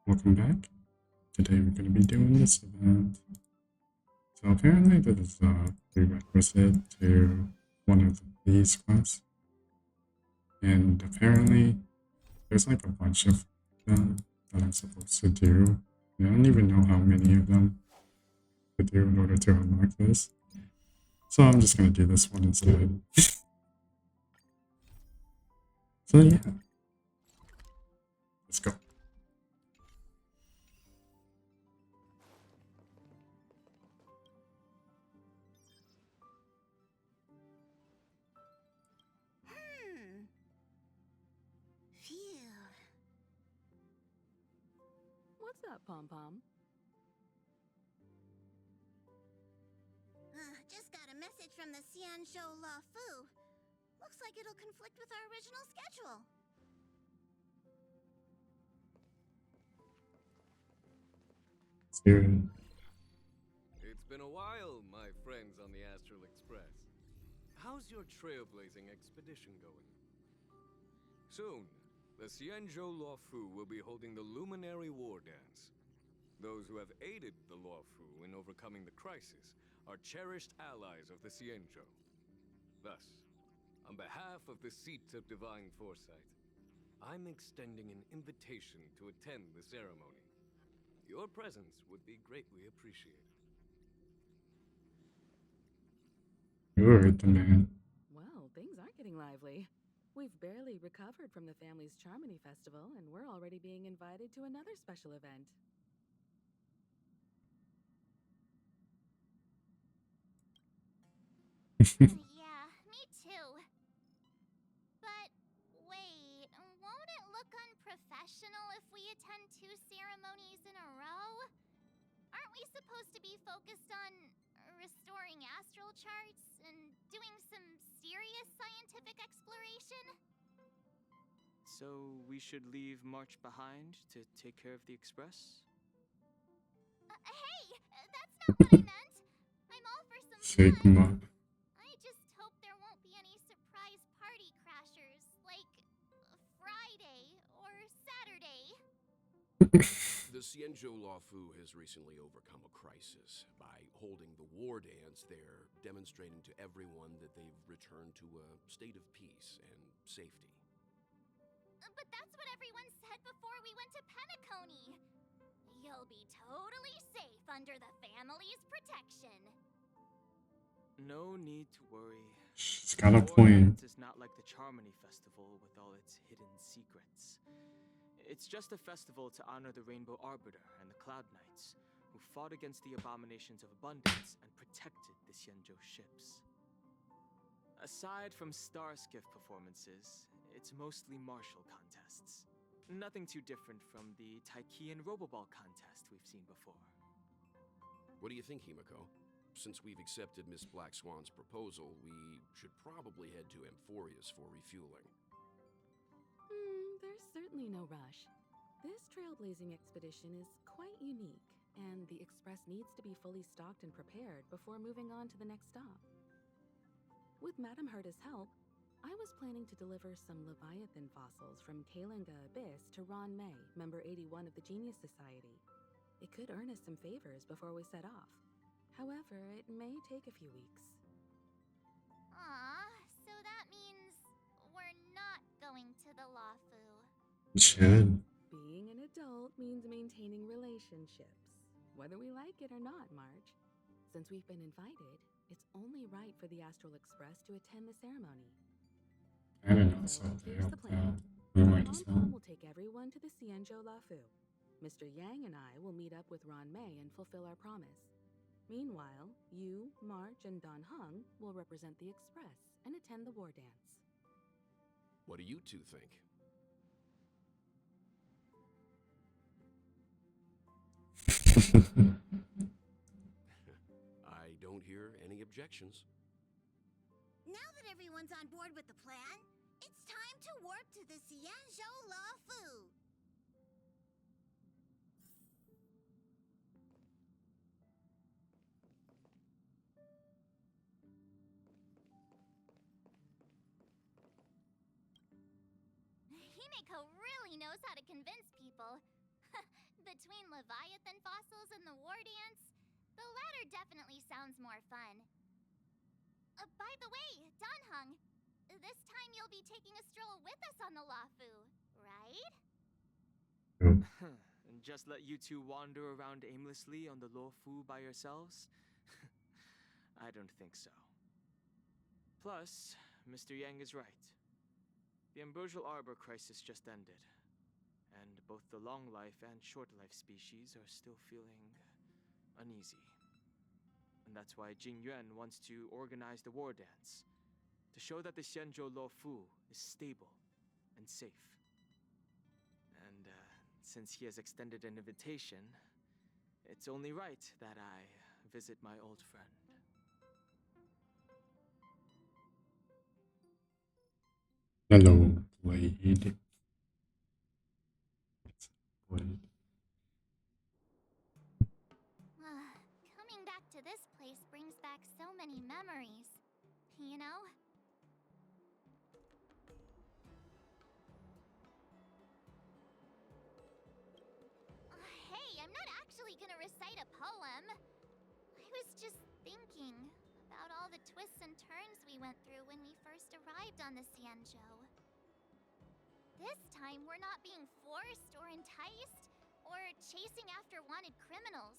welcome back. Today we're going to be doing this event. So apparently this is a prerequisite to one of these quests. And apparently there's like a bunch of them that I'm supposed to do. I don't even know how many of them to do in order to unlock this. So I'm just going to do this one instead. So yeah, let's go. What's up, Pom-Pom? Just got a message from the Xianzhou La Fu. Looks like it'll conflict with our original schedule. Steering. It's been a while, my friends on the Astral Express. How's your trailblazing expedition going? Soon, the Xianzhou Luofu will be holding the Luminary War Dance. Those who have aided the Luofu in overcoming the crisis are cherished allies of the Xianzhou. Thus, on behalf of the Seat of Divine Foresight, I'm extending an invitation to attend the ceremony. Your presence would be greatly appreciated. You heard the man. Well, things aren't getting lively. We've barely recovered from the family's Charmony Festival, and we're already being invited to another special event. Yeah, me too. But wait, won't it look unprofessional if we attend 2 ceremonies in a row? Aren't we supposed to be focused on restoring astral charts and doing some serious scientific exploration? So we should leave March behind to take care of the Express? Hey, that's not what I meant. I'm all for some Sigma. fun. I just hope there won't be any surprise party crashers, like Friday or Saturday. The Xianzhou Luofu has recently overcome a crisis. By holding the war dance, they're demonstrating to everyone that they've returned to a state of peace and safety. But that's what everyone said before we went to Penacony. You'll be totally safe under the family's protection. No need to worry. She's got a War point. Dance is not like the Charmony Festival with all its hidden secrets. It's just a festival to honor the Rainbow Arbiter and the Cloud Knights, who fought against the abominations of abundance and protected the Xianzhou ships. Aside from star skiff performances, it's mostly martial contests. Nothing too different from the Taiki and Roboball contest we've seen before. What do you think, Himiko? Since we've accepted Miss Black Swan's proposal, we should probably head to Amphorius for refueling. There's certainly no rush. This trailblazing expedition is quite unique, and the Express needs to be fully stocked and prepared before moving on to the next stop. With Madame Herta's help, I was planning to deliver some Leviathan fossils from Kalinga Abyss to Ron May, member 81 of the Genius Society. It could earn us some favors before we set off. However, it may take a few weeks. Aw, so that means we're not going to the Lafu. You should. Being an adult means maintaining relationships, whether we like it or not, March. Since we've been invited, it's only right for the Astral Express to attend the ceremony. I don't know, so Here's the yeah, plan. we might as Pom-Pom well. will take everyone to the Xianzhou Lafu. Mr. Yang and I will meet up with Ron May and fulfill our promise. Meanwhile, you, March, and Don Hung will represent the Express and attend the war dance. What do you two think? I don't hear any objections. Now that everyone's on board with the plan, it's time to warp to the Xianzhou Lafu. Himeko really knows how to convince people. Leviathan fossils in the war dance, the latter definitely sounds more fun. By the way, Danhung, this time you'll be taking a stroll with us on the Lafu, right? And just let you two wander around aimlessly on the Luofu by yourselves? I don't think so. Plus, Mr. Yang is right. The Ambrosial Arbor crisis just ended, and both the long life and short life species are still feeling uneasy. And that's why Jing Yuan wants to organize the war dance, to show that the Xianzhou Luofu is stable and safe. And since he has extended an invitation, it's only right that I visit my old friend. Hello, Blade. It's Blade. Coming back to this place brings back so many memories, you know? Hey, I'm not actually gonna recite a poem. I was just thinking about all the twists and turns we went through when we first arrived on the Xianzhou. This time, we're not being forced or enticed or chasing after wanted criminals.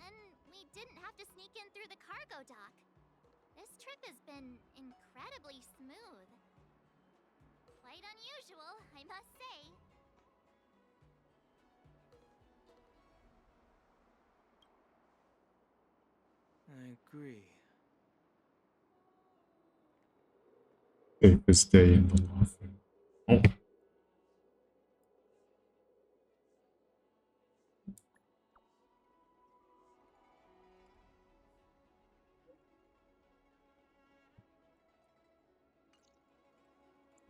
And we didn't have to sneak in through the cargo dock. This trip has been incredibly smooth. Quite unusual, I must say. I agree. Safest day in the Lafu. Oh.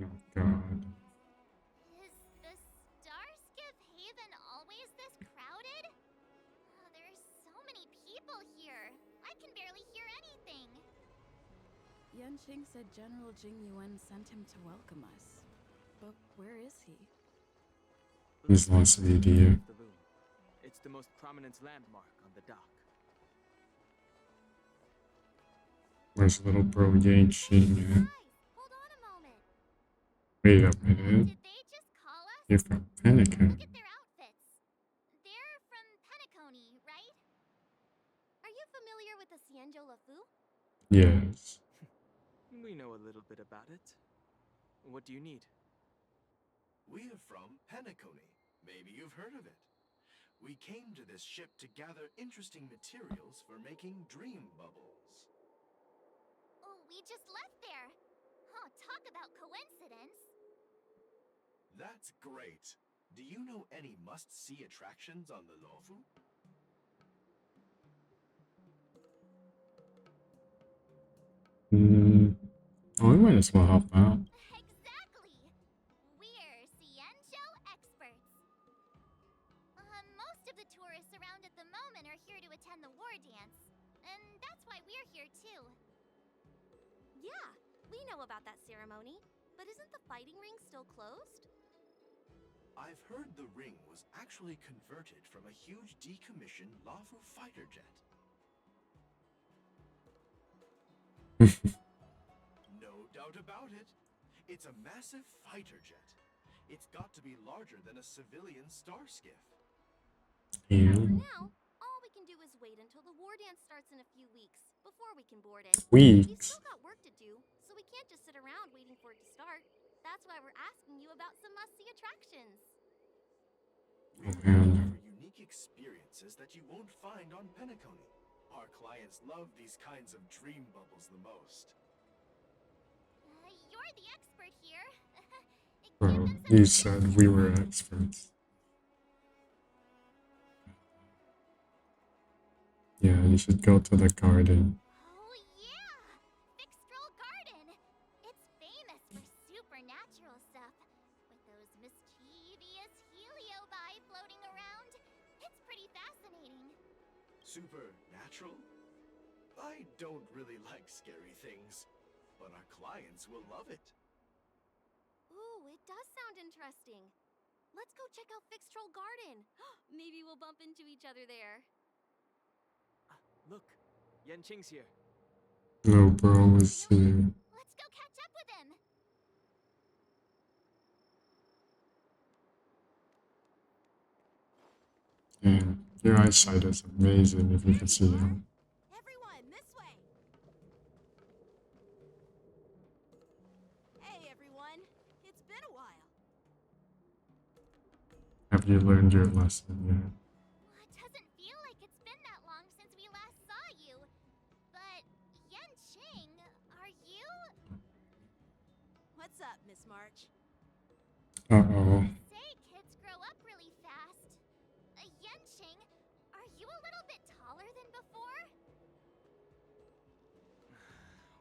Oh God. Is the Starskiff Haven always this crowded? There are so many people here. I can barely hear anything. Yanqing said General Jing Yuan sent him to welcome us. But where is he? He's lost the idea. The room. It's the most prominent landmark on the dock. Where's little bro Yanqing at? Guys, hold on a moment. Wait a minute. Did they just call us? You're from Pelican. Look at their outfits. They're from Penacony, right? Are you familiar with the Xianzhou Luofu? Yes. We know a little bit about it. What do you need? We are from Penacony. Maybe you've heard of it. We came to this ship to gather interesting materials for making dream bubbles. Oh, we just left there. Oh, talk about coincidence. That's great. Do you know any must-see attractions on the Luofu? Oh, we might as well help out. Exactly. We're Xianzhou experts. Most of the tourists around at the moment are here to attend the war dance. And that's why we're here too. Yeah, we know about that ceremony. But isn't the fighting ring still closed? I've heard the ring was actually converted from a huge decommissioned Luofu fighter jet. No doubt about it. It's a massive fighter jet. It's got to be larger than a civilian starskiff. Yeah. For now, all we can do is wait until the war dance starts in a few weeks before we can board it. We've Weeks. still got work to do, so we can't just sit around waiting for it to start. That's why we're asking you about some must-see attractions. We're Yeah. looking for unique experiences that you won't find on Penacony. Our clients love these kinds of dream bubbles the most. You're the expert here. Give Bro, them some you suggestions. said we were experts. Yeah, you should go to the garden. Oh yeah! Fixtral Garden! It's famous for supernatural stuff. With those mischievous heliobi floating around. It's pretty fascinating. Supernatural? I don't really like scary things, but our clients will love it. Ooh, it does sound interesting. Let's go check out Fixed Troll Garden. Maybe we'll bump into each other there. Look, Yanqing's here. No, bro, is here. Let's go catch up with him. And your eyesight is amazing if you can see him. Everyone, this way. Hey, everyone. It's been a while. Have you learned your lesson yet? Well, it doesn't feel like it's been that long since we last saw you. But, Yanqing, are you? What's up, Miss March? Uh-oh. Say, kids grow up really fast. Yanqing, are you a little bit taller than before?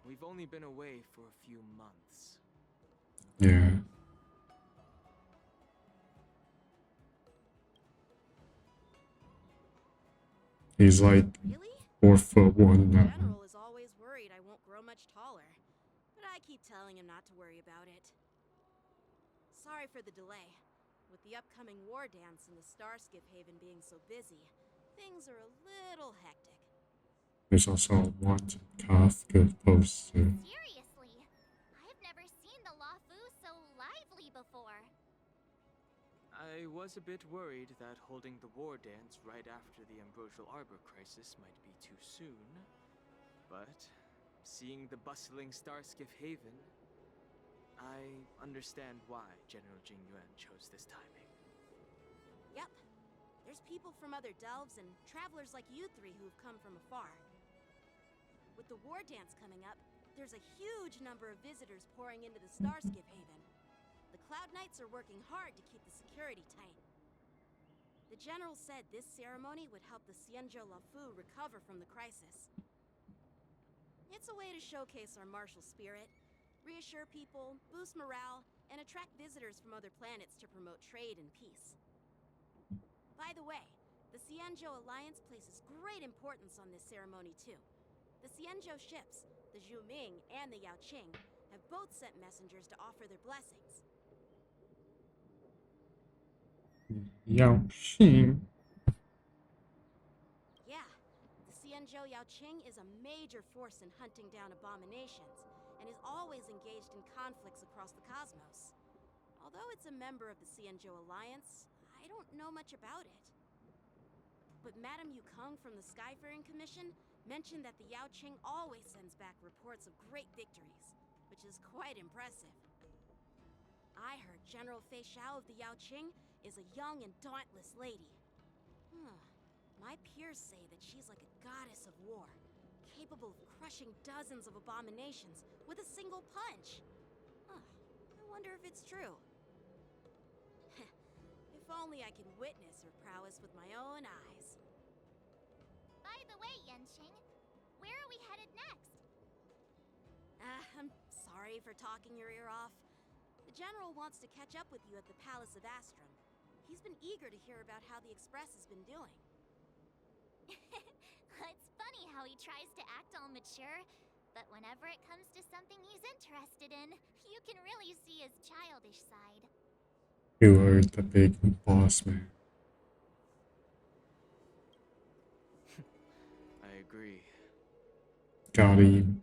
We've only been away for a few months. Yeah. He's like Really? 4'1" now. General is always worried I won't grow much taller. But I keep telling him not to worry about it. Sorry for the delay. With the upcoming war dance and the Starskiff Haven being so busy, things are a little hectic. There's also a wanted Kafka poster. Seriously, I've never seen the Lafu so lively before. I was a bit worried that holding the war dance right after the Ambrosial Arbor crisis might be too soon. But seeing the bustling Starskiff Haven, I understand why General Jingyuan chose this timing. Yep. There's people from other delves and travelers like you three who have come from afar. With the war dance coming up, there's a huge number of visitors pouring into the Starskiff Haven. The Cloud Knights are working hard to keep the security tight. The General said this ceremony would help the Xianzhou Lafu recover from the crisis. It's a way to showcase our martial spirit, reassure people, boost morale, and attract visitors from other planets to promote trade and peace. By the way, the Xianzhou Alliance places great importance on this ceremony too. The Xianzhou ships, the Zhuming and the Yaoqing, have both sent messengers to offer their blessings. Yao. Yeah, the Xianzhou Yaoqing is a major force in hunting down abominations, and is always engaged in conflicts across the cosmos. Although it's a member of the Xianzhou Alliance, I don't know much about it. But Madame Yukong from the Skyfaring Commission mentioned that the Yaoqing always sends back reports of great victories, which is quite impressive. I heard General Fei Xiao of the Yaoqing is a young and dauntless lady. My peers say that she's like a goddess of war, capable of crushing dozens of abominations with a single punch. I wonder if it's true. If only I could witness her prowess with my own eyes. By the way, Yanqing, where are we headed next? I'm sorry for talking your ear off. The General wants to catch up with you at the Palace of Astrum. He's been eager to hear about how the Express has been doing. It's funny how he tries to act all mature, but whenever it comes to something he's interested in, you can really see his childish side. You are the big boss man. I agree. Got him.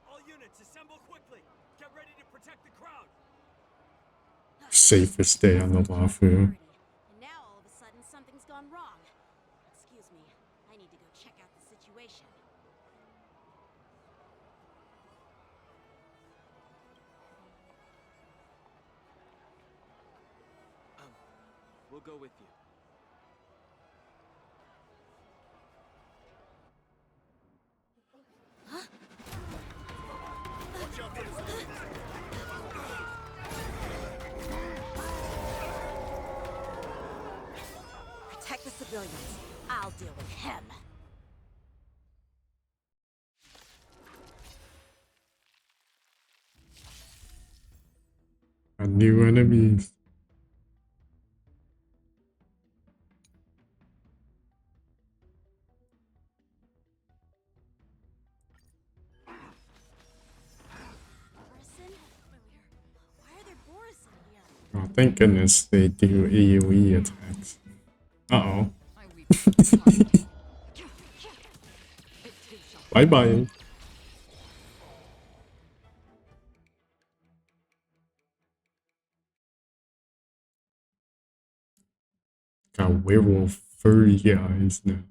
All units, assemble quickly. Get ready to protect the crowd. Safest day on the Lafu. And now all of a sudden something's gone wrong. Excuse me, I need to go check out the situation. We'll go with you. Protect the civilians. I'll deal with him. A new enemies. Oh, thank goodness they do AoE attacks. Uh-oh. Bye-bye. Got werewolf furry guys now.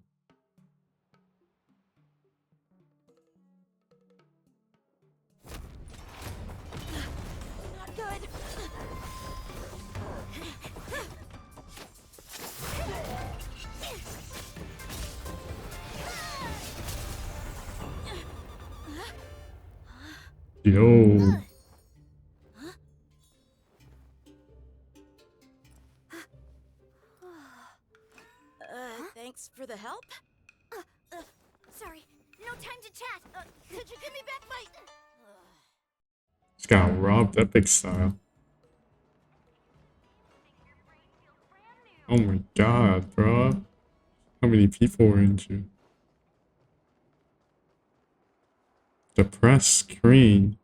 Not good. Yo. Thanks for the help. Sorry, no time to chat. Could you give me back my... Just got robbed epic style. Oh my god, bro. How many people were injured? The press screen.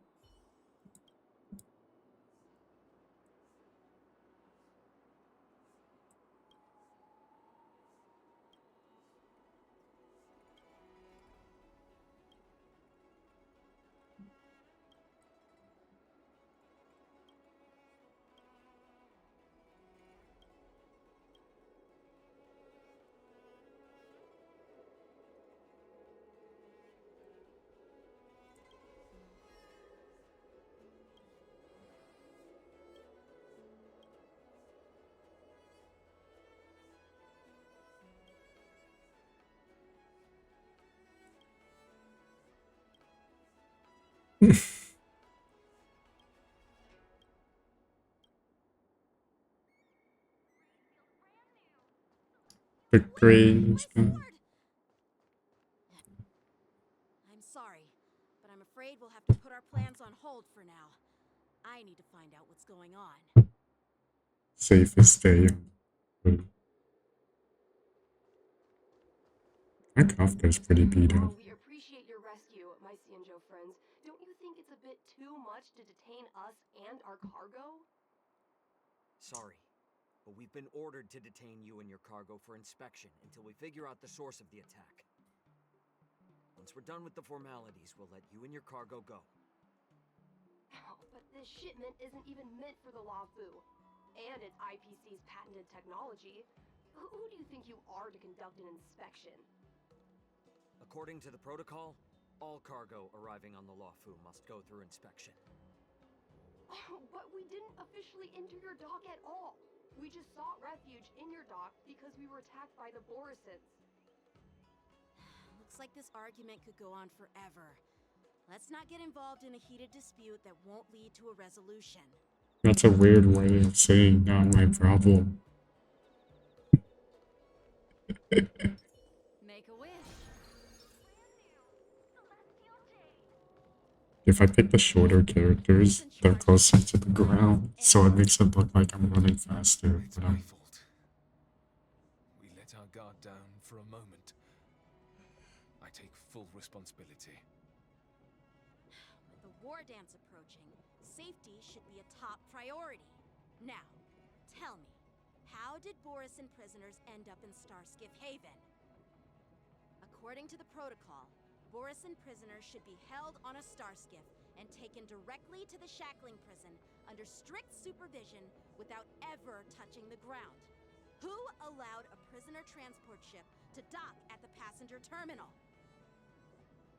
The grains. I'm sorry, but I'm afraid we'll have to put our plans on hold for now. I need to find out what's going on. Safest day. My Kafka's pretty beat up. We appreciate your rescue, my Cienjo friends. Don't you think it's a bit too much to detain us and our cargo? Sorry, but we've been ordered to detain you and your cargo for inspection until we figure out the source of the attack. Once we're done with the formalities, we'll let you and your cargo go. Oh, but this shipment isn't even meant for the Lafu. And it's IPC's patented technology. Who do you think you are to conduct an inspection? According to the protocol, all cargo arriving on the Lafu must go through inspection. Oh, but we didn't officially enter your dock at all. We just sought refuge in your dock because we were attacked by the Borisons. Looks like this argument could go on forever. Let's not get involved in a heated dispute that won't lead to a resolution. That's a weird way of saying not my problem. Make a wish. If I pick the shorter characters, they're closer to the ground, so it makes it look like I'm running faster. It's But my I'm fault. We let our guard down for a moment. I take full responsibility. With the war dance approaching, safety should be a top priority. Now, tell me, how did Borisin prisoners end up in Starskiff Haven? According to the protocol, Borisin prisoners should be held on a Starskiff and taken directly to the shackling prison under strict supervision without ever touching the ground. Who allowed a prisoner transport ship to dock at the passenger terminal?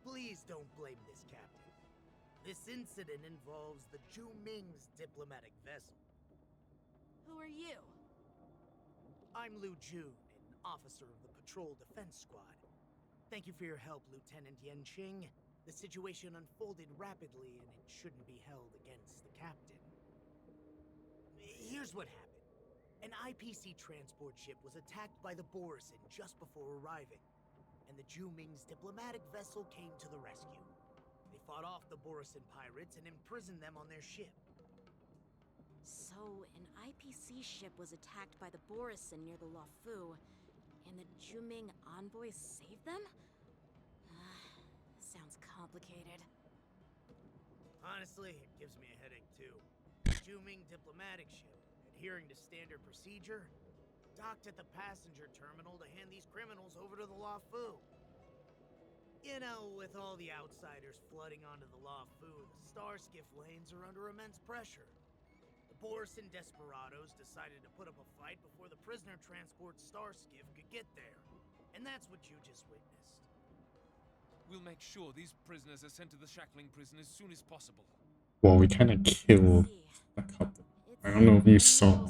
Please don't blame this captain. This incident involves the Ju Ming's diplomatic vessel. Who are you? I'm Lu Jun, an officer of the Patrol Defense Squad. Thank you for your help, Lieutenant Yenqing. The situation unfolded rapidly, and it shouldn't be held against the captain. Here's what happened. An IPC transport ship was attacked by the Borisin just before arriving, and the Ju Ming's diplomatic vessel came to the rescue. They fought off the Borisin pirates and imprisoned them on their ship. So, an IPC ship was attacked by the Borisin near the Lafu, and the Juming envoys saved them? Sounds complicated. Honestly, it gives me a headache too. The Ju Ming diplomatic ship had adhering to standard procedure, docked at the passenger terminal to hand these criminals over to the Lafu. You know, with all the outsiders flooding onto the Lafu, the Starskiff lanes are under immense pressure. The Borison desperados decided to put up a fight before the prisoner transport Starskiff could get there. And that's what you just witnessed. We'll make sure these prisoners are sent to the shackling prison as soon as possible. Well, we kind of killed a couple. I don't know if you saw.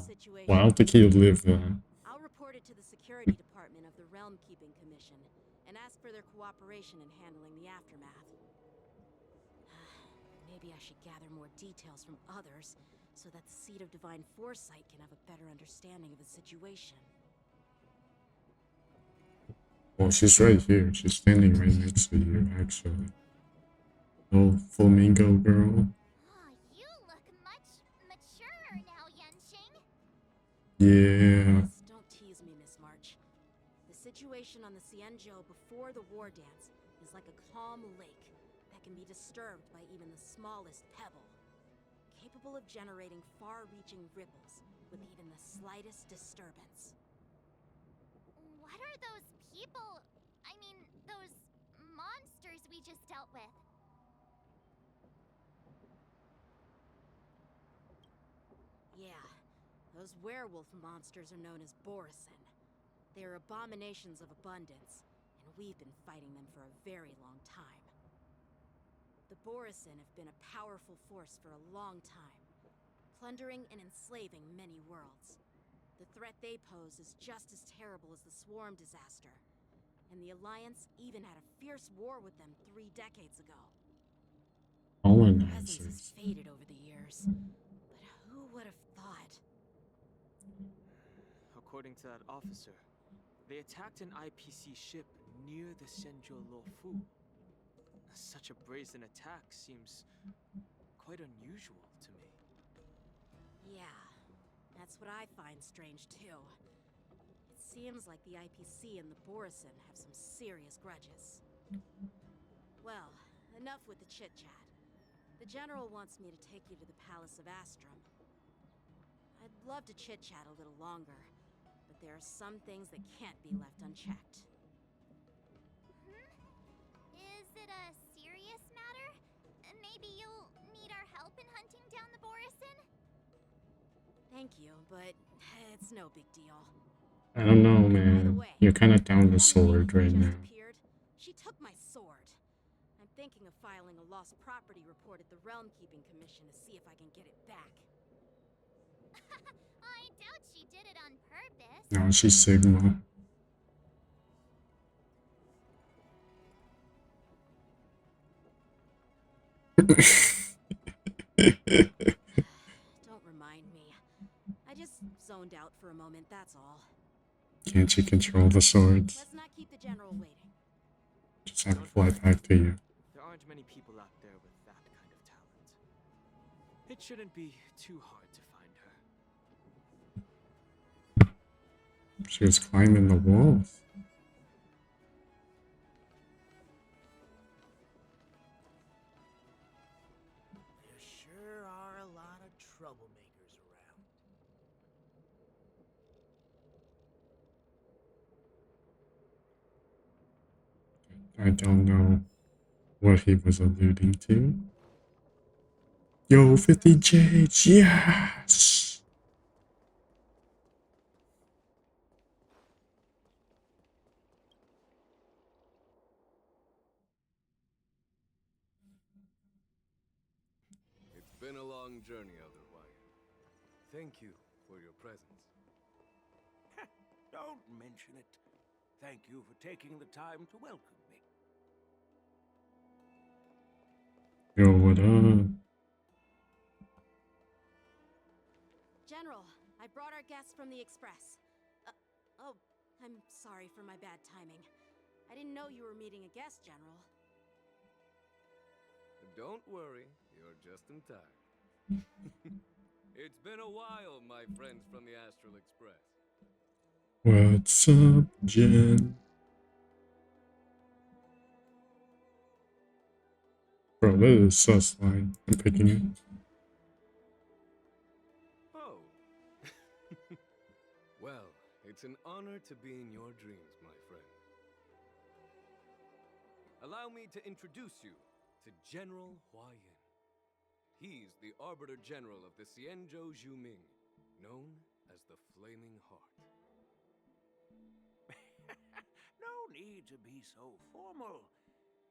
Well, I don't think he'll live there. I'll report it to the security department of the Realm Keeping Commission and ask for their cooperation in handling the aftermath. Maybe I should gather more details from others so that the Seed of Divine Foresight can have a better understanding of the situation. Well, she's right here. She's standing right next to you, actually. Oh, flamingo girl. Oh, you look much maturer now, Yenshing. Yeah. Don't tease me, Miss March. The situation on the Cienjo before the war dance is like a calm lake that can be disturbed by even the smallest pebble, capable of generating far-reaching ripples with even the slightest disturbance. What are those people? I mean, those monsters we just dealt with? Yeah, those werewolf monsters are known as Borison. They are abominations of abundance, and we've been fighting them for a very long time. The Borison have been a powerful force for a long time, plundering and enslaving many worlds. The threat they pose is just as terrible as the Swarm disaster, and the Alliance even had a fierce war with them 3 decades ago. Their presence has faded over the years, but who would have thought? According to that officer, they attacked an IPC ship near the Senjo Lofu. Such a brazen attack seems quite unusual to me. Yeah, that's what I find strange too. It seems like the IPC and the Borison have some serious grudges. Well, enough with the chit-chat. The General wants me to take you to the Palace of Astrum. I'd love to chit-chat a little longer, but there are some things that can't be left unchecked. Is it a serious matter? Maybe you'll need our help in hunting down the Borison? Thank you, but it's no big deal. I don't know, man. You're kind of down the sword right now. She took my sword. I'm thinking of filing a lost property report at the Realm Keeping Commission to see if I can get it back. I doubt she did it on purpose. No, she's Sigma. Don't remind me. I just zoned out for a moment, that's all. Can't you control the swords? Let's not keep the General waiting. Just have to fly back to you. There aren't many people out there with that kind of talent. It shouldn't be too hard to find her. She was climbing the walls. There sure are a lot of troublemakers around. I don't know what he was alluding to. Yo, 50 J's, yes! It's been a long journey, Elder Wyatt. Thank you for your presence. Don't mention it. Thank you for taking the time to welcome me. Yo, what up? General, I brought our guests from the Express. Oh, I'm sorry for my bad timing. I didn't know you were meeting a guest, General. Don't worry, you're just in time. It's been a while, my friends from the Astral Express. What's up, Jen? Bro, that is sus line. I'm picking it. Oh, It's an honor to be in your dreams, my friend. Allow me to introduce you to General Huayan. He's the Arbiter General of the Xianzhou Zhuming, known as the Flaming Heart. No need to be so formal.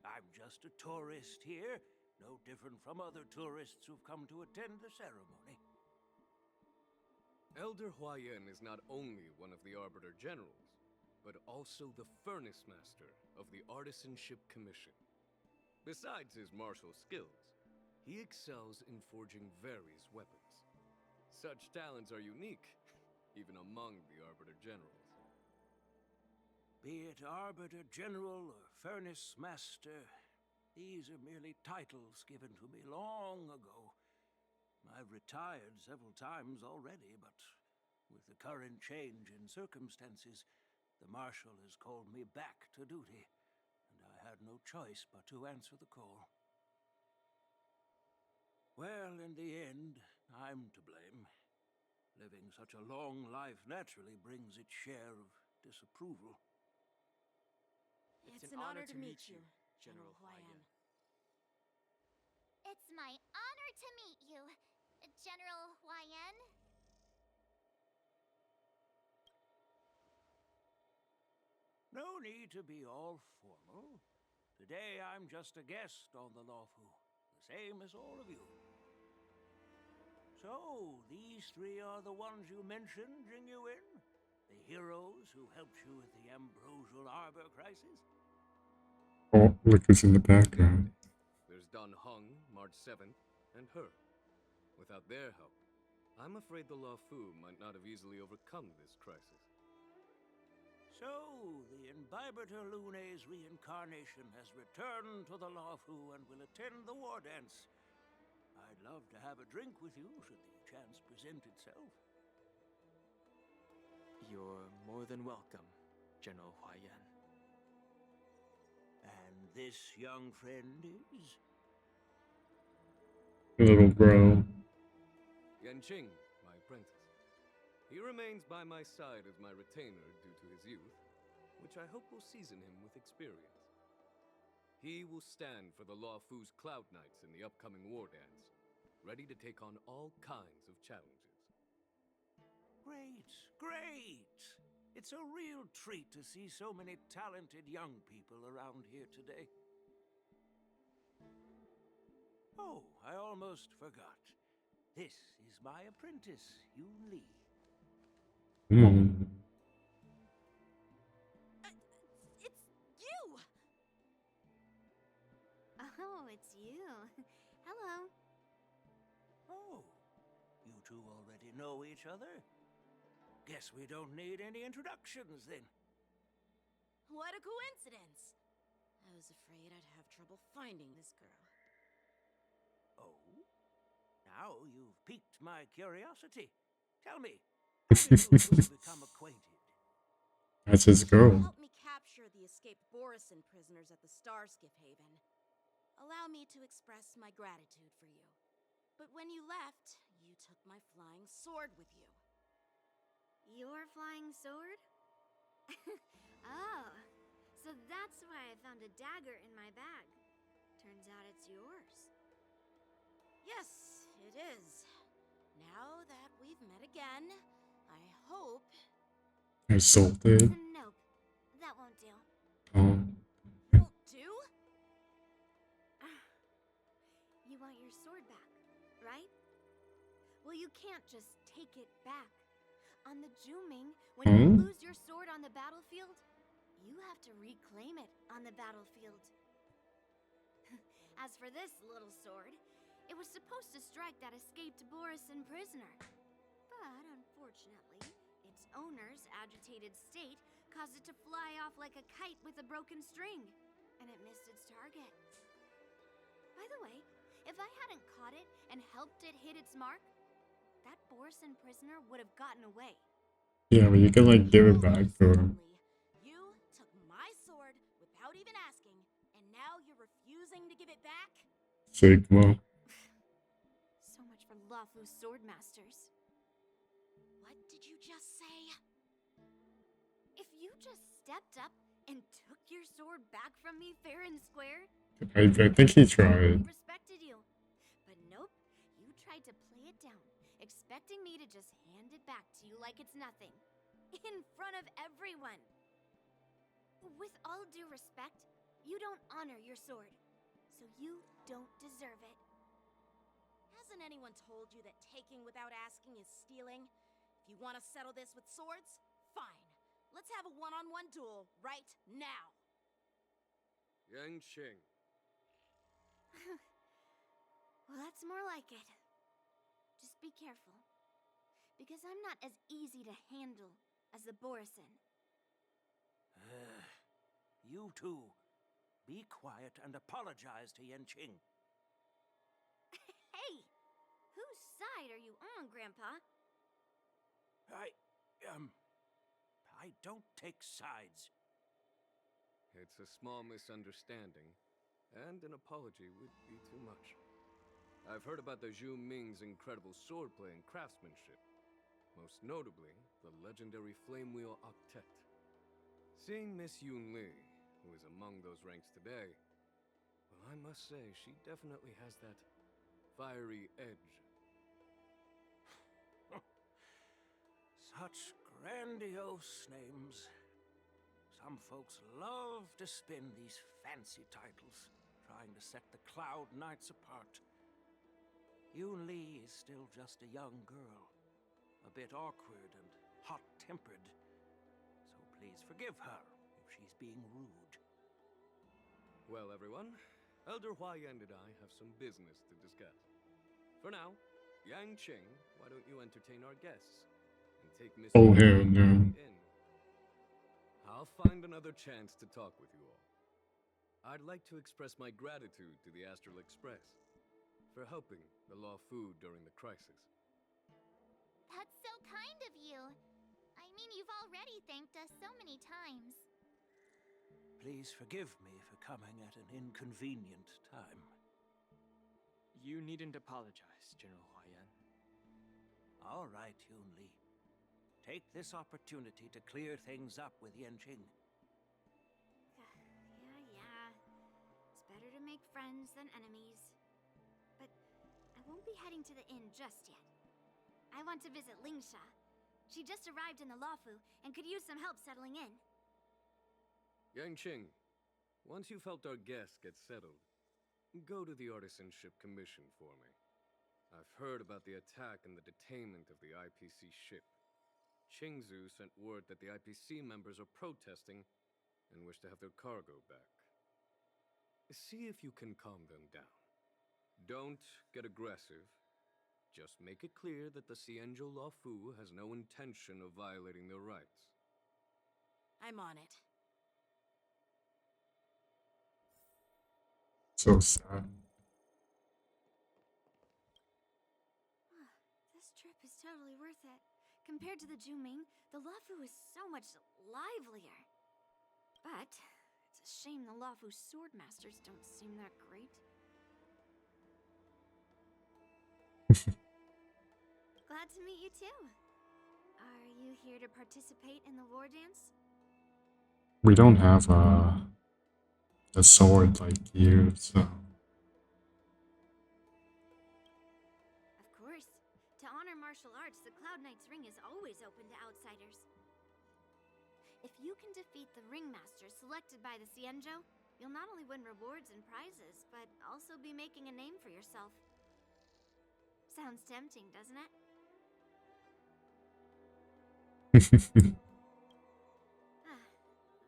I'm just a tourist here, no different from other tourists who've come to attend the ceremony. Elder Huayan is not only one of the Arbiter Generals, but also the Furnace Master of the Artisanship Commission. Besides his martial skills, he excels in forging various weapons. Such talents are unique, even among the Arbiter Generals. Be it Arbiter General or Furnace Master, these are merely titles given to me long ago. I've retired several times already, but with the current change in circumstances, the Marshal has called me back to duty, and I had no choice but to answer the call. Well, in the end, I'm to blame. Living such a long life naturally brings its share of disapproval. It's an honor to meet you, General Huayan. It's my honor to meet you, General Huayan. No need to be all formal. Today I'm just a guest on the Luofu, the same as all of you. So, these three are the ones you mentioned, Jingyuin? The heroes who helped you with the Ambrosial Arbor crisis? Oh, look who's in the background. There's Don Hung, March 7th, and her. Without their help, I'm afraid the Luofu might not have easily overcome this crisis. So, the Imbibitor Lune's reincarnation has returned to the Luofu and will attend the war dance. I'd love to have a drink with you should the chance present itself. You're more than welcome, General Huayan. And this young friend is? Little bro. Yanqing, my apprentice. He remains by my side as my retainer due to his youth, which I hope will season him with experience. He will stand for the Luofu's Cloud Knights in the upcoming war dance, ready to take on all kinds of challenges. Great, great! It's a real treat to see so many talented young people around here today. Oh, I almost forgot. This is my apprentice, Yun Li. Come on. It's you! Oh, it's you. Hello. Oh, you two already know each other? Guess we don't need any introductions then. What a coincidence! I was afraid I'd have trouble finding this girl. Oh? Now you've piqued my curiosity. Tell me, how did you two become acquainted? That's his girl. Help me capture the escaped Borisin prisoners at the Starskiff Haven. Allow me to express my gratitude for you. But when you left, you took my flying sword with you. Your flying sword? Oh, so that's why I found a dagger in my bag. Turns out it's yours. Yes, it is. Now that we've met again, I hope... I salted. Nope, that won't do. Oh. Won't do? You want your sword back, right? Well, you can't just take it back. On the Zhuming, when you lose your sword on the battlefield, you have to reclaim it on the battlefield. As for this little sword, it was supposed to strike that escaped Borisin prisoner. But unfortunately, its owner's agitated state caused it to fly off like a kite with a broken string, and it missed its target. By the way, if I hadn't caught it and helped it hit its mark, that Borisin prisoner would have gotten away. Yeah, but you can like give it back to him. You took my sword without even asking, and now you're refusing to give it back? Sigma. So much for Luofu sword masters. What did you just say? If you just stepped up and took your sword back from me fair and square, I think he tried. I respected you. But nope, you tried to play it down, expecting me to just hand it back to you like it's nothing. In front of everyone. With all due respect, you don't honor your sword, so you don't deserve it. Hasn't anyone told you that taking without asking is stealing? If you want to settle this with swords, fine. Let's have a one-on-one duel right now. Yang Qing. Well, that's more like it. Just be careful, because I'm not as easy to handle as the Borisin. You two, be quiet and apologize to Yan Qing. Hey! Whose side are you on, Grandpa? I don't take sides. It's a small misunderstanding, and an apology would be too much. I've heard about the Zhu Ming's incredible swordplay and craftsmanship, most notably the legendary Flame Wheel Octet. Seeing Miss Yunli, who is among those ranks today, well, I must say she definitely has that fiery edge. Such grandiose names. Some folks love to spin these fancy titles, trying to set the Cloud Knights apart. Yun Li is still just a young girl, a bit awkward and hot-tempered. So please forgive her if she's being rude. Well, everyone, Elder Huayan and I have some business to discuss. For now, Yang Qing, why don't you entertain our guests and take Miss Oh, Yunli hell to no. the inn? I'll find another chance to talk with you all. I'd like to express my gratitude to the Astral Express for helping the Law Fu during the crisis. That's so kind of you. I mean, you've already thanked us so many times. Please forgive me for coming at an inconvenient time. You needn't apologize, General Huayan. All right, Yun Li. Take this opportunity to clear things up with Yan Qing. Yeah. It's better to make friends than enemies. But I won't be heading to the inn just yet. I want to visit Lingsha. She just arrived in the Luofu and could use some help settling in. Yang Qing, once you've helped our guests get settled, go to the Artisanship Commission for me. I've heard about the attack and the detainment of the IPC ship. Qingzu sent word that the IPC members are protesting and wish to have their cargo back. See if you can calm them down. Don't get aggressive. Just make it clear that the Xianzhou Luofu has no intention of violating their rights. I'm on it. So sad. This trip is totally worth it. Compared to the Juming, the Luofu is so much livelier. But it's a shame the Luofu swordmasters don't seem that great. Glad to meet you too. Are you here to participate in the war dance? We don't have a sword like you, so. Of course. To honor martial arts, the Cloud Knight's Ring is always open to outsiders. If you can defeat the ringmaster selected by the Xianzhou, you'll not only win rewards and prizes, but also be making a name for yourself. Sounds tempting, doesn't it?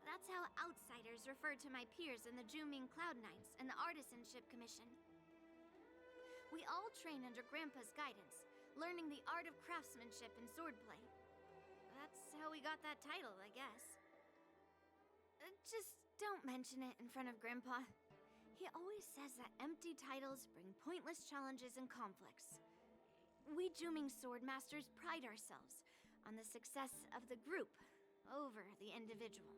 That's how outsiders refer to my peers in the Juming Cloud Knights and the Artisanship Commission. We all train under Grandpa's guidance, learning the art of craftsmanship and swordplay. That's how we got that title, I guess. Just don't mention it in front of Grandpa. He always says that empty titles bring pointless challenges and conflicts. We Juming swordmasters pride ourselves on the success of the group over the individual.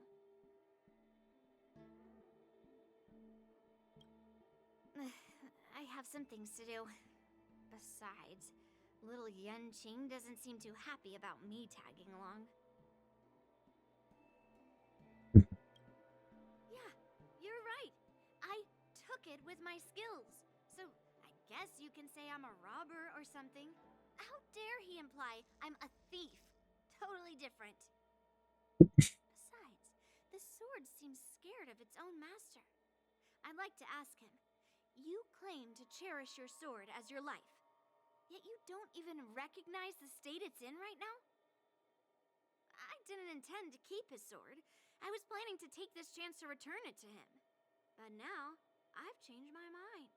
I have some things to do. Besides, little Yan Qing doesn't seem too happy about me tagging along. market with my skills. So I guess you can say I'm a robber or something. How dare he imply I'm a thief? Totally different. Besides, the sword seems scared of its own master. I'd like to ask him, you claim to cherish your sword as your life, yet you don't even recognize the state it's in right now? I didn't intend to keep his sword. I was planning to take this chance to return it to him. But now, I've changed my mind.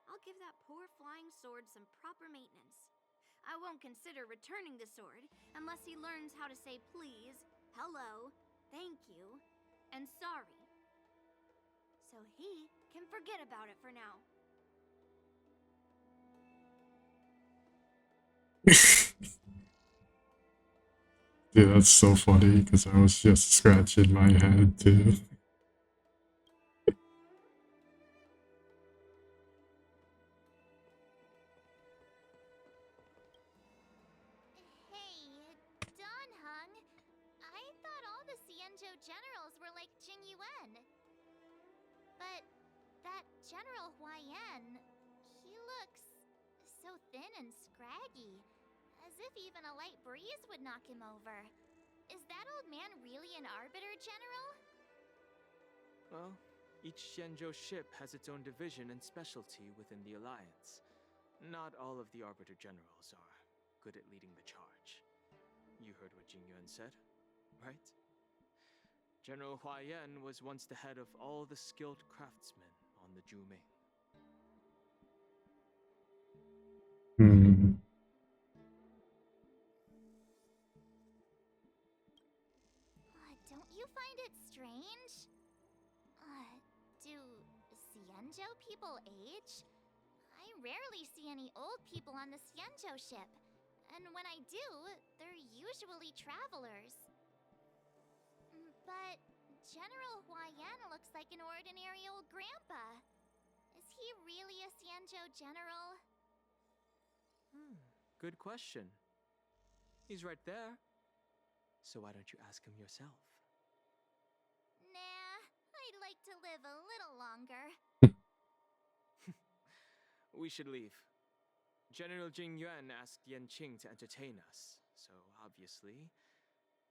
I'll give that poor flying sword some proper maintenance. I won't consider returning the sword unless he learns how to say please, hello, thank you, and sorry. So he can forget about it for now. Dude, that's so funny because I was just scratching my head too. Hey, Don Hung. I thought all the Xianzhou generals were like Jing Yuan. But that General Huaiyan, he looks so thin and scraggy, as if even a light breeze would knock him over. Is that old man really an Arbiter General? Well, each Xianzhou ship has its own division and specialty within the Alliance. Not all of the Arbiter Generals are good at leading the charge. You heard what Jing Yuan said, right? General Huaiyan was once the head of all the skilled craftsmen on the Zhu Ming. Hmm. Don't you find it strange? Do Xianzhou people age? I rarely see any old people on the Xianzhou ship. And when I do, they're usually travelers. But General Huaiyan looks like an ordinary old grandpa. Is he really a Xianzhou general? Good question. He's right there. So why don't you ask him yourself? Nah, I'd like to live a little longer. We should leave. General Jing Yuan asked Yan Qing to entertain us, so obviously,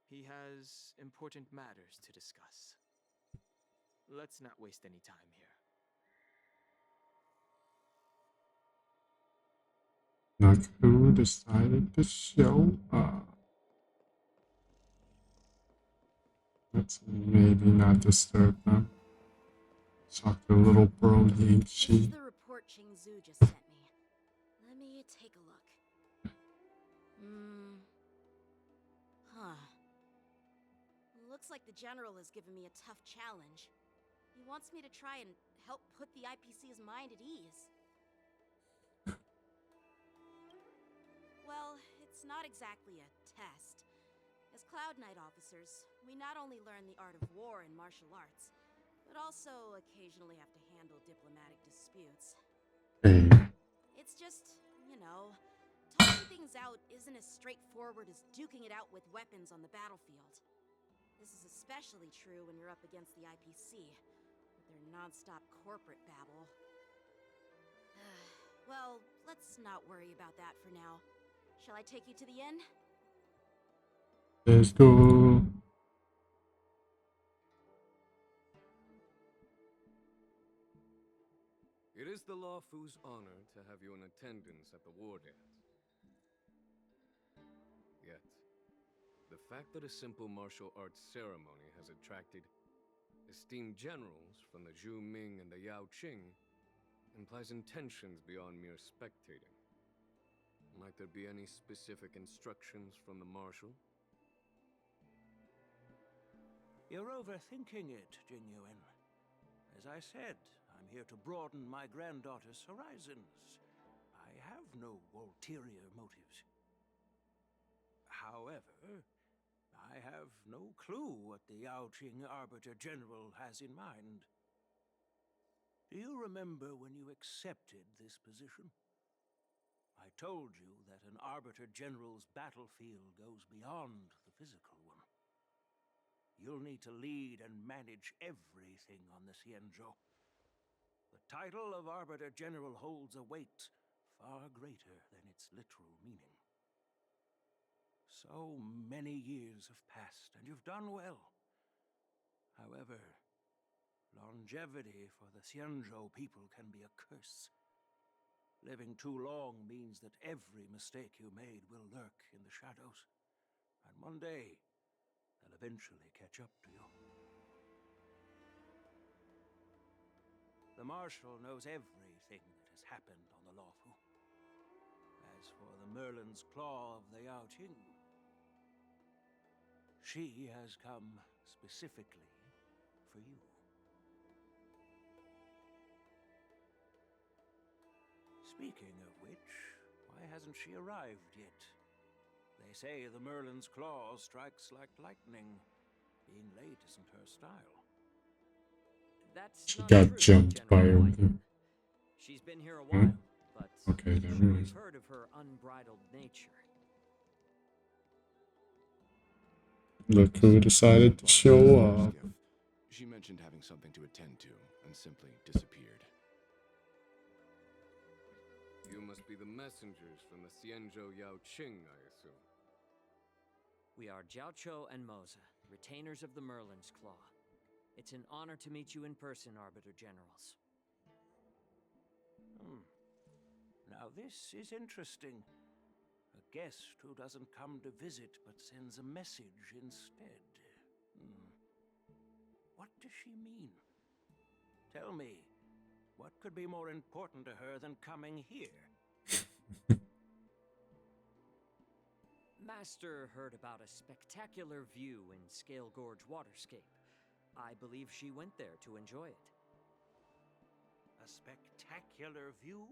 he has important matters to discuss. Let's not waste any time here. Look who decided to show up. Let's maybe not disturb them. Talk to little bro Yang This is Chi. the report Qingzu just sent me. Let me take a look. Looks like the general has given me a tough challenge. He wants me to try and help put the IPC's mind at ease. Well, it's not exactly a test. As Cloud Knight officers, we not only learn the art of war and martial arts, but also occasionally have to handle diplomatic disputes. Hey. It's just, talking things out isn't as straightforward as duking it out with weapons on the battlefield. This is especially true when you're up against the IPC, with their non-stop corporate babble. Well, let's not worry about that for now. Shall I take you to the inn? Let's go. It is the Luofu's honor to have you in attendance at the war dance. Yet, the fact that a simple martial arts ceremony has attracted esteemed generals from the Zhu Ming and the Yao Qing implies intentions beyond mere spectating. Might there be any specific instructions from the marshal? You're overthinking it, Jing Yuan. As I said, I'm here to broaden my granddaughter's horizons. I have no ulterior motives. However, I have no clue what the Yaoqing Arbiter General has in mind. Do you remember when you accepted this position? I told you that an Arbiter General's battlefield goes beyond the physical one. You'll need to lead and manage everything on the Xianzhou. title of Arbiter General holds a weight far greater than its literal meaning. So many years have passed, and you've done well. However, longevity for the Xianzhou people can be a curse. Living too long means that every mistake you made will lurk in the shadows. And one day, they'll eventually catch up to you. The Marshal knows everything that has happened on the Lawfu. As for the Merlin's Claw of the Yao Qing, she has come specifically for you. Speaking of which, why hasn't she arrived yet? They say the Merlin's Claw strikes like lightning. Being late isn't her style. That's She not got true, jumped by General her. White. She's been here a while, but Okay, there sure it we've is. heard of her unbridled nature. Look who decided to show up. She mentioned having something to attend to and simply disappeared. You must be the messengers from the Xianzhou Yao Qing, I assume. We are Jiaoqiu and Moza, retainers of the Merlin's Claw. It's an honor to meet you in person, Arbiter Generals. Now this is interesting. A guest who doesn't come to visit but sends a message instead. What does she mean? Tell me, what could be more important to her than coming here? Master heard about a spectacular view in Scale Gorge Waterscape. I believe she went there to enjoy it. A spectacular view?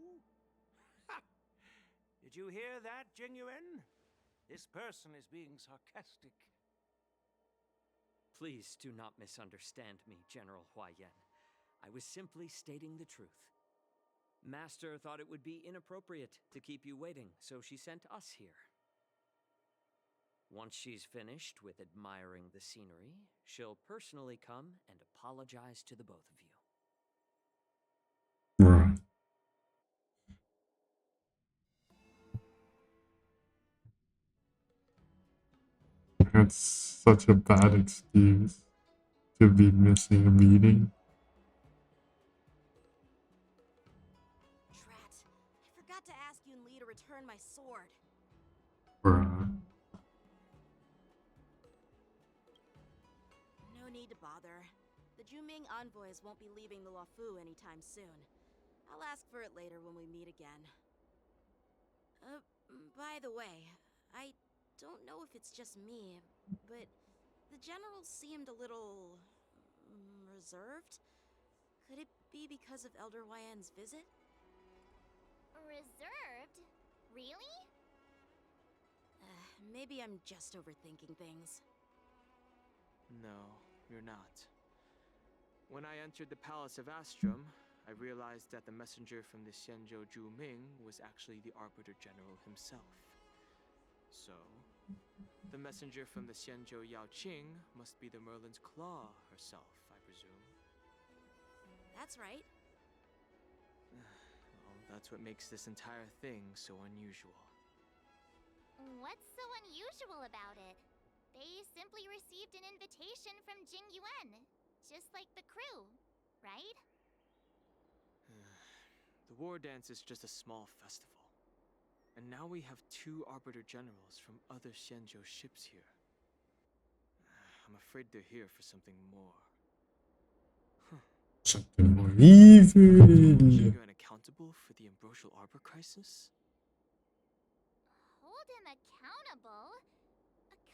Ha! Did you hear that, Jingyuan? This person is being sarcastic. Please do not misunderstand me, General Huaiyan. I was simply stating the truth. Master thought it would be inappropriate to keep you waiting, so she sent us here. Once she's finished with admiring the scenery, she'll personally come and apologize to the both of you. Right. That's such a bad excuse to be missing a meeting. Drat. I forgot to ask Yun Li to return my sword. Bruh. No need to bother. The Juming envoys won't be leaving the Luofu anytime soon. I'll ask for it later when we meet again. By the way, I don't know if it's just me, but the general seemed a little reserved. Could it be because of Elder Huaiyan's visit? Reserved? Really? Maybe I'm just overthinking things. No, you're not. When I entered the Palace of Astrum, I realized that the messenger from the Xianzhou Juming was actually the Arbiter General himself. So, the messenger from the Xianzhou Yao Qing must be the Merlin's Claw herself, I presume. That's right. Well, that's what makes this entire thing so unusual. What's so unusual about it? They simply received an invitation from Jingyuan, just like the crew, right? The war dance is just a small festival. And now we have 2 Arbiter Generals from other Xianzhou ships here. I'm afraid they're here for something more. Something more evil. You're unaccountable for the Ambrosial Arbor crisis? Hold him accountable?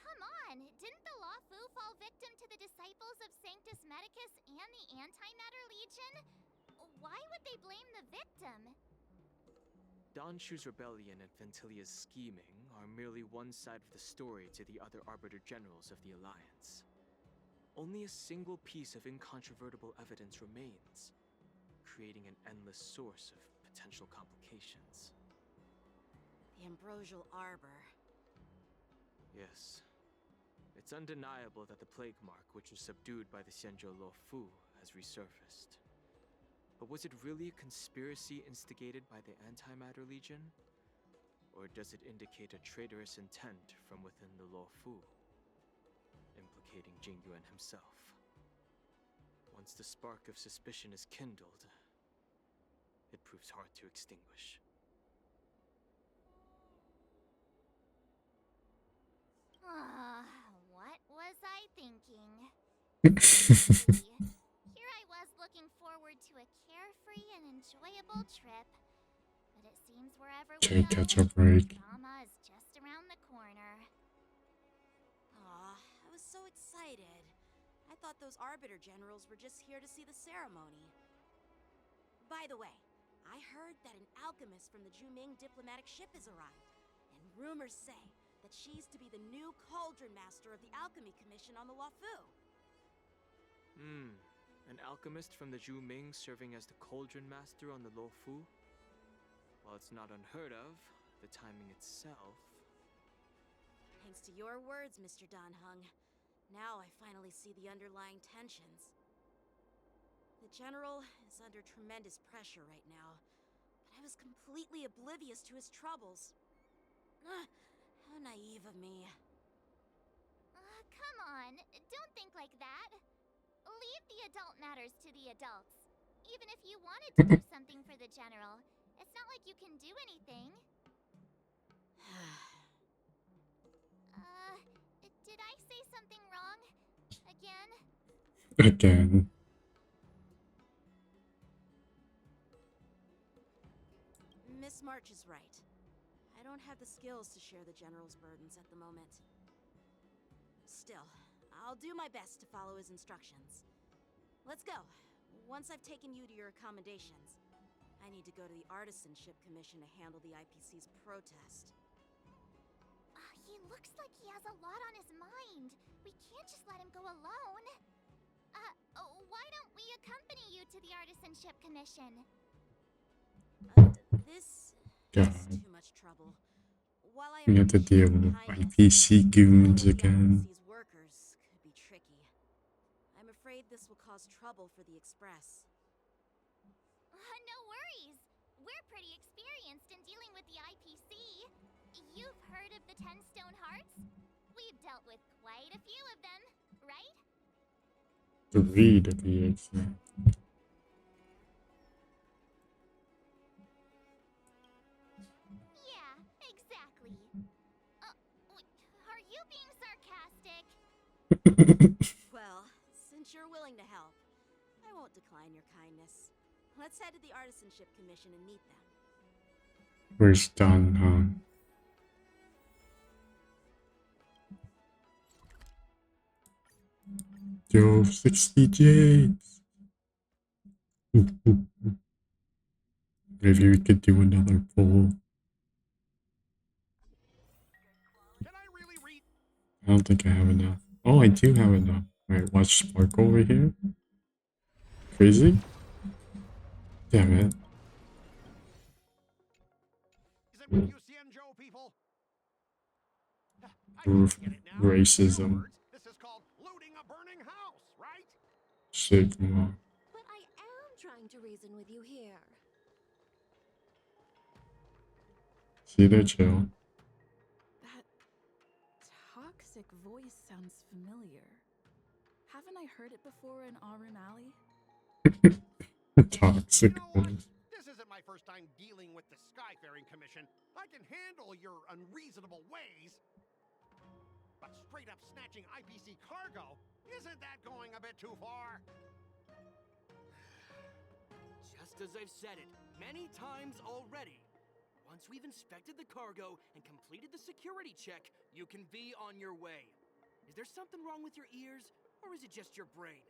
Come on, didn't the Luofu fall victim to the disciples of Sanctus Medicus and the Antimatter Legion? Why would they blame the victim? Danshu's rebellion and Ventilia's scheming are merely one side of the story to the other Arbiter Generals of the Alliance. Only a single piece of incontrovertible evidence remains, creating an endless source of potential complications. The Ambrosial Arbor. Yes. It's undeniable that the plague mark, which was subdued by the Xianzhou Luofu, has resurfaced. But was it really a conspiracy instigated by the Antimatter Legion? Or does it indicate a traitorous intent from within the Luofu, implicating Jing Yuan himself? Once the spark of suspicion is kindled, it proves hard to extinguish. What was I thinking? Here I was looking forward to a carefree and enjoyable trip. But it seems wherever we Okay, go, catch up break. drama is just around the corner. Aw, I was so excited. I thought those Arbiter Generals were just here to see the ceremony. By the way, I heard that an alchemist from the Juming diplomatic ship has arrived. And rumors say that she's to be the new Cauldron Master of the Alchemy Commission on the Luofu. An alchemist from the Juming serving as the Cauldron Master on the Luofu? While it's not unheard of, the timing itself... Thanks to your words, Mr. Danheng. Now I finally see the underlying tensions. The General is under tremendous pressure right now, but I was completely oblivious to his troubles. How naive of me. Come on, don't think like that. Leave the adult matters to the adults. Even if you wanted to do something for the General, it's not like you can do anything. Did I say something wrong? Again? Again. Miss March is right. I don't have the skills to share the General's burdens at the moment. Still, I'll do my best to follow his instructions. Let's go. Once I've taken you to your accommodations, I need to go to the Artisanship Commission to handle the IPC's protest. He looks like he has a lot on his mind. We can't just let him go alone. Why don't we accompany you to the Artisanship Commission? This God. is too much trouble. While I We have to deal with IPC goons again. These workers could be tricky. I'm afraid this will cause trouble for the Express. No worries. We're pretty experienced in dealing with the IPC. You've heard of the 10 Stone Hearts? We've dealt with quite a few of them, right? 3 to be exact. Yeah, exactly. Are you being sarcastic? Well, since you're willing to help, I won't decline your kindness. Let's head to the Artisanship Commission and meet them. Where's Don, huh? Yo, 60 J's. Maybe we could do another poll. I don't think I have enough. Oh, I do have enough. Alright, watch Spark over here. Crazy? Damn it. Oof, racism. This is called looting a burning house, right? Sigma. But I am trying to reason with you here. See, they're chill. That toxic voice sounds familiar. Haven't I heard it before in Arun Alley? Toxic voice. This isn't my first time dealing with the Skyfaring Commission. I can handle your unreasonable ways. But straight up snatching IPC cargo, isn't that going a bit too far? Just as I've said it many times already. Once we've inspected the cargo and completed the security check, you can be on your way. Is there something wrong with your ears, or is it just your brain?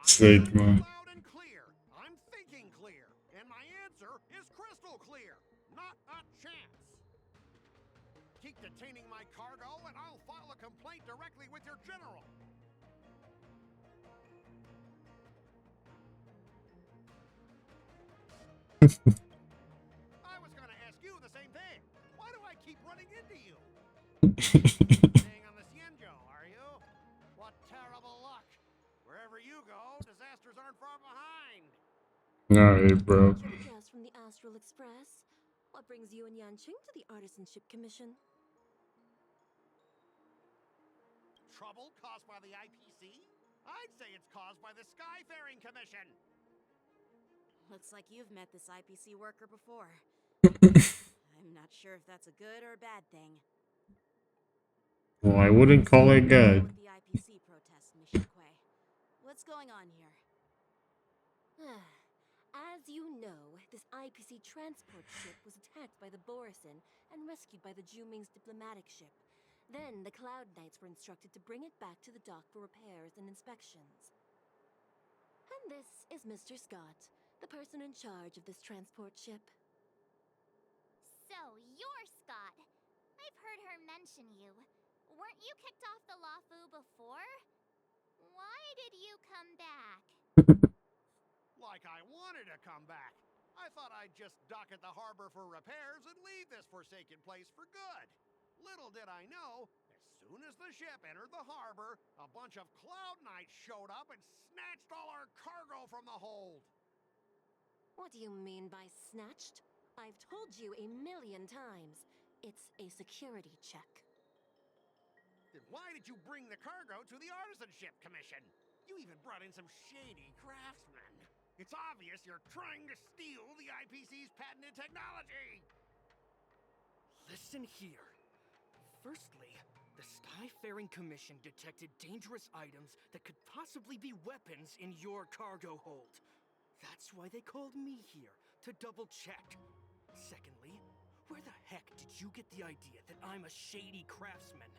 Sigma. Loud and clear. I'm thinking clear. And my answer is crystal clear. Not a chance. Keep detaining my cargo and I'll file a complaint directly with your general. I was gonna ask you the same thing. Why do I keep running into you? Staying on the Cienjo, are you? What terrible luck. Wherever you go, disasters aren't far behind. Alright, bro. You're the guest from the Astral Express. What brings you and Yanqing to the Artisanship Commission? Trouble caused by the IPC? I'd say it's caused by the Skyfaring Commission. Looks like you've met this IPC worker before. I'm not sure if that's a good or a bad thing. Well, I wouldn't call it good. With the IPC protest, Mission Quay. What's going on here? As you know, this IPC transport ship was attacked by the Borisin and rescued by the Juming's diplomatic ship. Then the Cloud Knights were instructed to bring it back to the dock for repairs and inspections. And this is Mr. Scott, the person in charge of this transport ship. So, you're Scott. I've heard her mention you. Weren't you kicked off the Lawfu before? Why did you come back? Like I wanted to come back. I thought I'd just dock at the harbor for repairs and leave this forsaken place for good. Little did I know, as soon as the ship entered the harbor, a bunch of Cloud Knights showed up and snatched all our cargo from the hold. What do you mean by snatched? I've told you 1,000,000 times. It's a security check. Then why did you bring the cargo to the Artisanship Commission? You even brought in some shady craftsmen. It's obvious you're trying to steal the IPC's patented technology! Listen here. Firstly, the Skyfaring Commission detected dangerous items that could possibly be weapons in your cargo hold. That's why they called me here, to double-check. Secondly, where the heck did you get the idea that I'm a shady craftsman?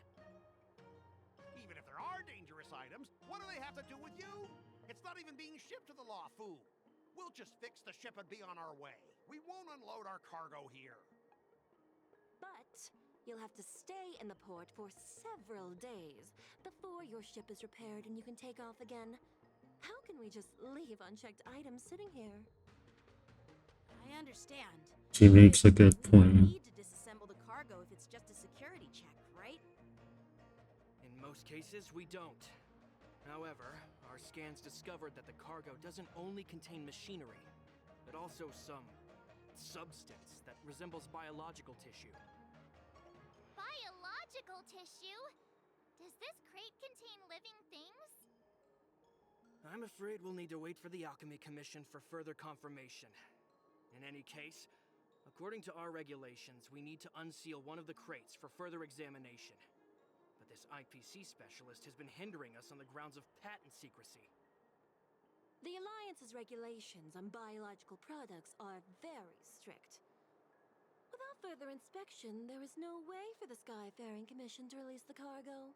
Even if there are dangerous items, what do they have to do with you? It's not even being shipped to the Lawfu. We'll just fix the ship and be on our way. We won't unload our cargo here. But you'll have to stay in the port for several days before your ship is repaired and you can take off again. How can we just leave unchecked items sitting here? I understand. She makes a good We point. need to disassemble the cargo if it's just a security check, right? In most cases, we don't. However, our scans discovered that the cargo doesn't only contain machinery, but also some substance that resembles biological tissue. Biological tissue? Does this crate contain living things? I'm afraid we'll need to wait for the Alchemy Commission for further confirmation. In any case, according to our regulations, we need to unseal one of the crates for further examination. But this IPC specialist has been hindering us on the grounds of patent secrecy. The Alliance's regulations on biological products are very strict. Without further inspection, there is no way for the Skyfaring Commission to release the cargo.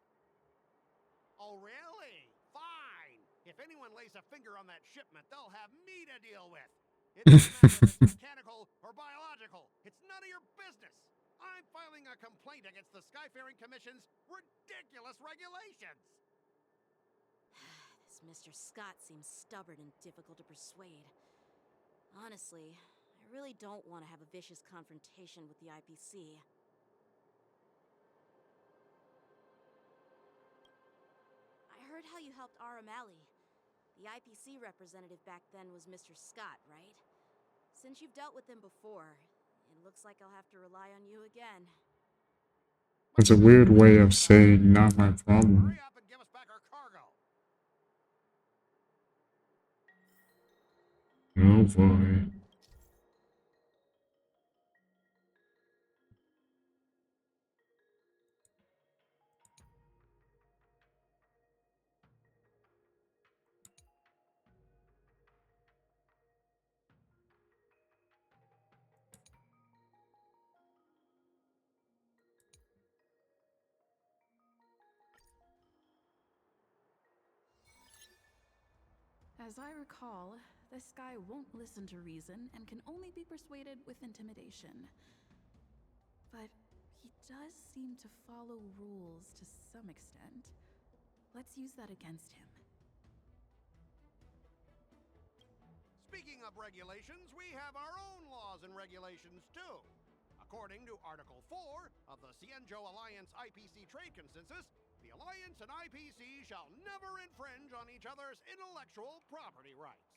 Oh, really? Fine. If anyone lays a finger on that shipment, they'll have me to deal with. It doesn't matter if it's mechanical or biological. It's none of your business. I'm filing a complaint against the Skyfaring Commission's ridiculous regulations. This Mr. Scott seems stubborn and difficult to persuade. Honestly, I really don't want to have a vicious confrontation with the IPC. I heard how you helped Aramali. The IPC representative back then was Mr. Scott, right? Since you've dealt with him before, it looks like I'll have to rely on you again. It's a weird way of saying not my problem. Hurry up and give us back our cargo. Oh boy. As I recall, this guy won't listen to reason and can only be persuaded with intimidation. But he does seem to follow rules to some extent. Let's use that against him. Speaking of regulations, we have our own laws and regulations too. According to Article 4 of the Xianzhou Alliance IPC Trade Consensus, the Alliance and IPC shall never infringe on each other's intellectual property rights.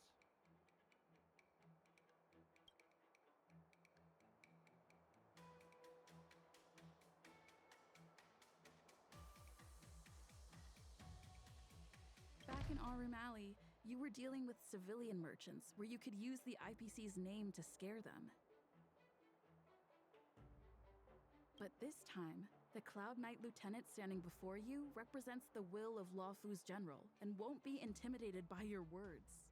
Smallroom Alley, you were dealing with civilian merchants where you could use the IPC's name to scare them. But this time, the Cloud Knight Lieutenant standing before you represents the will of Lawfu's general and won't be intimidated by your words.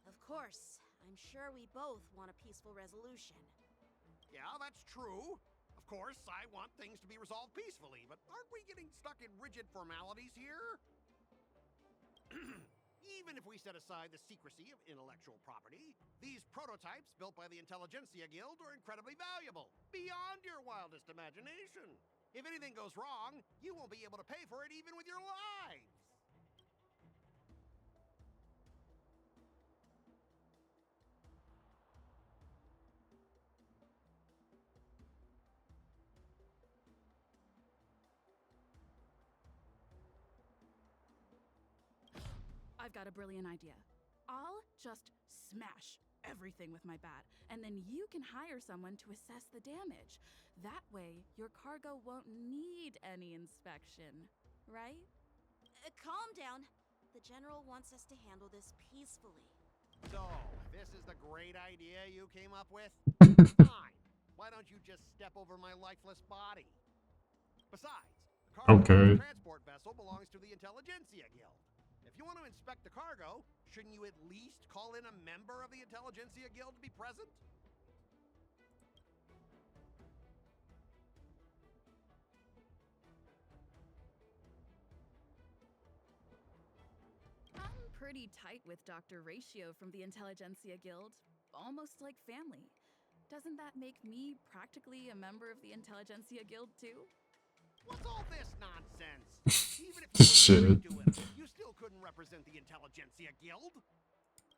Of course. I'm sure we both want a peaceful resolution. Yeah, that's true. Of course, I want things to be resolved peacefully, but aren't we getting stuck in rigid formalities here? Even if we set aside the secrecy of intellectual property, these prototypes built by the Intelligentsia Guild are incredibly valuable, beyond your wildest imagination. If anything goes wrong, you won't be able to pay for it even with your lives. I've got a brilliant idea. I'll just smash everything with my bat, and then you can hire someone to assess the damage. That way, your cargo won't need any inspection, right? Calm down. The General wants us to handle this peacefully. So, this is the great idea you came up with? Fine. Why don't you just step over my lifeless body? Besides, the cargo transport vessel belongs to the Intelligentsia Guild. If you want to inspect the cargo, shouldn't you at least call in a member of the Intelligentsia Guild to be present? I'm pretty tight with Dr. Ratio from the Intelligentsia Guild, almost like family. Doesn't that make me practically a member of the Intelligentsia Guild too? What's all this nonsense? Even if you do it, you still couldn't represent the Intelligentsia Guild.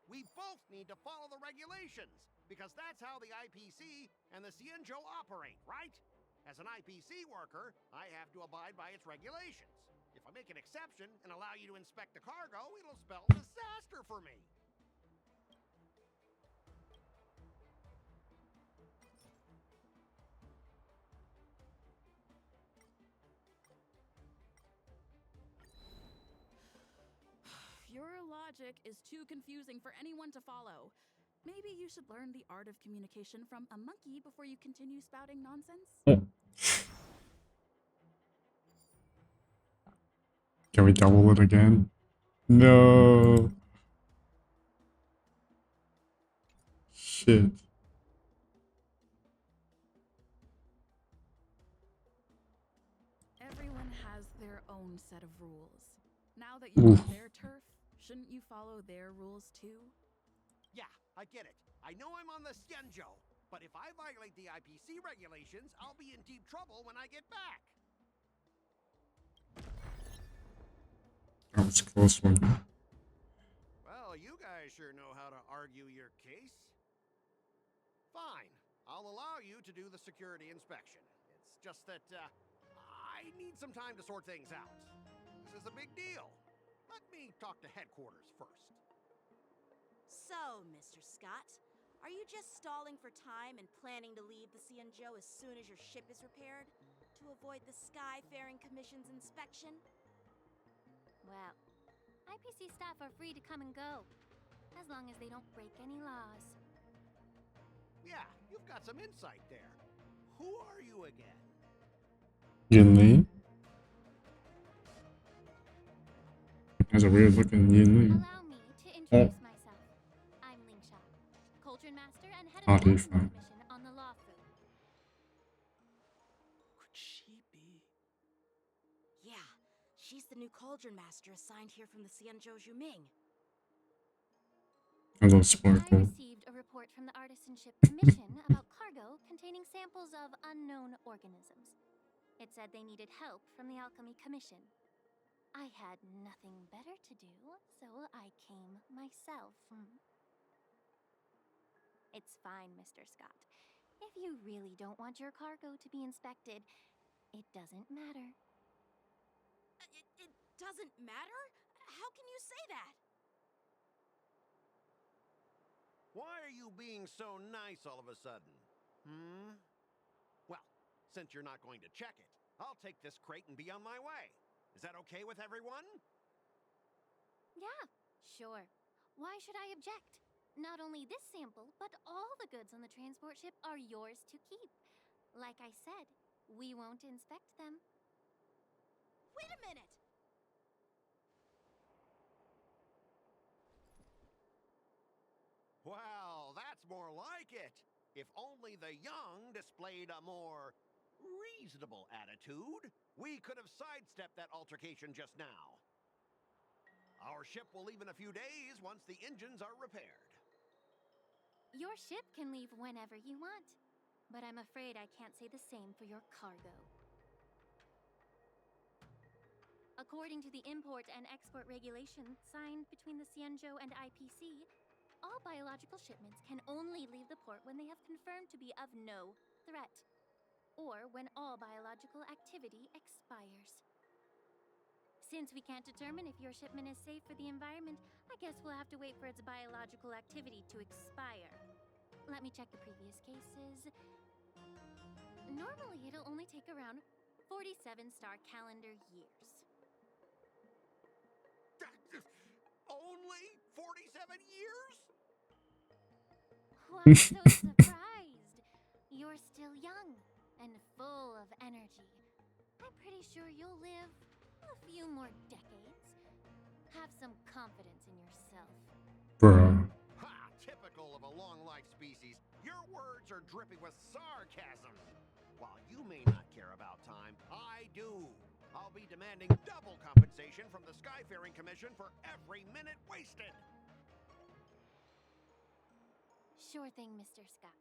We both need to follow the regulations, because that's how the IPC and the Cienjo operate, right? As an IPC worker, I have to abide by its regulations. If I make an exception and allow you to inspect the cargo, it'll spell disaster for me. Your logic is too confusing for anyone to follow. Maybe you should learn the art of communication from a monkey before you continue spouting nonsense? Can we double it again? No. Shit. Everyone has their own set of rules. Now that you're on their turf, shouldn't you follow their rules too? Yeah, I get it. I know I'm on the Cienjo, but if I violate the IPC regulations, I'll be in deep trouble when I get back. That was a close one. Well, you guys sure know how to argue your case. Fine, I'll allow you to do the security inspection. It's just that, I need some time to sort things out. This is a big deal. Let me talk to headquarters first. So, Mr. Scott, are you just stalling for time and planning to leave the Cienjo as soon as your ship is repaired? To avoid the Skyfaring Commission's inspection? Well, IPC staff are free to come and go, as long as they don't break any laws. Yeah, you've got some insight there. Who are you again? Yinli. Has a weird looking Yinli. Allow me to introduce myself. I'm Lingsha, Cauldron Master and head of the Alchemy Commission on the Law Fu. Could she be? Yeah, she's the new Cauldron Master assigned here from the Cienjo Juming. Hello, I Sparkle. received a report from the Artisanship Commission about cargo containing samples of unknown organisms. It said they needed help from the Alchemy Commission. I had nothing better to do, so I came myself. It's fine, Mr. Scott. If you really don't want your cargo to be inspected, it doesn't matter. It doesn't matter? How can you say that? Why are you being so nice all of a sudden? Well, since you're not going to check it, I'll take this crate and be on my way. Is that okay with everyone? Yeah, sure. Why should I object? Not only this sample, but all the goods on the transport ship are yours to keep. Like I said, we won't inspect them. Wait a minute! Well, that's more like it. If only the young displayed a more reasonable attitude, we could have sidestepped that altercation just now. Our ship will leave in a few days once the engines are repaired. Your ship can leave whenever you want, but I'm afraid I can't say the same for your cargo. According to the import and export regulations signed between the Xianzhou and IPC, all biological shipments can only leave the port when they have confirmed to be of no threat, or when all biological activity expires. Since we can't determine if your shipment is safe for the environment, I guess we'll have to wait for its biological activity to expire. Let me check the previous cases. Normally, it'll only take around 47 star calendar years. Only 47 years? Why so surprised? You're still young and full of energy. I'm pretty sure you'll live a few more decades. Have some confidence in yourself. Bruh. Ha! Typical of a long-life species. Your words are dripping with sarcasm. While you may not care about time, I do. I'll be demanding double compensation from the Skyfaring Commission for every minute wasted. Sure thing, Mr. Scott.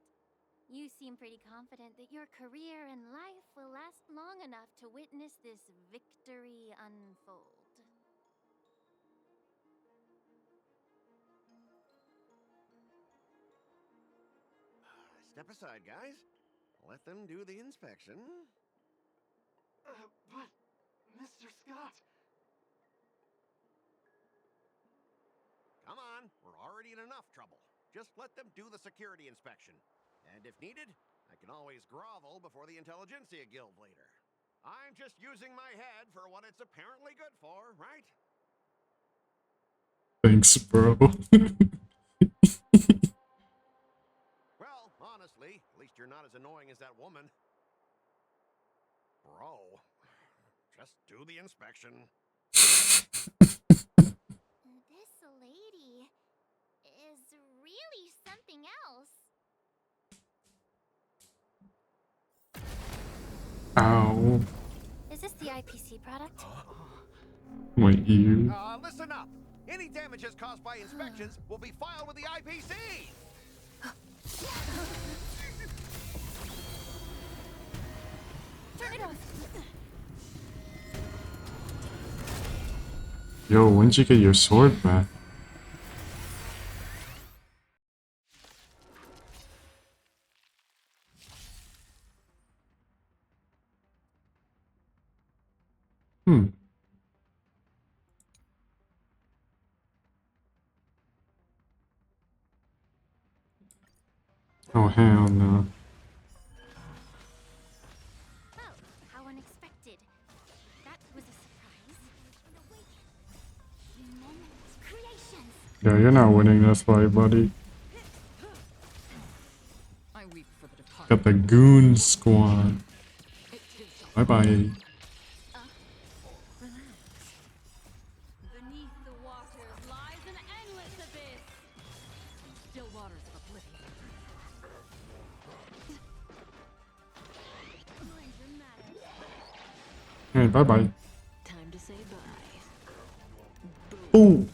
You seem pretty confident that your career and life will last long enough to witness this victory unfold. Step aside, guys. Let them do the inspection. But, Mr. Scott... Come on, we're already in enough trouble. Just let them do the security inspection. And if needed, I can always grovel before the Intelligentsia Guild later. I'm just using my head for what it's apparently good for, right? Thanks, bro. Well, honestly, at least you're not as annoying as that woman. Bro, just do the inspection. This lady is really something else. Ow. Is this the IPC product? My ear. Listen up. Any damages caused by inspections will be filed with the IPC. Turn it off. Yo, when'd you get your sword back? Oh, hell no. Oh, how unexpected. That was a surprise. Creations. Yo, you're not winning this fight, buddy. I weep for the departed. Got the goon squad. Bye-bye. Beneath the waters lies an endless abyss. Still waters of oblivion. Alright, bye-bye. Time to say bye. Ooh!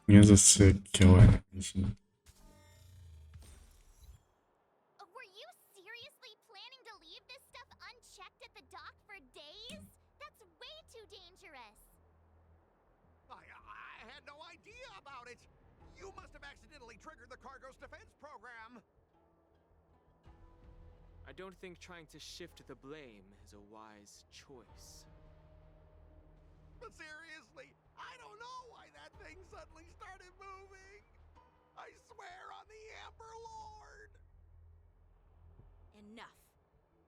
He has a sick kill animation. Were you seriously planning to leave this stuff unchecked at the dock for days? That's way too dangerous. I had no idea about it. You must have accidentally triggered the cargo's defense program. I don't think trying to shift the blame is a wise choice. But seriously, I don't know why that thing suddenly started moving. I swear on the Amber Lord. Enough.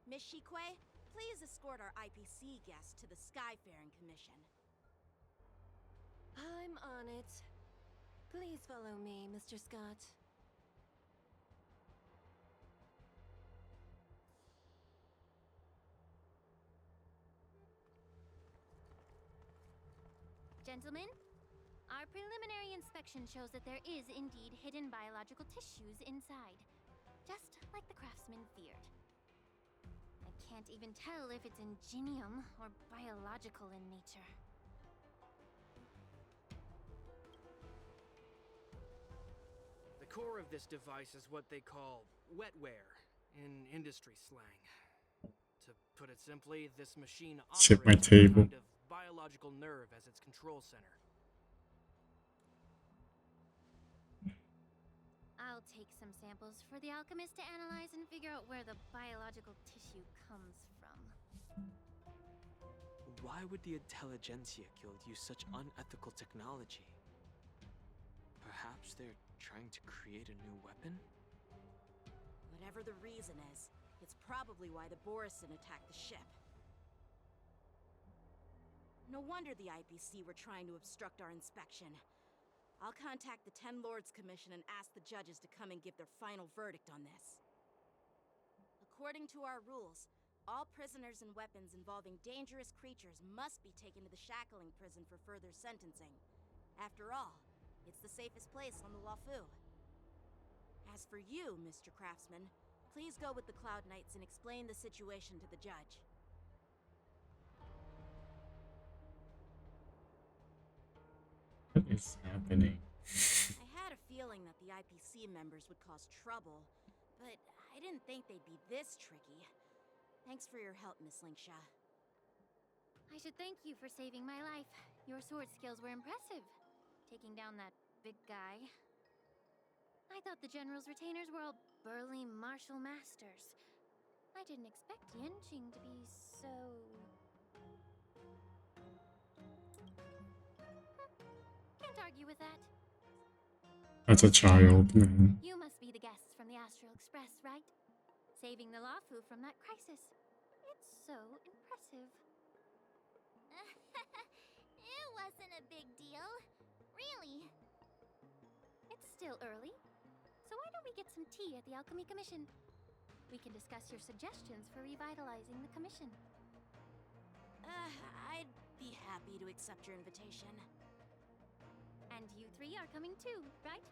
Miss Shikue, Please escort our IPC guests to the Skyfaring Commission. I'm on it. Please follow me, Mr. Scott. Gentlemen, our preliminary inspection shows that there is indeed hidden biological tissues inside, just like the craftsman feared. I can't even tell if it's ingenium or biological in nature. The core of this device is what they call wetware in industry slang. To put it simply, this machine Shit, my operates with a table. kind of biological nerve as its control center. I'll take some samples for the alchemist to analyze and figure out where the biological tissue comes from. Why would the Intelligentsia Guild use such unethical technology? Perhaps they're trying to create a new weapon? Whatever the reason is, it's probably why the Borisin attacked the ship. No wonder the IPC were trying to obstruct our inspection. I'll contact the Ten Lords Commission and ask the judges to come and give their final verdict on this. According to our rules, all prisoners and weapons involving dangerous creatures must be taken to the shackling prison for further sentencing. After all, it's the safest place on the Luofu. As for you, Mr. Craftsman, please go with the Cloud Knights and explain the situation to the judge. What is happening? I had a feeling that the IPC members would cause trouble, but I didn't think they'd be this tricky. Thanks for your help, Miss Linksha. I should thank you for saving my life. Your sword skills were impressive, taking down that big guy. I thought the General's retainers were all burly martial masters. I didn't expect Yenching to be so... Can't argue with that. As a child, man. You must be the guests from the Astral Express, right? Saving the Luofu from that crisis. It's so impressive. It wasn't a big deal. Really. It's still early. So why don't we get some tea at the Alchemy Commission? We can discuss your suggestions for revitalizing the commission. I'd be happy to accept your invitation. And you three are coming too, right?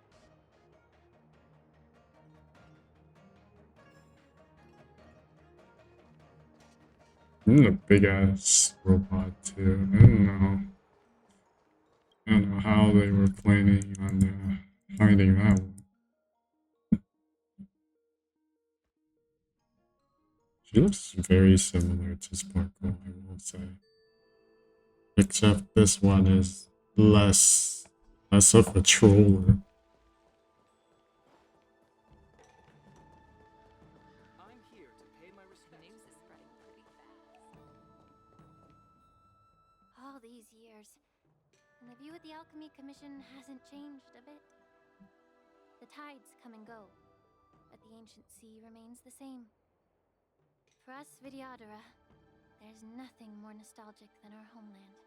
A big ass robot too. I don't know how they were planning on finding that one. She looks very similar to Sparkle, I will say. Except this one is less of a troller. I'm here to pay my respects. The news is spreading pretty fast. All these years, and the view at the Alchemy Commission hasn't changed a bit. The tides come and go, but the ancient sea remains the same. For us Vidyadhara, there's nothing more nostalgic than our homeland.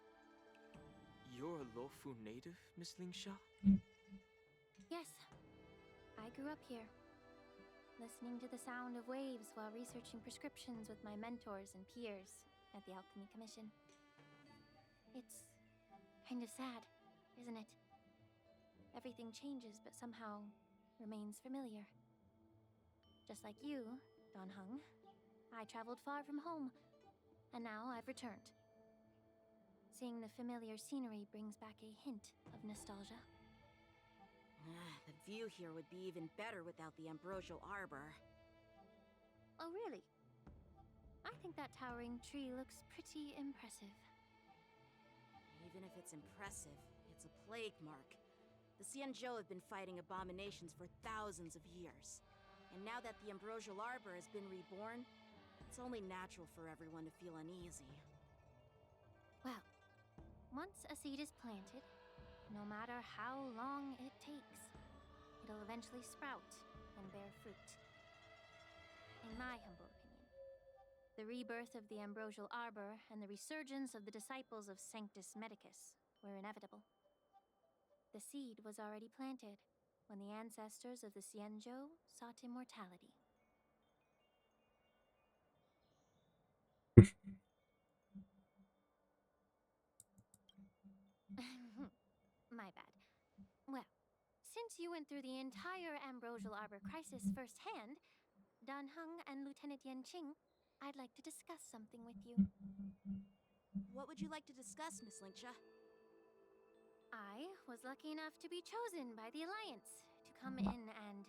You're a Luofu native, Miss Lingsha? Yes, I grew up here, listening to the sound of waves while researching prescriptions with my mentors and peers at the Alchemy Commission. It's kind of sad, isn't it? Everything changes but somehow remains familiar. Just like you, Don Hung, I traveled far from home, and now I've returned. Seeing the familiar scenery brings back a hint of nostalgia. The view here would be even better without the ambrosial arbor. Oh, really? I think that towering tree looks pretty impressive. Even if it's impressive, it's a plague mark. The Xianzhou have been fighting abominations for thousands of years. And now that the ambrosial arbor has been reborn, it's only natural for everyone to feel uneasy. Well, once a seed is planted, no matter how long it takes, it'll eventually sprout and bear fruit. In my humble opinion. The rebirth of the Ambrosial Arbor and the resurgence of the disciples of Sanctus Medicus were inevitable. The seed was already planted when the ancestors of the Xianzhou sought immortality. My bad. Well, since you went through the entire Ambrosial Arbor crisis firsthand, Dan Heng and Lieutenant Yan Qing, I'd like to discuss something with you. What would you like to discuss, Miss Linksha? I was lucky enough to be chosen by the Alliance to come in and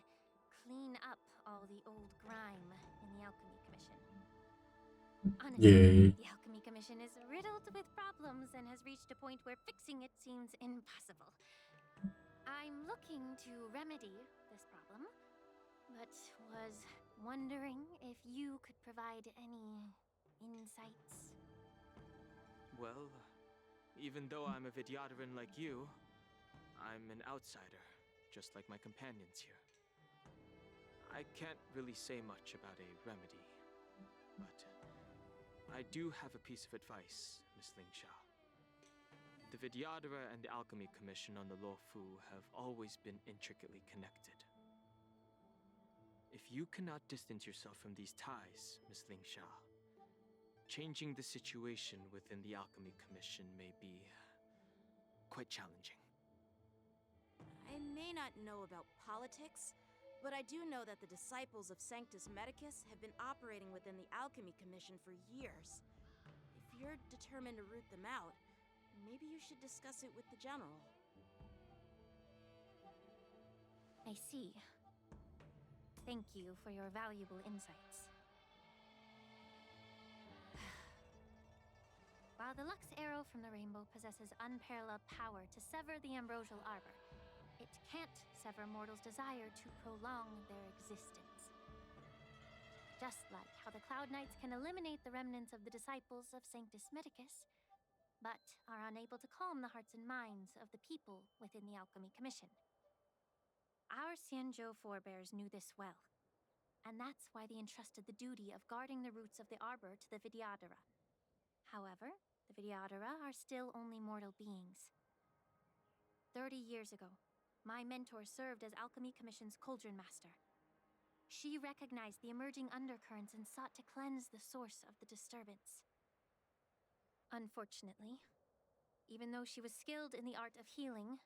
clean up all the old grime in the Alchemy Commission. Honestly, Yay. the Alchemy Commission is riddled with problems and has reached a point where fixing it seems impossible. I'm looking to remedy this problem, but was wondering if you could provide any insights. Well, even though I'm a Vidyadharan like you, I'm an outsider, just like my companions here. I can't really say much about a remedy, but I do have a piece of advice, Miss Lingsha. The Vidyadhara and the Alchemy Commission on the Luofu have always been intricately connected. If you cannot distance yourself from these ties, Miss Lingsha, changing the situation within the Alchemy Commission may be quite challenging. I may not know about politics, but I do know that the disciples of Sanctus Medicus have been operating within the Alchemy Commission for years. If you're determined to root them out, maybe you should discuss it with the General. I see. Thank you for your valuable insights. While the Lux Arrow from the Rainbow possesses unparalleled power to sever the Ambrosial Arbor, it can't sever mortals' desire to prolong their existence. Just like how the Cloud Knights can eliminate the remnants of the disciples of Sanctus Medicus, but are unable to calm the hearts and minds of the people within the Alchemy Commission. Our Xianzhou forebears knew this well, and that's why they entrusted the duty of guarding the roots of the Arbor to the Vidyadhara. However, the Vidyadhara are still only mortal beings. 30 years ago, my mentor served as Alchemy Commission's Cauldron Master. She recognized the emerging undercurrents and sought to cleanse the source of the disturbance. Unfortunately, even though she was skilled in the art of healing,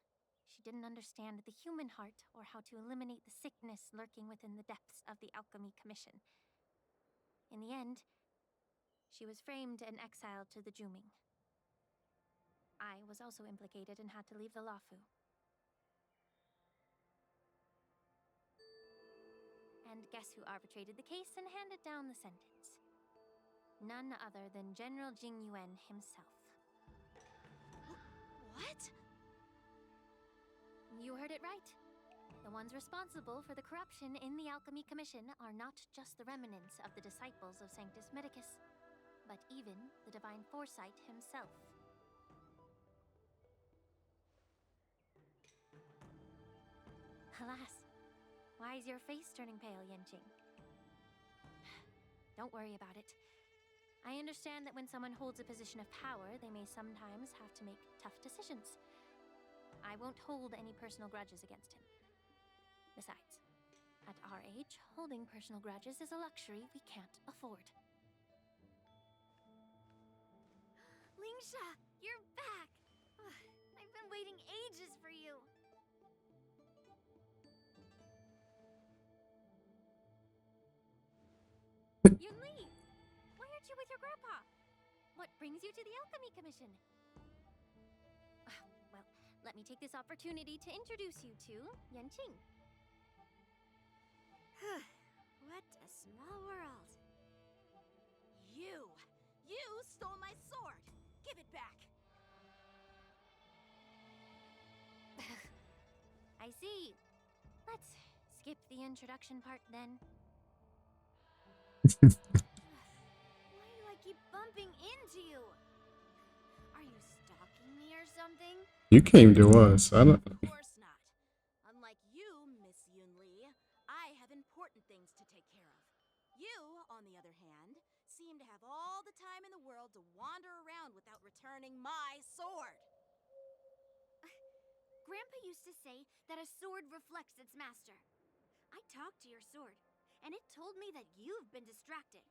she didn't understand the human heart or how to eliminate the sickness lurking within the depths of the Alchemy Commission. In the end, she was framed and exiled to the Juming. I was also implicated and had to leave the Luofu. And guess who arbitrated the case and handed down the sentence? None other than General Jing Yuan himself. What? You heard it right. The ones responsible for the corruption in the Alchemy Commission are not just the remnants of the disciples of Sanctus Medicus, but even the Divine Foresight himself. Alas, why is your face turning pale, Yanqing? Don't worry about it. I understand that when someone holds a position of power, they may sometimes have to make tough decisions. I won't hold any personal grudges against him. Besides, at our age, holding personal grudges is a luxury we can't afford. Lingsha, you're back! I've been waiting ages for you. Yunli! Why aren't you with your grandpa? What brings you to the Alchemy Commission? Well, let me take this opportunity to introduce you to Yanqing. What a small world. You stole my sword! Give it back! I see. Let's skip the introduction part then. Why do I keep bumping into you? Are you stalking me or something? You came to us. I don't. Of course not. Unlike you, Miss Yunli, I have important things to take care of. You, on the other hand, seem to have all the time in the world to wander around without returning my sword. Grandpa used to say that a sword reflects its master. I talked to your sword, and it told me that you've been distracted.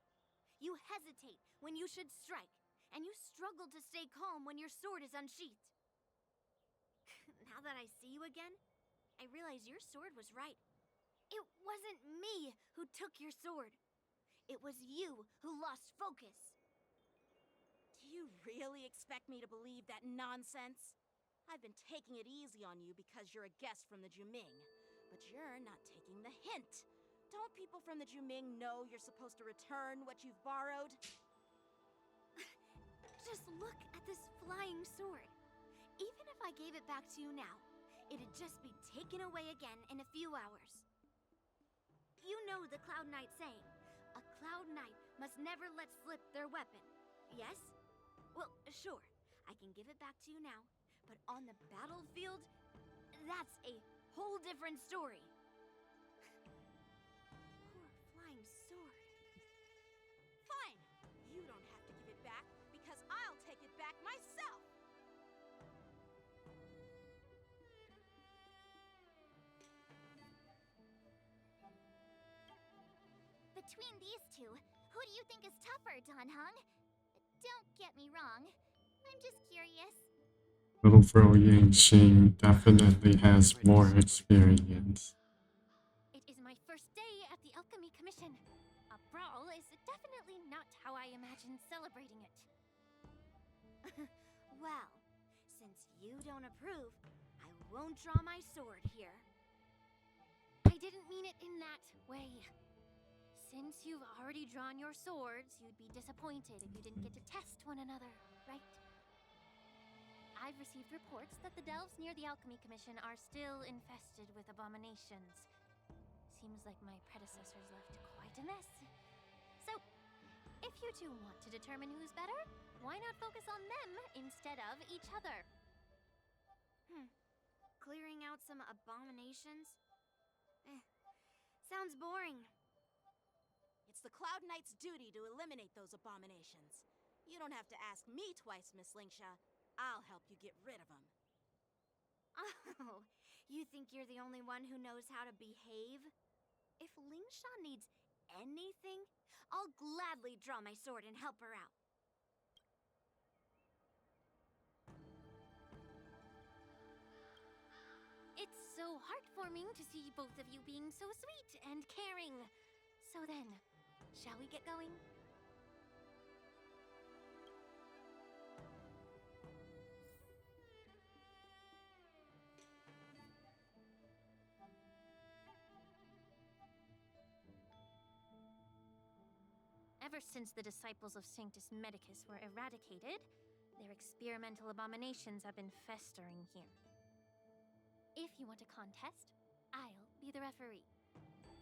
You hesitate when you should strike, and you struggle to stay calm when your sword is unsheathed. Now that I see you again, I realize your sword was right. It wasn't me who took your sword. It was you who lost focus. Do you really expect me to believe that nonsense? I've been taking it easy on you because you're a guest from the Juming, but you're not taking the hint. Don't people from the Juming know you're supposed to return what you've borrowed? Just look at this flying sword. Even if I gave it back to you now, it'd just be taken away again in a few hours. You know the Cloud Knight saying, a Cloud Knight must never let slip their weapon, yes? Well, sure, I can give it back to you now, but on the battlefield, that's a whole different story. Poor flying sword. Fine! You don't have to give it back, because I'll take it back myself! Between these two, who do you think is tougher, Danheng? Don't get me wrong. I'm just curious. Little Bro Yingxing definitely has more experience. It is my first day at the Alchemy Commission. A brawl is definitely not how I imagined celebrating it. Well, since you don't approve, I won't draw my sword here. I didn't mean it in that way. Since you've already drawn your swords, you'd be disappointed if you didn't get to test one another, right? I've received reports that the delves near the Alchemy Commission are still infested with abominations. Seems like my predecessors left quite a mess. So, if you two want to determine who's better, why not focus on them instead of each other? Clearing out some abominations? Sounds boring. It's the Cloud Knight's duty to eliminate those abominations. You don't have to ask me twice, Miss Lingsha. I'll help you get rid of them. Oh, you think you're the only one who knows how to behave? If Lingsha needs anything, I'll gladly draw my sword and help her out. It's so heartwarming to see both of you being so sweet and caring. So then, shall we get going? Ever since the disciples of Sanctus Medicus were eradicated, their experimental abominations have been festering here. If you want a contest, I'll be the referee.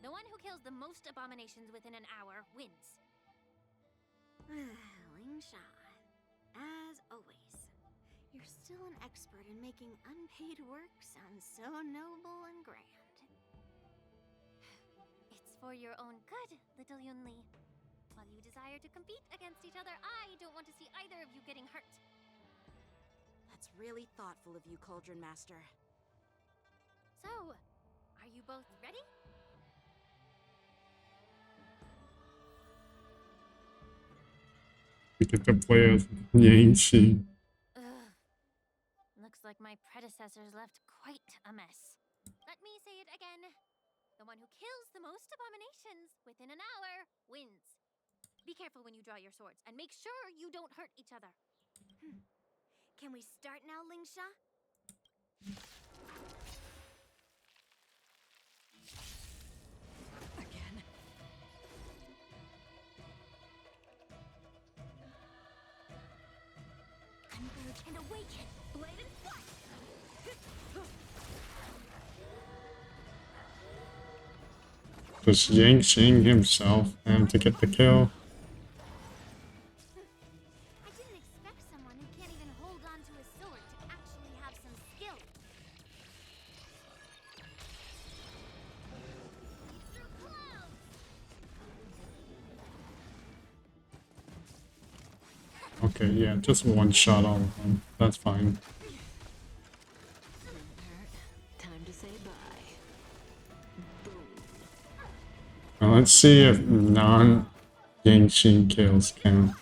The one who kills the most abominations within an hour wins. Lingsha, as always, you're still an expert in making unpaid work sound so noble and grand. It's for your own good, little Yunli. While you desire to compete against each other, I don't want to see either of you getting hurt. That's really thoughtful of you, Cauldron Master. So, are you both ready? We get to play as Yangxi. Looks like my predecessors left quite a mess. Let me say it again. The one who kills the most abominations within an hour wins. Be careful when you draw your swords, and make sure you don't hurt each other. Can we start now, Lingsha? Again. Converge and awaken! Blade and flight! Does Yangxing himself have to get the kill? I didn't expect someone who can't even hold on to his sword to actually have some skill. Through clouds! Okay, yeah, just one shot all of them. That's fine. Time to say bye. Now let's see if non-Yangshin kills count.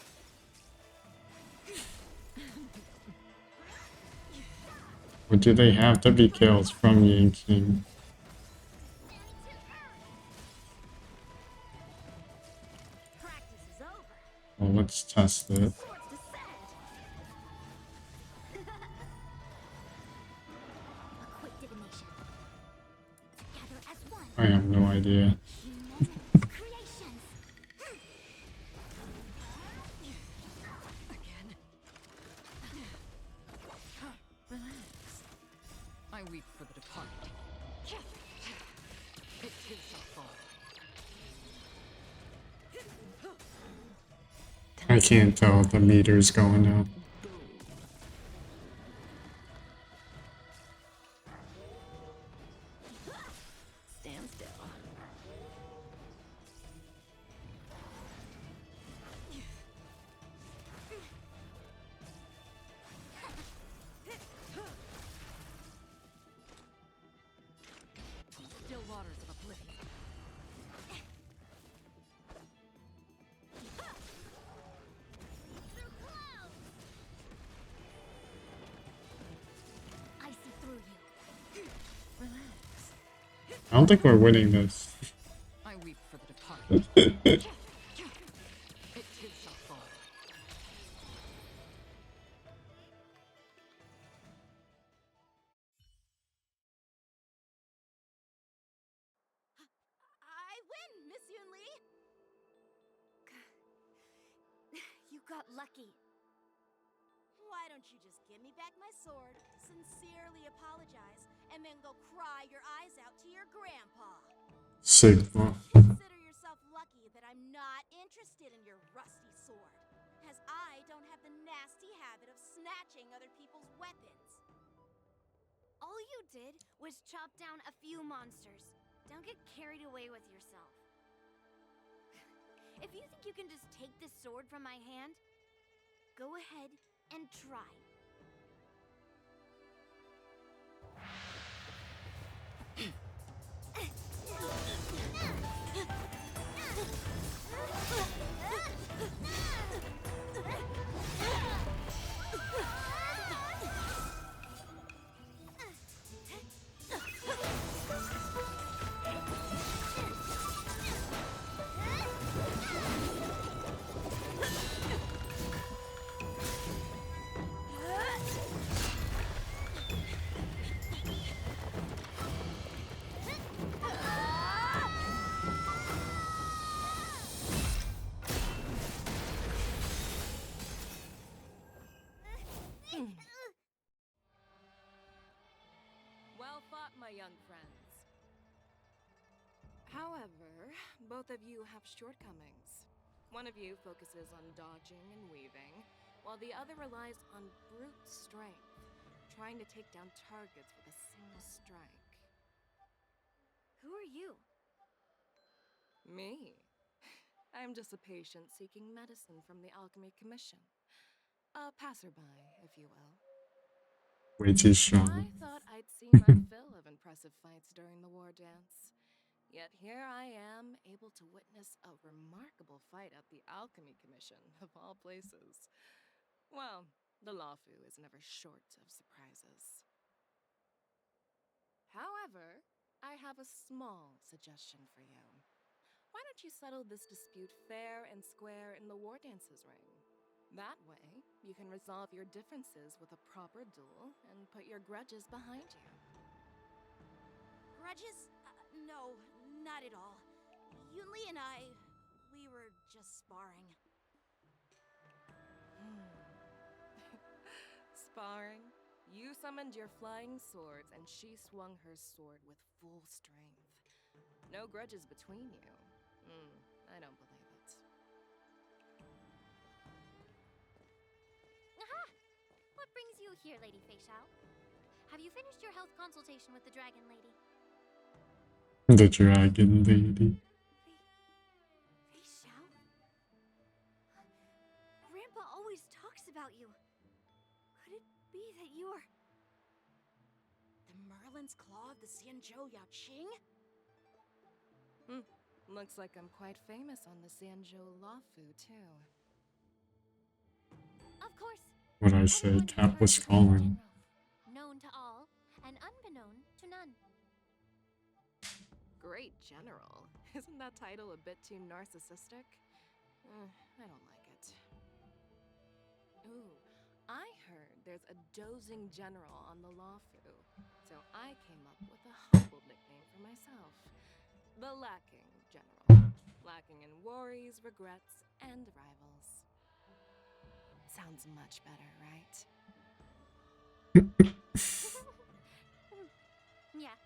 Or do they have to be kills from Yangshin? Well, let's test it. I have no idea. Relax. I weep for the departed. It too shall fall. I can't tell if the meter's going up. Stand still. Still waters of oblivion. I see through you. Relax. I don't think we're winning this. I weep for the departed. It too shall fall. I win, Miss Yunli! You got lucky. Why don't you just give me back my sword, sincerely apologize, and then go cry your eyes out to your grandpa? Sigma. Consider yourself lucky that I'm not interested in your rusty sword, as I don't have the nasty habit of snatching other people's weapons. All you did was chop down a few monsters. Don't get carried away with yourself. If you think you can just take this sword from my hand, go ahead and try. Well fought, my young friends. However, both of you have shortcomings. One of you focuses on dodging and weaving, while the other relies on brute strength, trying to take down targets with a single strike. Who are you? Me? I'm just a patient seeking medicine from the Alchemy Commission. A passerby, if you will. Way too strong. I thought I'd seen my fill of impressive fights during the war dance. Yet here I am, able to witness a remarkable fight at the Alchemy Commission, of all places. Well, the Lawfu is never short of surprises. However, I have a small suggestion for you. Why don't you settle this dispute fair and square in the war dances ring? That way, you can resolve your differences with a proper duel and put your grudges behind you. Grudges? No, not at all. Yunli and we were just sparring. Sparring? You summoned your flying swords and she swung her sword with full strength. No grudges between you. I don't believe it. Aha! What brings you here, Lady Fei Xiao? Have you finished your health consultation with the Dragon Lady? The Dragon Lady. Fei Xiao? Grandpa always talks about you. Could it be that you're... the Merlin's Claw of the Xianzhou Yaoqing? Looks like I'm quite famous on the Xianzhou Lafu, too. Of course. What I say, Cap was calling. Known to all, and unbeknown to none. Great General. Isn't that title a bit too narcissistic? I don't like it. Ooh, I heard there's a dozing general on the Lafu, so I came up with a humble nickname for myself. The Lacking General. Lacking in worries, regrets, and rivals. Sounds much better, right? Yeah,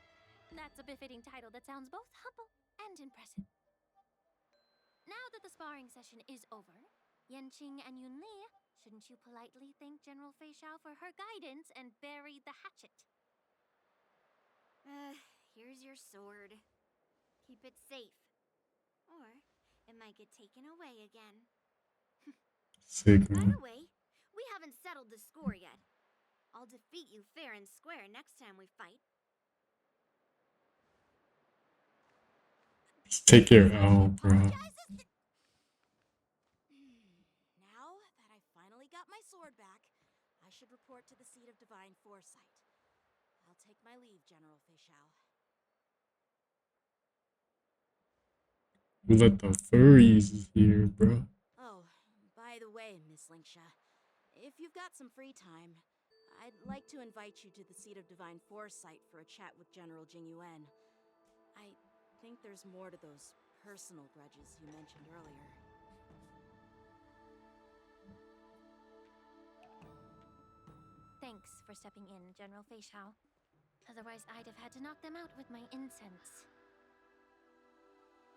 that's a befitting title that sounds both humble and impressive. Now that the sparring session is over, Yanqing and Yunli, shouldn't you politely thank General Fei Xiao for her guidance and bury the hatchet? Here's your sword. Keep it safe. Or it might get taken away again. Sigma. By the way, we haven't settled the score yet. I'll defeat you fair and square next time we fight. Just take your L, bro. Now that I finally got my sword back, I should report to the seat of divine foresight. I'll take my leave, General Fei Xiao. Let the furries here, bro. Oh, by the way, Miss Linksha, if you've got some free time, I'd like to invite you to the seat of divine foresight for a chat with General Jing Yuan. I think there's more to those personal grudges you mentioned earlier. Thanks for stepping in, General Fei Xiao. Otherwise, I'd have had to knock them out with my incense.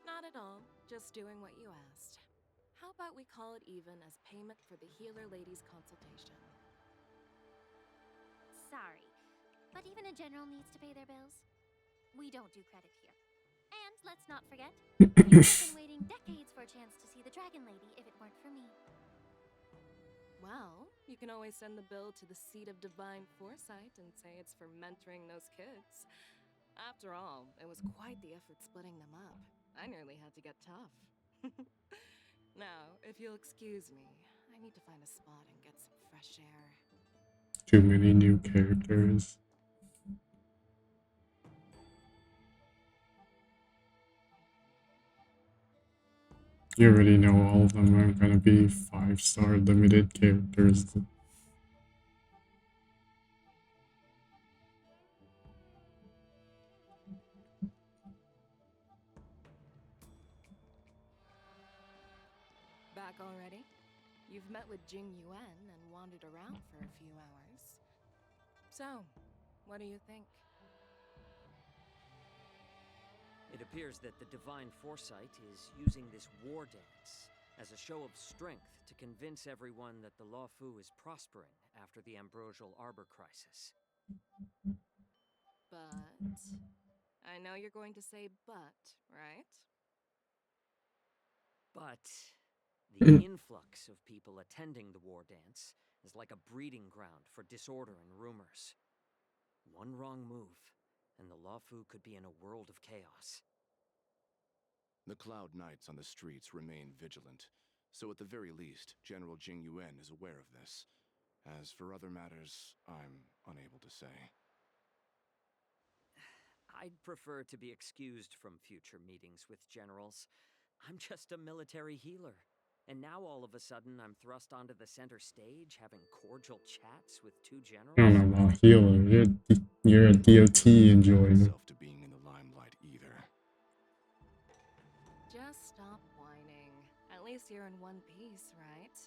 Not at all. Just doing what you asked. How about we call it even as payment for the healer lady's consultation? Sorry, but even a general needs to pay their bills. We don't do credit here. And let's not forget, you would have been waiting decades for a chance to see the Dragon Lady if it weren't for me. Well, you can always send the bill to the seat of divine foresight and say it's for mentoring those kids. After all, it was quite the effort splitting them up. I nearly had to get tough. Now, if you'll excuse me, I need to find a spot and get some fresh air. Too many new characters. You already know all of them are gonna be 5-star limited characters. Back already? You've met with Jing Yuan and wandered around for a few hours. So, what do you think? It appears that the Divine Foresight is using this war dance as a show of strength to convince everyone that the Lafu is prospering after the Ambrosial Arbor crisis. But... I know you're going to say but, right? But the influx of people attending the war dance is like a breeding ground for disorder and rumors. One wrong move, and the Lafu could be in a world of chaos. The Cloud Knights on the streets remain vigilant, so at the very least, General Jing Yuan is aware of this. As for other matters, I'm unable to say. I'd prefer to be excused from future meetings with generals. I'm just a military healer. And now all of a sudden I'm thrust onto the center stage having cordial chats with two generals? I don't know about healer. You're a DOT enjoyer. To being in the limelight either. Just stop whining. At least you're in one piece, right?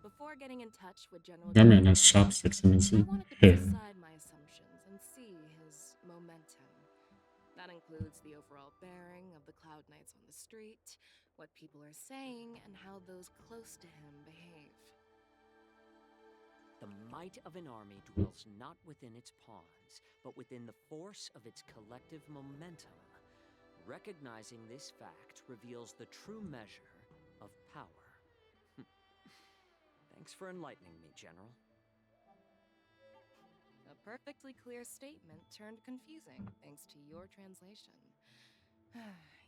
Before getting in touch with General That man has chopsticks in his I wanted to hair. put aside my assumptions and see his momentum. That includes the overall bearing of the Cloud Knights on the street, what people are saying, and how those close to him behave. The might of an army dwells not within its pawns, but within the force of its collective momentum. Recognizing this fact reveals the true measure of power. Thanks for enlightening me, General. A perfectly clear statement turned confusing thanks to your translation.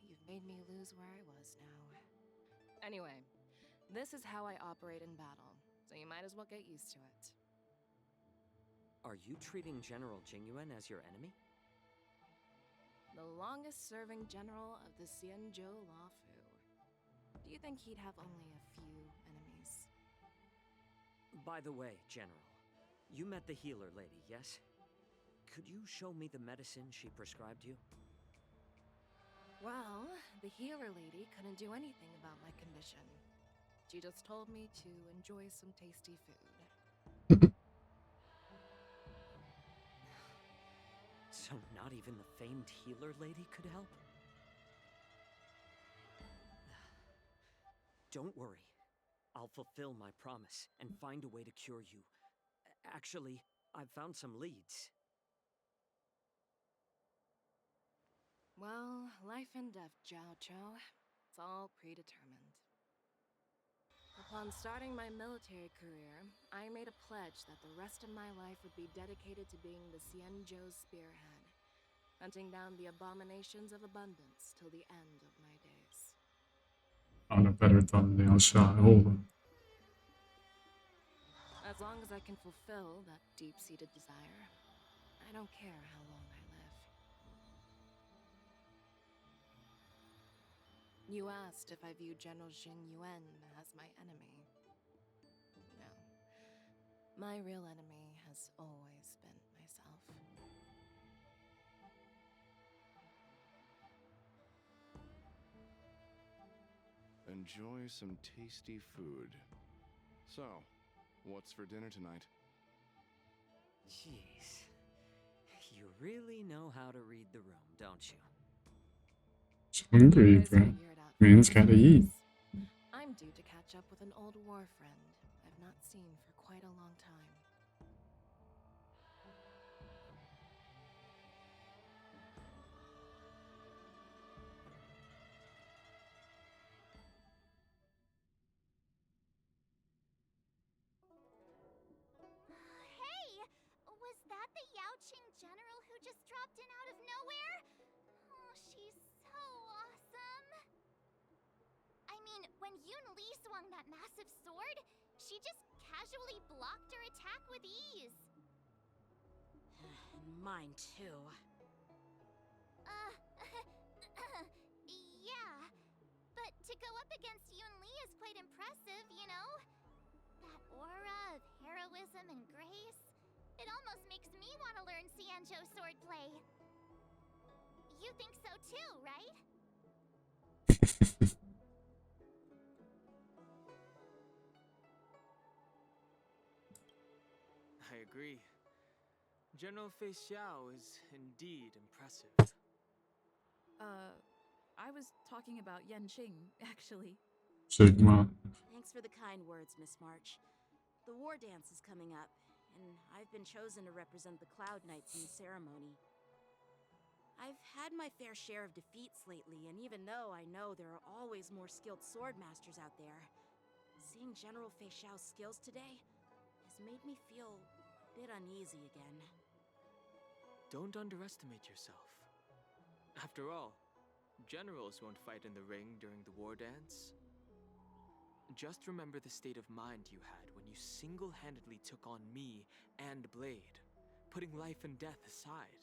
You've made me lose where I was now. Anyway, this is how I operate in battle, so you might as well get used to it. Are you treating General Jingyuan as your enemy? The longest-serving general of the Xianzhou Luofu. Do you think he'd have only a few enemies? By the way, General, you met the healer lady, yes? Could you show me the medicine she prescribed you? Well, the healer lady couldn't do anything about my condition. She just told me to enjoy some tasty food. So not even the famed healer lady could help? Don't worry. I'll fulfill my promise and find a way to cure you. Actually, I've found some leads. Well, life and death, Jiao Chou. It's all predetermined. Upon starting my military career, I made a pledge that the rest of my life would be dedicated to being the Xianzhou spearhead, hunting down the abominations of abundance till the end of my days. On a better thumbnail shot, hold on. As long as I can fulfill that deep-seated desire, I don't care how long I live. You asked if I view General Jingyuan as my enemy. No. My real enemy has always been myself. Enjoy some tasty food. So, what's for dinner tonight? Jeez. You really know how to read the room, don't you? It's hungry, but man's gotta eat. I'm due to catch up with an old war friend I've not seen for quite a long time. Hey! Was that the Yaoqing general who just dropped in out of nowhere? Oh, she's so awesome! I mean, when Yun Li swung that massive sword, she just casually blocked her attack with ease. Mine too. Yeah. But to go up against Yun Li is quite impressive, you know? That aura of heroism and grace. It almost makes me want to learn Xianzhou swordplay. You think so too, right? I agree. General Fei Xiao is indeed impressive. I was talking about Yanqing, actually. Sigma. Thanks for the kind words, Miss March. The war dance is coming up, and I've been chosen to represent the Cloud Knights in the ceremony. I've had my fair share of defeats lately, and even though I know there are always more skilled sword masters out there, seeing General Fei Xiao's skills today has made me feel a bit uneasy again. Don't underestimate yourself. After all, generals won't fight in the ring during the war dance. Just remember the state of mind you had when you single-handedly took on me and Blade, putting life and death aside.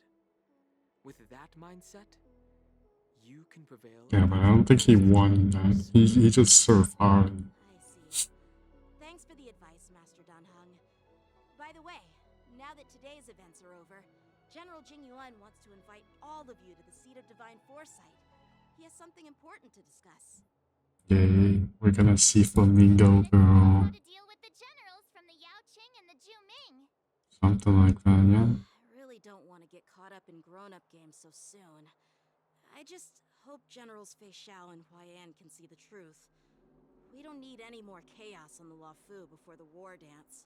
With that mindset, you can prevail. Yeah, but I don't think he won that. He just surfed hard. I see. Thanks for the advice, Master Danheng. By the way, now that today's events are over, General Jingyuan wants to invite all of you to the Seat of Divine Foresight. He has something important to discuss. Yay, we're gonna see Flamingo go. To deal with the generals from the Yaoqing and the Juming. Something like that, yeah. I really don't want to get caught up in grown-up games so soon. I just hope Generals Fei Xiao and Huaiyan can see the truth. We don't need any more chaos on the Luofu before the war dance.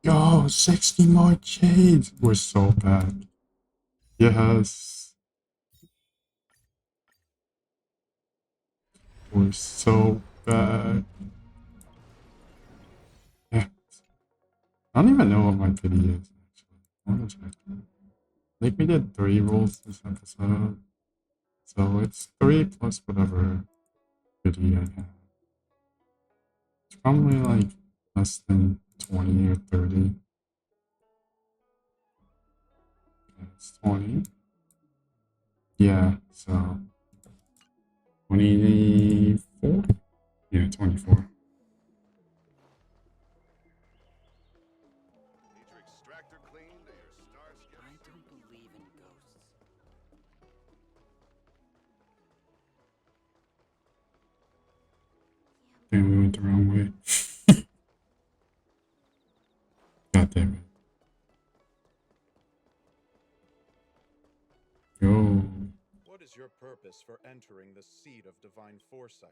Yo, 60 more jades! We're so bad. Yes. were so bad. Yeah. I don't even know what my pity is, actually. I want to check. I think we did 3 rolls this episode. So it's 3 plus whatever pity I have. It's probably like less than 20 or 30. It's 20. Yeah, so 24? Yeah, 24. I don't believe in ghosts. Damn, we went the wrong way. God damn it. Yo. What is your purpose for entering the seat of divine foresight?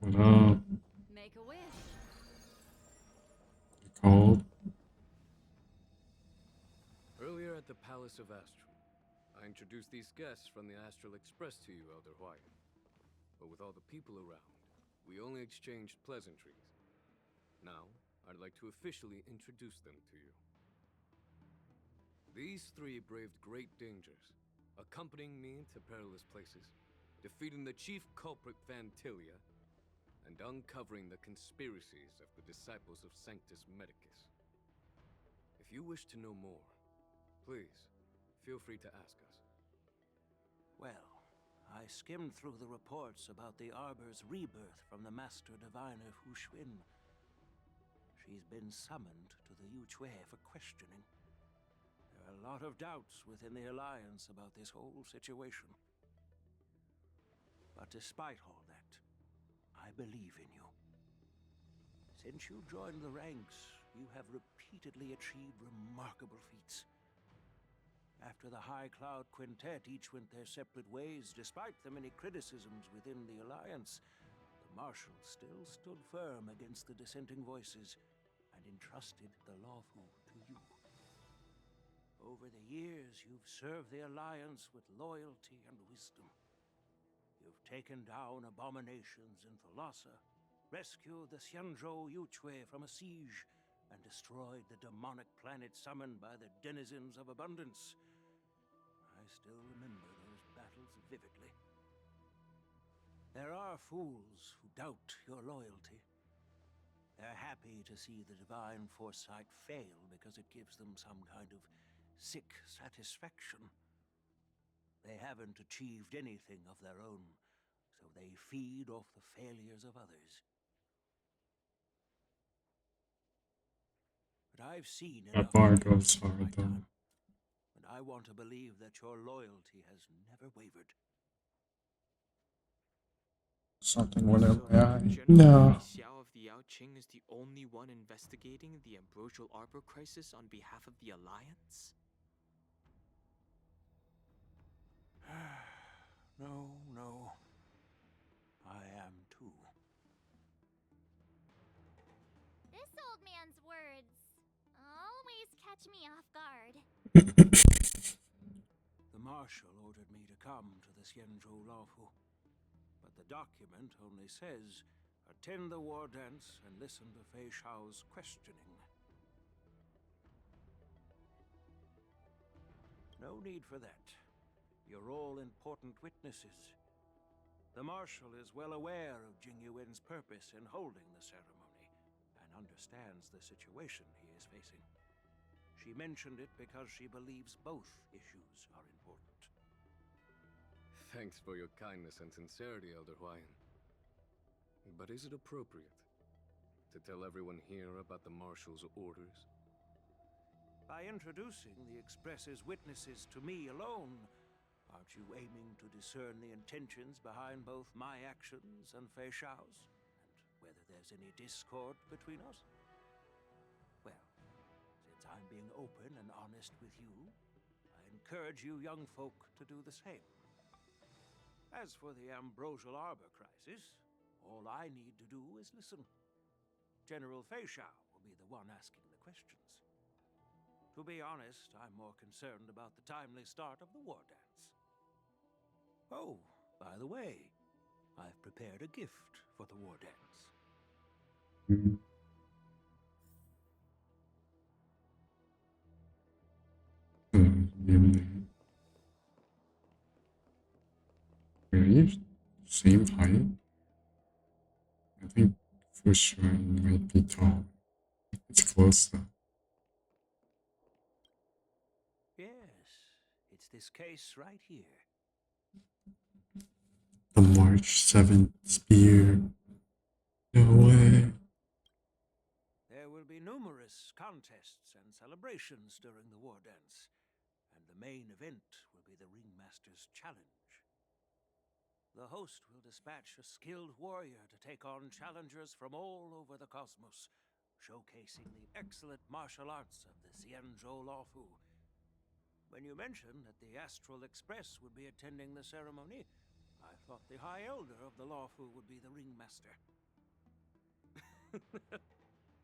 What up? Make a wish. You called? Earlier at the Palace of Astral, I introduced these guests from the Astral Express to you, Elder Hwyan. But with all the people around, we only exchanged pleasantries. Now, I'd like to officially introduce them to you. These 3 braved great dangers, accompanying me to perilous places, defeating the chief culprit Phantilia, and uncovering the conspiracies of the disciples of Sanctus Medicus. If you wish to know more, please, feel free to ask us. Well, I skimmed through the reports about the Arbor's rebirth from the Master Diviner Hu Xuan. She's been summoned to the Yuchue for questioning. There are a lot of doubts within the Alliance about this whole situation. But despite all that, I believe in you. Since you joined the ranks, you have repeatedly achieved remarkable feats. After the High Cloud Quintet each went their separate ways, despite the many criticisms within the Alliance, the Marshal still stood firm against the dissenting voices and entrusted the Lawfu to you. Over the years, you've served the Alliance with loyalty and wisdom. You've taken down abominations in Thalassa, rescued the Xianzhou Yuchue from a siege, and destroyed the demonic planet summoned by the denizens of abundance. I still remember those battles vividly. There are fools who doubt your loyalty. They're happy to see the divine foresight fail because it gives them some kind of sick satisfaction. They haven't achieved anything of their own, so they feed off the failures of others. But I've seen That enough bar of goes this in my hard, though. time, and I want to believe that your loyalty has never wavered. Something went in my eye. General No. Xiao of the Yaoqing is the only one investigating the Ambrosial Arbor crisis on behalf of the Alliance? No. I am too. This old man's words always catch me off guard. The Marshal ordered me to come to the Xianzhou Lawfu, but the document only says, attend the war dance and listen to Fei Shao's questioning. No need for that. You're all important witnesses. The Marshal is well aware of Jing Yuan's purpose in holding the ceremony, and understands the situation he is facing. She mentioned it because she believes both issues are important. Thanks for your kindness and sincerity, Elder Hwyan. But is it appropriate to tell everyone here about the Marshal's orders? By introducing the Express's witnesses to me alone, aren't you aiming to discern the intentions behind both my actions and Fei Shao's? And whether there's any discord between us? Well, since I'm being open and honest with you, I encourage you young folk to do the same. As for the Ambrosial Arbor crisis, all I need to do is listen. General Fei Shao be the one asking the questions. To be honest, I'm more concerned about the timely start of the war dance. Oh, by the way, I've prepared a gift for the war dance. Really? Same height? I think for sure it might be tall. It's close though. Yes, it's this case right here. The March 7th spear. No way. There will be numerous contests and celebrations during the war dance, and the main event will be the Ringmaster's Challenge. The host will dispatch a skilled warrior to take on challengers from all over the cosmos, showcasing the excellent martial arts of the Xianzhou Luofu. When you mentioned that the Astral Express would be attending the ceremony, I thought the High Elder of the Luofu would be the Ringmaster.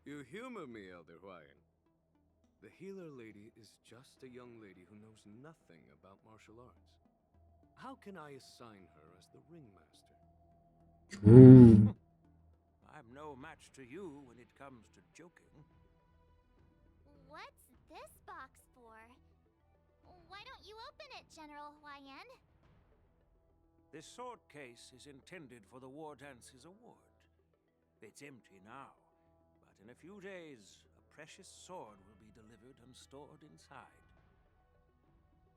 You humor me, Elder Huayan. The healer lady is just a young lady who knows nothing about martial arts. How can I assign her as the ringmaster? True. I'm no match to you when it comes to joking. What's this box for? Why don't you open it, General Huayan? This sword case is intended for the War Dance's award. It's empty now, but in a few days, a precious sword will be delivered and stored inside.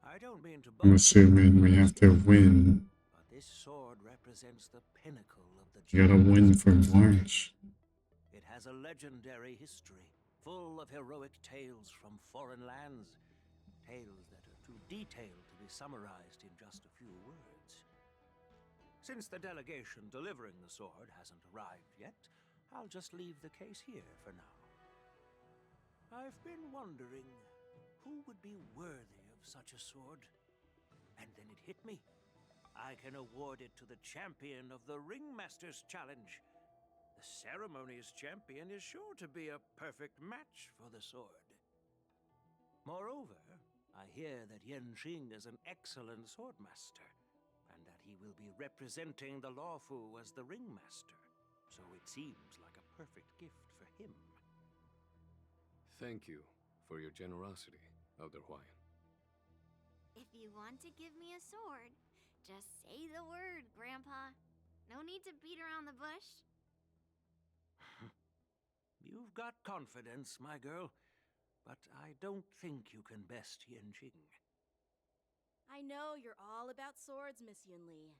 I don't mean to boast, I'm assuming we have to win. but this sword represents the pinnacle of the You gotta win for March. It has a legendary history, full of heroic tales from foreign lands. Tales that are too detailed to be summarized in just a few words. Since the delegation delivering the sword hasn't arrived yet, I'll just leave the case here for now. I've been wondering who would be worthy of such a sword. And then it hit me. I can award it to the champion of the Ringmaster's Challenge. The ceremony's champion is sure to be a perfect match for the sword. Moreover, I hear that Yanqing is an excellent swordmaster, and that he will be representing the Luofu as the Ringmaster, so it seems like a perfect gift for him. Thank you for your generosity, Elder Huayan. If you want to give me a sword, just say the word, Grandpa. No need to beat around the bush. You've got confidence, my girl, but I don't think you can best Yanqing. I know you're all about swords, Miss Yunli.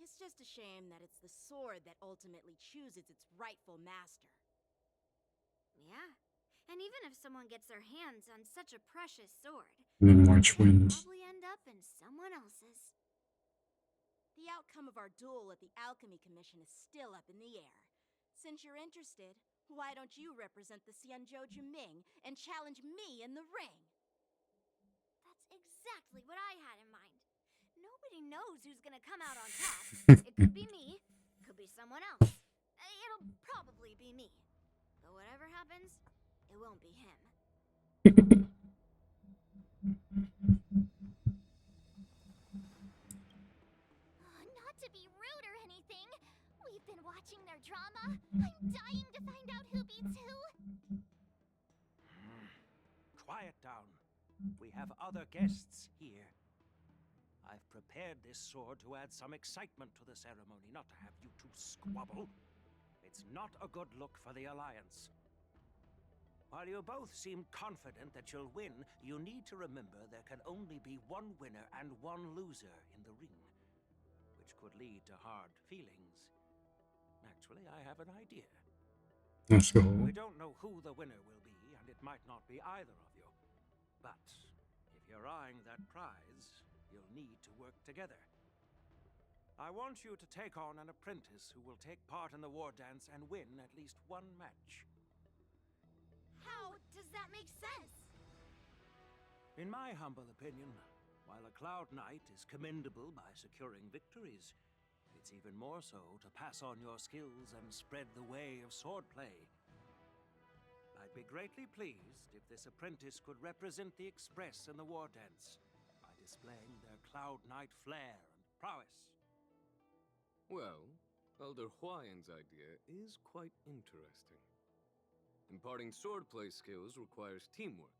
It's just a shame that it's the sword that ultimately chooses its rightful master. Yeah, and even if someone gets their hands on such a precious sword, And then March they'll wins. probably end up in someone else's. The outcome of our duel at the Alchemy Commission is still up in the air. Since you're interested, why don't you represent the Xianzhou Juming and challenge me in the ring? That's exactly what I had in mind. Nobody knows who's gonna come out on top. It could be me, could be someone else. It'll probably be me. But whatever happens, it won't be him. Not to be rude or anything. We've been watching their drama. I'm dying to find out who beats who. Quiet down. We have other guests here. I've prepared this sword to add some excitement to the ceremony, not to have you two squabble. It's not a good look for the Alliance. While you both seem confident that you'll win, you need to remember there can only be one winner and one loser in the ring, which could lead to hard feelings. Actually, I have an idea. Let's go. We don't know who the winner will be, and it might not be either of you. But if you're eyeing that prize, you'll need to work together. I want you to take on an apprentice who will take part in the war dance and win at least one match. How does that make sense? In my humble opinion, while a Cloud Knight is commendable by securing victories, it's even more so to pass on your skills and spread the way of swordplay. By I'd be greatly pleased if this apprentice could represent the Express in the war dance by displaying their Cloud Knight flair and prowess. Well, Elder Huayan's idea is quite interesting. Imparting swordplay skills requires teamwork,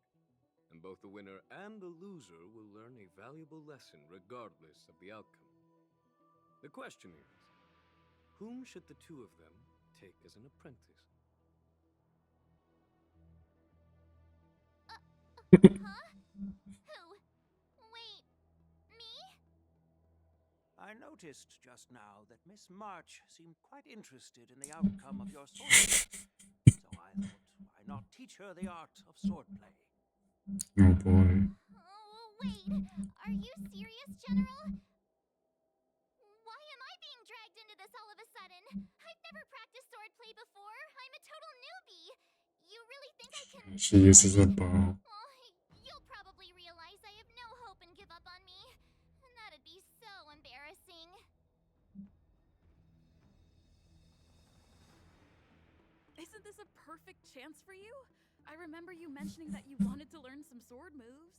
and both the winner and the loser will learn a valuable lesson regardless of the outcome. The question is, whom should the two of them take as an apprentice? Huh? Who? Wait, me? I noticed just now that Miss March seemed quite interested in the outcome of your swordplay. So I thought, why not teach her the art of swordplay? Oh boy. Oh, wait. Are you serious, General? Why am I being dragged into this all of a sudden? I've never practiced swordplay before. I'm a total newbie. You really think I can... She uses a bow. Well, you'll probably realize I have no hope and give up on me. And that'd be so embarrassing. Isn't this a perfect chance for you? I remember you mentioning that you wanted to learn some sword moves.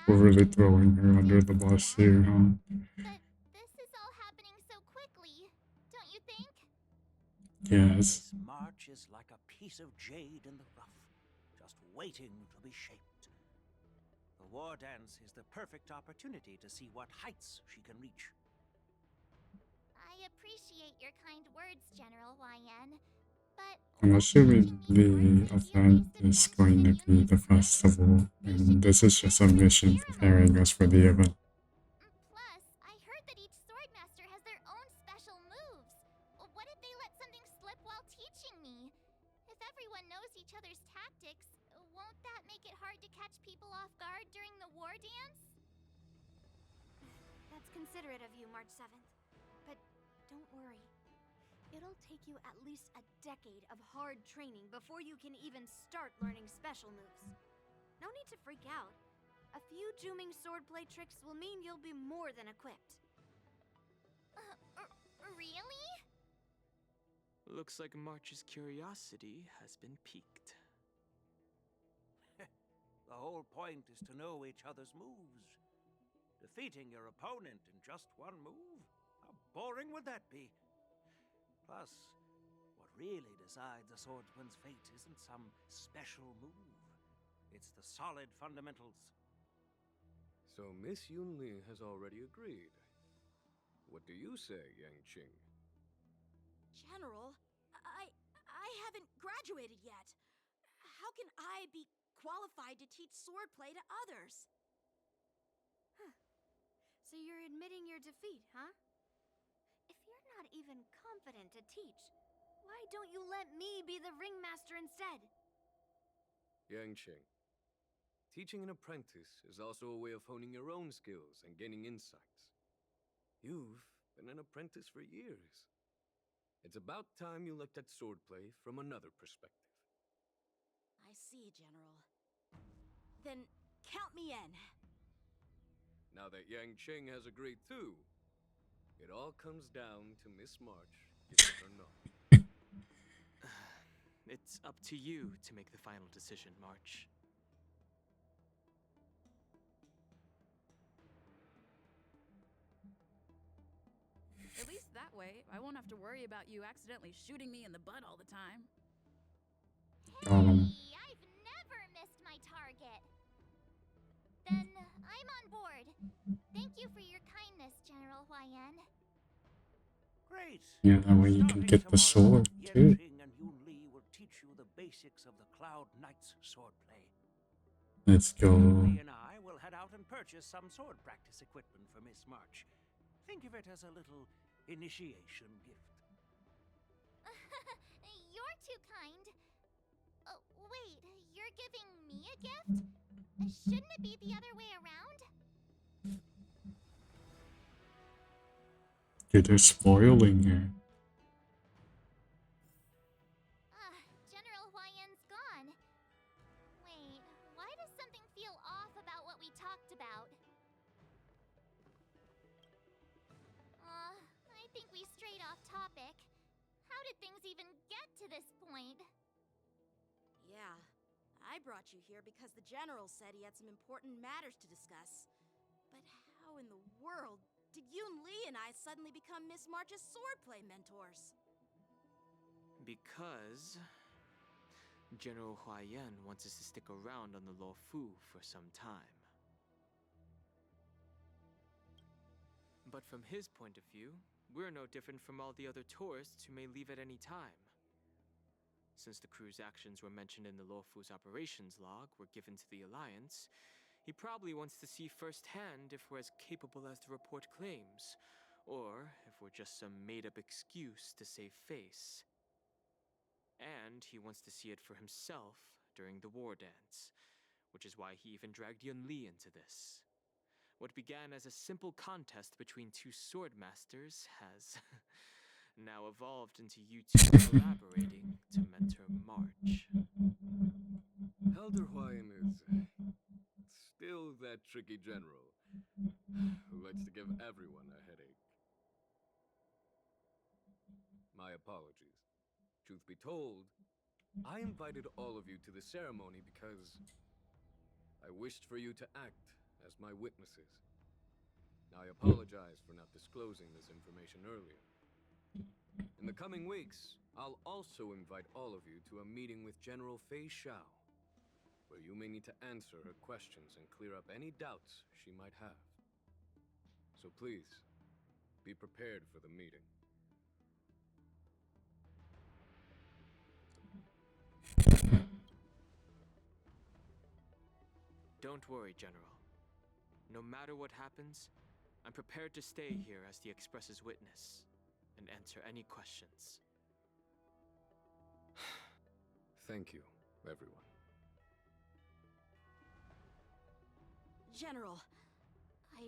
We're really throwing her under the bus here, huh? But this is all happening so quickly, don't you think? Yes. Miss March is like a piece of jade in the rough, just waiting to be shaped. The war dance is the perfect opportunity to see what heights she can reach. I appreciate your kind words, General YN, but I'm assuming the event is going to be the festival, and this is just a mission preparing us for the event. plus, I heard that each swordmaster has their own special moves. What if they let something slip while teaching me? If everyone knows each other's tactics, won't that make it hard to catch people off guard during the war dance? That's considerate of you, March 7th. But don't worry. It'll take you at least a decade of hard training before you can even start learning special moves. No need to freak out. A few Juming swordplay tricks will mean you'll be more than equipped. Really? Looks like March's curiosity has been piqued. The whole point is to know each other's moves. Defeating your opponent in just one move? How boring would that be? Plus, what really decides a swordsman's fate isn't some special move. It's the solid fundamentals. So Miss Yunli has already agreed. What do you say, Yang Qing? General, I haven't graduated yet. How can I be qualified to teach swordplay to others? Huh. So you're admitting your defeat, huh? If you're not even confident to teach, why don't you let me be the ringmaster instead? Yang Qing, teaching an apprentice is also a way of honing your own skills and gaining insights. You've been an apprentice for years. It's about time you looked at swordplay from another perspective. I see, General. Then count me in. Now that Yang Qing has agreed too, it all comes down to Miss March, yes or no. It's up to you to make the final decision, March. At least that way, I won't have to worry about you accidentally shooting me in the butt all the time. I've never missed my target. Then I'm on board. Thank you for your kindness, General YN. Great. Yeah, that way you can get the sword too. Yan and Yunli will teach you the basics of the Cloud Knight's swordplay. Let's go. Yunli and I will head out and purchase some sword practice equipment for Miss March. Think of it as a little initiation gift. You're too kind. Wait, you're giving me a gift? Shouldn't it be the other way around? Dude, they're spoiling her. General YN's gone. Wait, why does something feel off about what we talked about? I think we strayed off topic. How did things even get to this point? Yeah, I brought you here because the General said he had some important matters to discuss. But how in the world did Yoon Lee and I suddenly become Miss March's swordplay mentors? Because General Huaiyan wants us to stick around on the Luo Fu for some time. But from his point of view, we're no different from all the other tourists who may leave at any time. Since the crew's actions were mentioned in the Luo Fu's operations log were given to the Alliance, he probably wants to see firsthand if we're as capable as the report claims, or if we're just some made-up excuse to save face. And he wants to see it for himself during the war dance, which is why he even dragged Yun Li into this. What began as a simple contest between two sword masters has now evolved into you two collaborating to mentor March. Elder Huayan is still that tricky general who likes to give everyone a headache. My apologies. Truth be told, I invited all of you to the ceremony because I wished for you to act as my witnesses. I apologize for not disclosing this information earlier. In the coming weeks, I'll also invite all of you to a meeting with General Fei Xiao, where you may need to answer her questions and clear up any doubts she might have. So please, be prepared for the meeting. Don't worry, General. No matter what happens, I'm prepared to stay here as the Express's witness and answer any questions. Thank you, everyone. General, I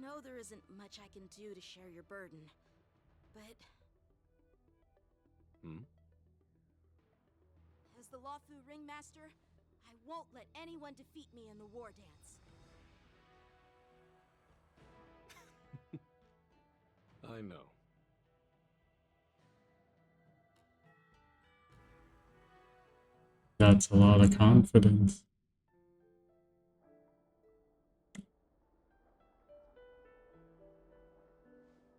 know there isn't much I can do to share your burden, but... As the Luofu Ringmaster, I won't let anyone defeat me in the war dance. I know. That's a lot of confidence.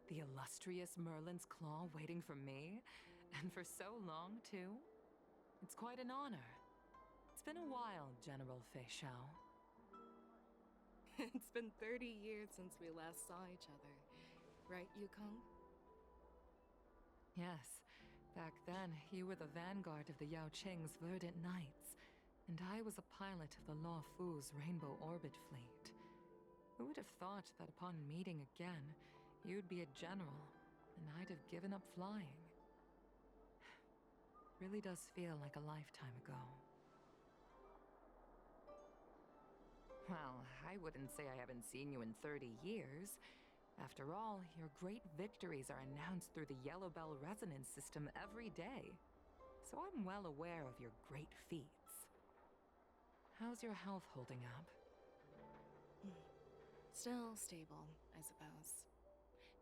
The illustrious Merlin's Claw waiting for me? And for so long, too? It's quite an honor. It's been a while, General Fei Xiao. It's been 30 years since we last saw each other. Right, Yukong? Yes. Back then, you were the vanguard of the Yao Qing's Verdant Knights, and I was a pilot of the Luo Fu's Rainbow Orbit Fleet. Who would have thought that upon meeting again, you'd be a general, and I'd have given up flying? Really does feel like a lifetime ago. Well, I wouldn't say I haven't seen you in 30 years. After all, your great victories are announced through the Yellow Bell resonance system every day. So I'm well aware of your great feats. How's your health holding up? Still stable, I suppose.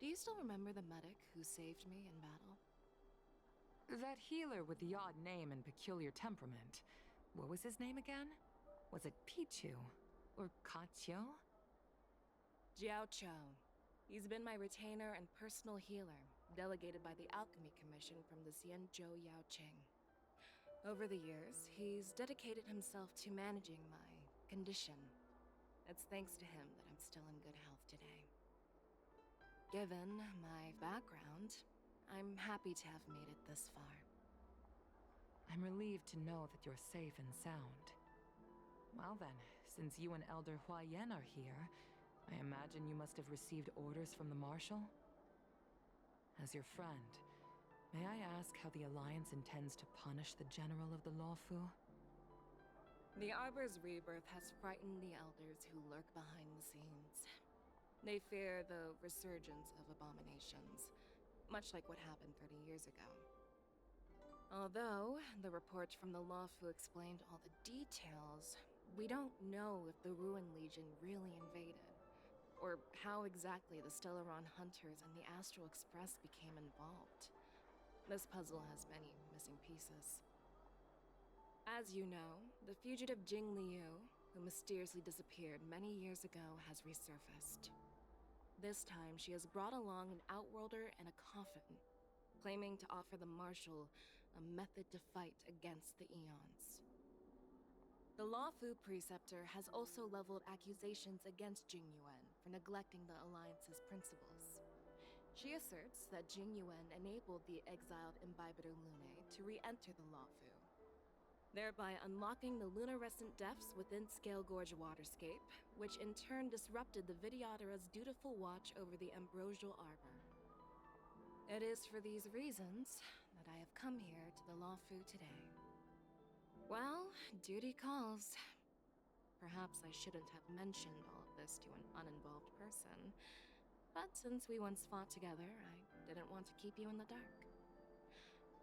Do you still remember the medic who saved me in battle? That healer with the odd name and peculiar temperament. What was his name again? Was it Pichu? Or Kachio? Jiao Chou. He's been my retainer and personal healer, delegated by the Alchemy Commission from the Xianzhou Yao Qing. Over the years, he's dedicated himself to managing my condition. It's thanks to him that I'm still in good health today. Given my background, I'm happy to have made it this far. I'm relieved to know that you're safe and sound. Well then, since you and Elder Huaiyan are here, I imagine you must have received orders from the Marshal? As your friend, may I ask how the Alliance intends to punish the General of the Luo Fu? The Arbor's rebirth has frightened the elders who lurk behind the scenes. They fear the resurgence of abominations, much like what happened 30 years ago. Although the reports from the Luo Fu explained all the details, we don't know if the Ruin Legion really invaded, or how exactly the Stellaron Hunters and the Astral Express became involved. This puzzle has many missing pieces. As you know, the fugitive Jing Liu, who mysteriously disappeared many years ago, has resurfaced. This time, she has brought along an outworlder and a coffin, claiming to offer the Marshal a method to fight against the Eons. The Law Fu preceptor has also leveled accusations against Jing Yuan for neglecting the Alliance's principles. She asserts that Jing Yuan enabled the exiled Imbibitor Lunae to re-enter the Law Fu, thereby unlocking the lunarescent depths within Scale Gorge waterscape, which in turn disrupted the Videodara's dutiful watch over the Ambrosial Arbor. It is for these reasons that I have come here to the Law Fu today. Well, duty calls. Perhaps I shouldn't have mentioned all of this to an uninvolved person, but since we once fought together, I didn't want to keep you in the dark.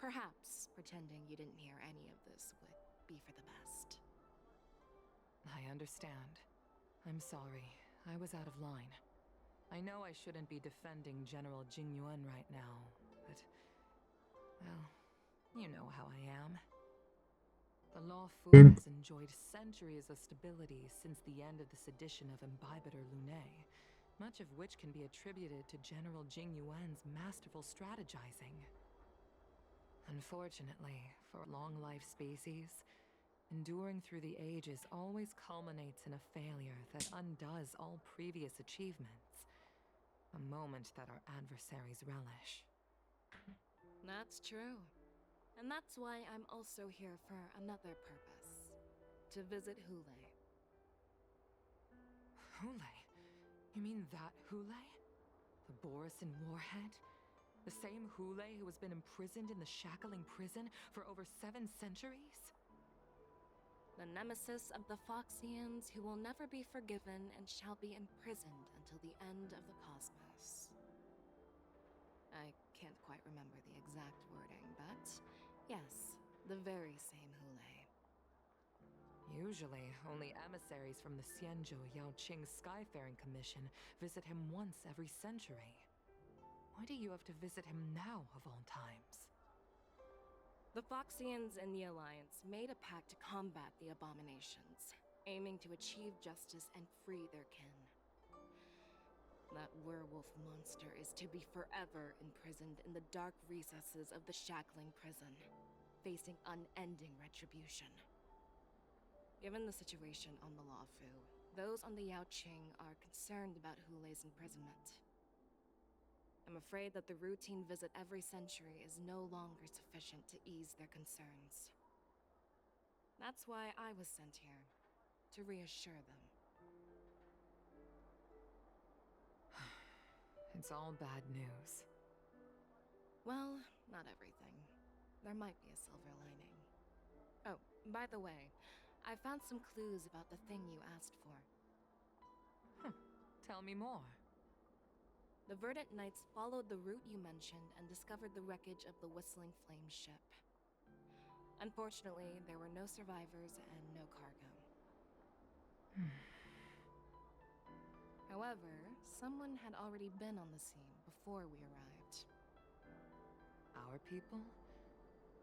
Perhaps pretending you didn't hear any of this would be for the best. I understand. I'm sorry. I was out of line. I know I shouldn't be defending General Jing Yuan right now, but... well, you know how I am. The Law Fu has enjoyed centuries of stability since the end of the sedition of Imbibitor Lunae, much of which can be attributed to General Jing Yuan's masterful strategizing. Unfortunately, for long-life species, enduring through the ages always culminates in a failure that undoes all previous achievements, a moment that our adversaries relish. That's true. And that's why I'm also here for another purpose. To visit Hule. Hule? You mean that Hule? The Borisin warhead? The same Hule who has been imprisoned in the Shackling prison for over 7 centuries? The nemesis of the Foxians who will never be forgiven and shall be imprisoned until the end of the cosmos. I can't quite remember the exact wording, but yes, the very same Hule. Usually, only emissaries from the Xianzhou Yaoqing Skyfaring Commission visit him once every century. Why do you have to visit him now, of all times? The Foxians and the Alliance made a pact to combat the abominations, aiming to achieve justice and free their kin. That werewolf monster is to be forever imprisoned in the dark recesses of the Shackling prison, facing unending retribution. Given the situation on the Law Fu, those on the Yaoqing are concerned about Hule's imprisonment. I'm afraid that the routine visit every century is no longer sufficient to ease their concerns. That's why I was sent here, to reassure them. It's all bad news. Well, not everything. There might be a silver lining. Oh, by the way, I found some clues about the thing you asked for. Tell me more. The Verdant Knights followed the route you mentioned and discovered the wreckage of the Whistling Flame ship. Unfortunately, there were no survivors and no cargo. However, someone had already been on the scene before we arrived. Our people?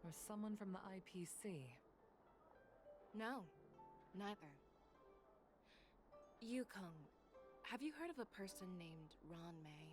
Or someone from the IPC? No, neither. Yukong, have you heard of a person named Ron May?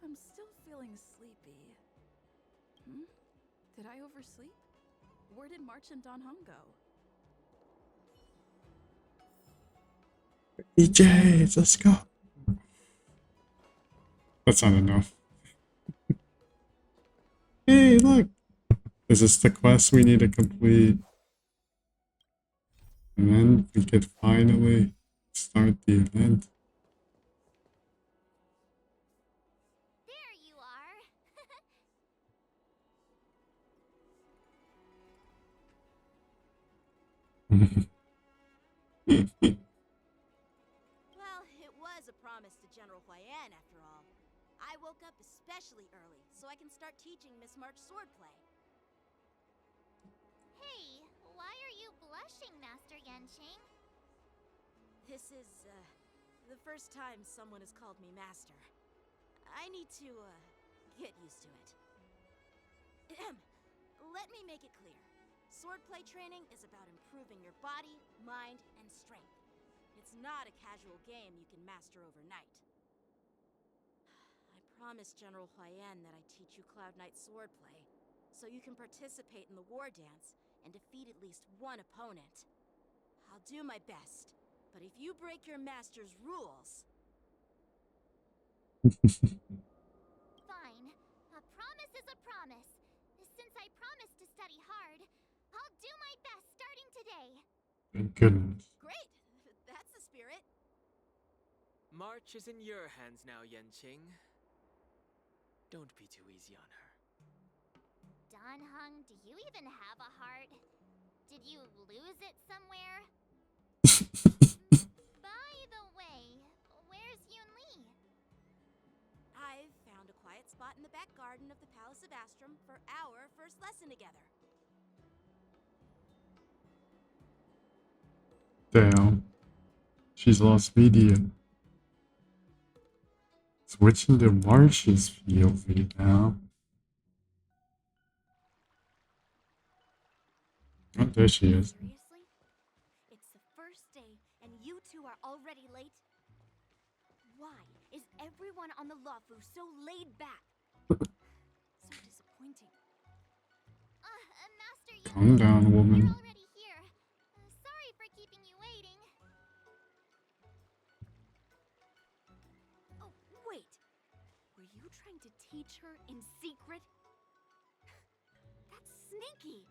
I'm still feeling sleepy. Did I oversleep? Where did March and Don Hung go? EJ, let's go. That's not enough. Hey, look! This is the quest we need to complete. And then we could finally start the event. There you are. Well, it was a promise to General Huayan, after all. I woke up especially early so I can start teaching Miss March swordplay. Hey, why are you blushing, Master Yenching? This is, the first time someone has called me Master. I need to, get used to it. Let me make it clear. Swordplay training is about improving your body, mind, and strength. It's not a casual game you can master overnight. I promised General Huayan that I'd teach you Cloud Knight swordplay, so you can participate in the war dance and defeat at least one opponent. I'll do my best, but if you break your master's rules... Fine. A promise is a promise. Since I promised to study hard, I'll do my best starting today. Thank goodness. Great! That's the spirit. March is in your hands now, Yenching. Don't be too easy on her. Danheng, do you even have a heart? Did you lose it somewhere? By the way, where's Yunli? I've found a quiet spot in the back garden of the Palace of Astrum for our first lesson together. Damn. She's lost media. Switching to March's POV now. Oh, there she is. Seriously? It's the first day and you two are already late? Why is everyone on the Luofu so laid back? So disappointing. Master Calm down, woman. You're already here. Sorry for keeping you waiting. Oh, wait. Were you trying to teach her in secret? That's sneaky.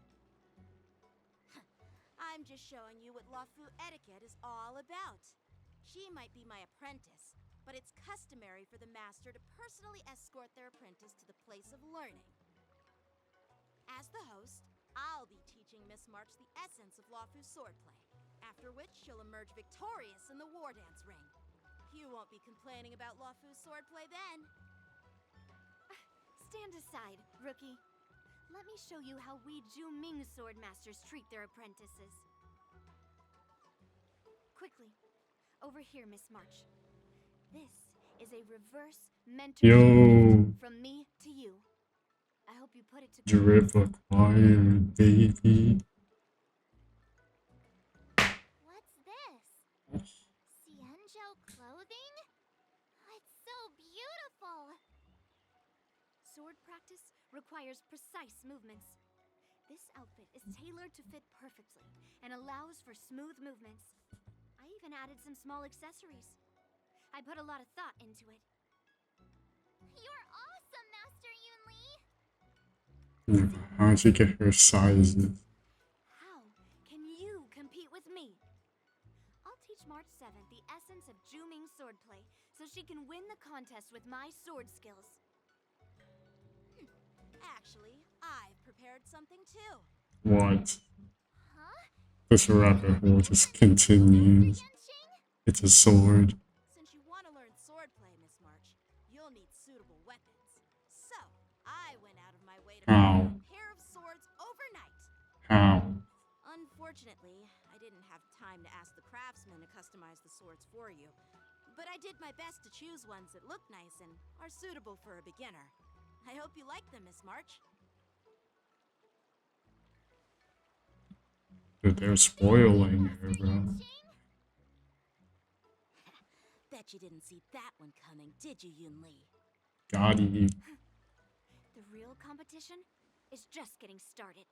I'm just showing you what Luofu etiquette is all about. She might be my apprentice, but it's customary for the master to personally escort their apprentice to the place of learning. As the host, I'll be teaching Miss March the essence of Luofu swordplay, after which she'll emerge victorious in the war dance ring. You won't be complaining about Luofu swordplay then. Stand aside, rookie. Let me show you how we Ju-Ming sword masters treat their apprentices. Quickly, over here, Miss March. This is a reverse mentorship gift from me to you. I hope you put it to Drip acquired, baby. What's this? Xianzhou clothing? It's so beautiful! Sword practice requires precise movements. This outfit is tailored to fit perfectly and allows for smooth movements. I even added some small accessories. I put a lot of thought into it. You're awesome, Master Yunli! How'd she get her sizes? How can you compete with me? I'll teach March 7th the essence of Ju-Ming swordplay so she can win the contest with my sword skills. Actually, I've prepared something too. What? This rabbit hole just continues. It's a sword. Since you want to learn swordplay, Miss March, you'll need suitable weapons. So, I went out of my way to How? prepare a pair of swords overnight. How? Unfortunately, I didn't have time to ask the craftsman to customize the swords for you. But I did my best to choose ones that look nice and are suitable for a beginner. I hope you like them, Miss March. Dude, they're spoiling her, bro. Bet you didn't see that one coming, did you, Yunli? Got you. The real competition is just getting started.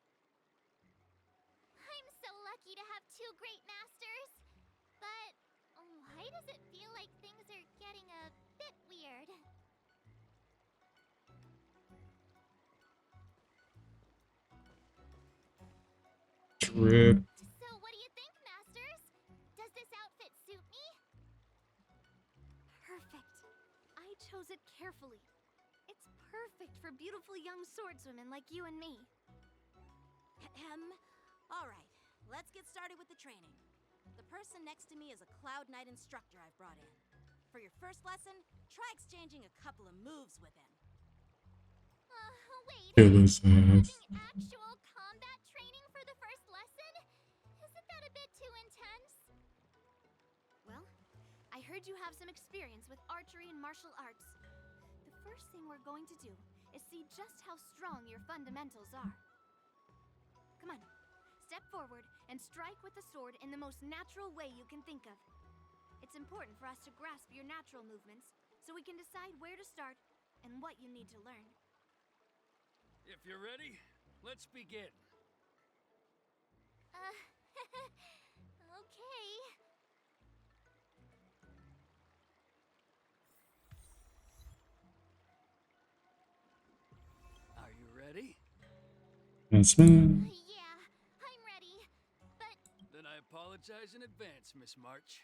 I'm so lucky to have two great masters. But why does it feel like things are getting a bit weird? Drip. So what do you think, masters? Does this outfit suit me? Perfect. I chose it carefully. It's perfect for beautiful young swordswomen like you and me. All right, let's get started with the training. The person next to me is a Cloud Knight instructor I've brought in. For your first lesson, try exchanging a couple of moves with him. Wait. Kill his ass. Actual combat training for the first lesson? Isn't that a bit too intense? Well, I heard you have some experience with archery and martial arts. The first thing we're going to do is see just how strong your fundamentals are. Come on, step forward and strike with the sword in the most natural way you can think of. It's important for us to grasp your natural movements so we can decide where to start and what you need to learn. If you're ready, let's begin. Okay. Are you ready? Yes, man. Yeah, I'm ready. But Then I apologize in advance, Miss March.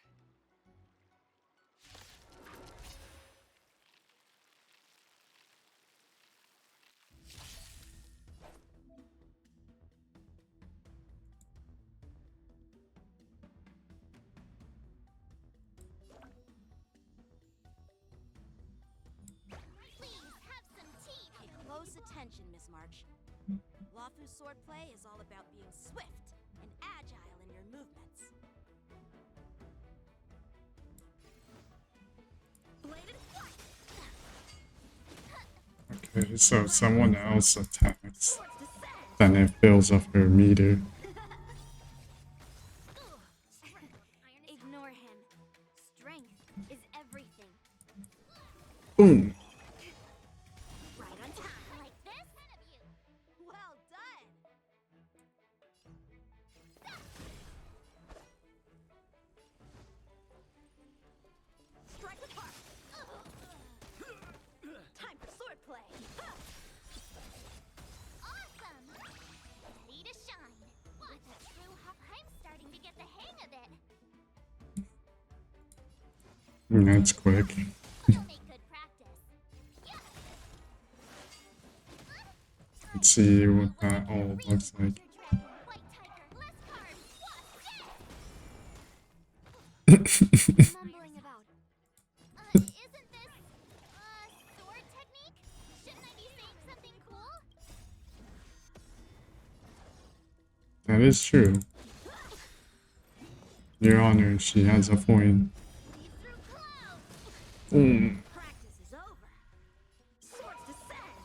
please have some tea. Pay close attention, Miss March. Lawfu swordplay is all about being swift and agile in your movements. Bladed flight. Okay, so someone else attacks, then it fills up her meter. Ignore him. Strength is everything. Boom! Right on time. Like this? Well done! Strike with heart! Time for swordplay! Awesome. Ready to shine. With a true heart, I'm starting to get the hang of it. That's quick. You'll make good practice. Let's see what that all looks like. Mumbling about. Isn't this sword technique? Shouldn't I be saying something cool? That is true. Your Honor, she has a point. Boom. Practice is over. Swords descend!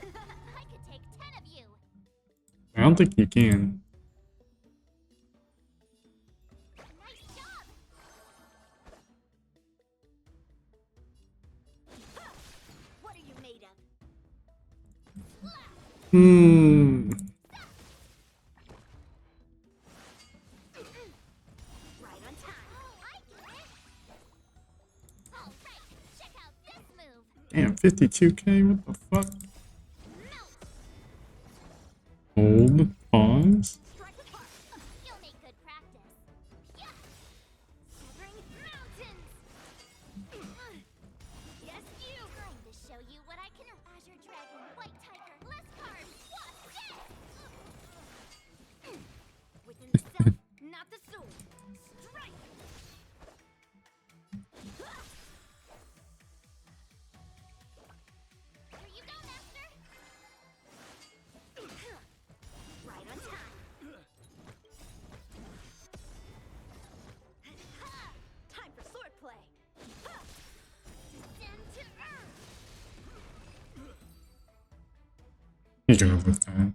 I could take 10 of you. I don't think you can. Nice job. What are you made of? Hmm. Right on time. I get it. All right, check out this move. Damn, 52k? What the fuck? Hold. Pause. Strike with heart. You'll make good practice. Yeah. Severing mountains. Yes, you. Time to show you what I can. Azure Dragon, White Tiger, less cards. What's this? Within the self, not the soul. Strike! Here you go, Master. Right on time. Time for swordplay. Descend to earth. You're gonna live that.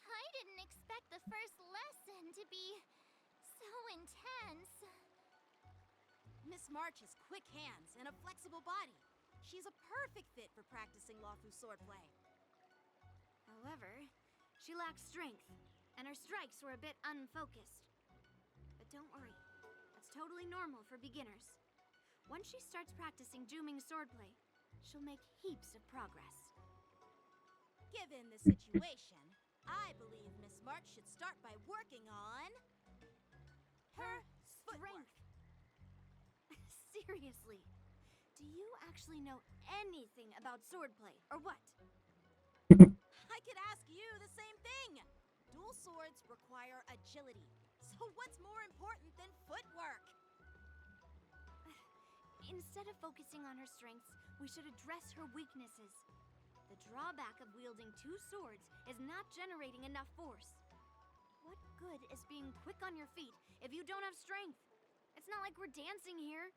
I didn't expect the first lesson to be so intense. Miss March has quick hands and a flexible body. She's a perfect fit for practicing Lawfu swordplay. However, she lacks strength, and her strikes were a bit unfocused. But don't worry, that's totally normal for beginners. Once she starts practicing Juming swordplay, she'll make heaps of progress. Given the situation, I believe Miss March should start by working on her footwork. Strength! Seriously, do you actually know anything about swordplay, or what? I could ask you the same thing. Dual swords require agility, so what's more important than footwork? Instead of focusing on her strengths, we should address her weaknesses. The drawback of wielding two swords is not generating enough force. What good is being quick on your feet if you don't have strength? It's not like we're dancing here.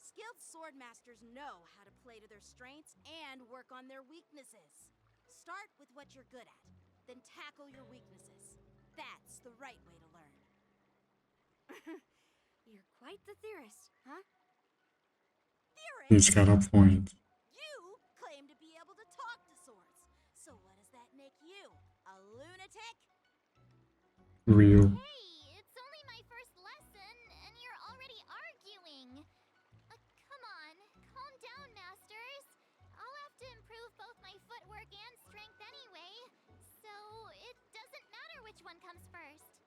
Skilled swordmasters know how to play to their strengths and work on their weaknesses. Start with what you're good at, then tackle your weaknesses. That's the right way to learn. You're quite the theorist, huh? Theorist? He's got a point. You claim to be able to talk to swords. So what does that make you? A lunatic? Real. Hey, it's only my first lesson, and you're already arguing. Come on, calm down, masters. I'll have to improve both my footwork and strength anyway, so it doesn't matter which one comes first.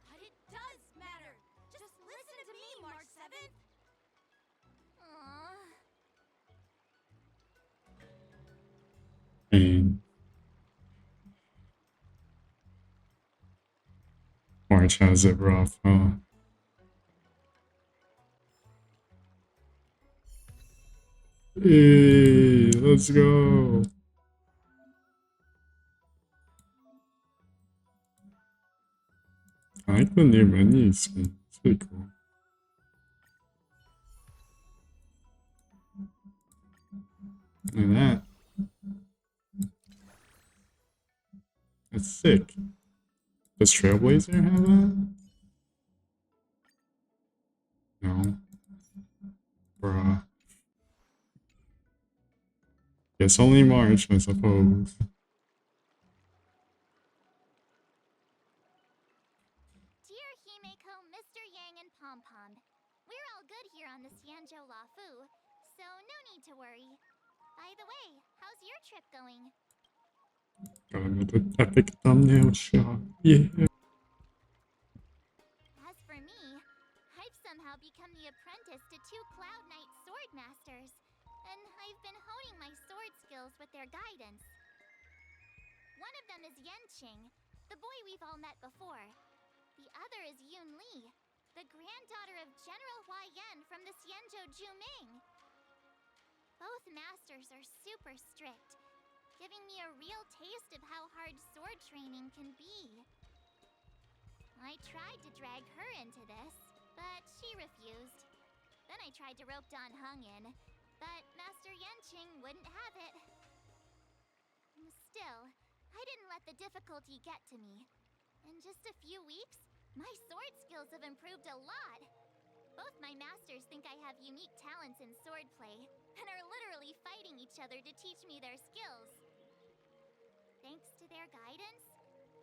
But it does matter. Just listen to me, March 7th. Aww. And March has it rough, huh? Hey, let's go. I like the new menu skin. It's pretty cool. Look at that. That's sick. Does Trailblazer have that? No. Bruh. Guess only March, I suppose. Dear Himeko, Mr. Yang, and Pom Pom, we're all good here on the Xianzhou Lafu, so no need to worry. By the way, how's your trip going? Got another epic thumbnail shot. Yeah. As for me, I've somehow become the apprentice to two Cloud Knight sword masters, and I've been honing my sword skills with their guidance. One of them is Yenqing, the boy we've all met before. The other is Yun Li, the granddaughter of General Hua Yan from the Xianzhou Juming. Both masters are super strict, giving me a real taste of how hard sword training can be. I tried to drag her into this, but she refused. Then I tried to rope Dan Heng in, but Master Yenqing wouldn't have it. Still, I didn't let the difficulty get to me. In just a few weeks, my sword skills have improved a lot. Both my masters think I have unique talents in swordplay, and are literally fighting each other to teach me their skills. Thanks to their guidance,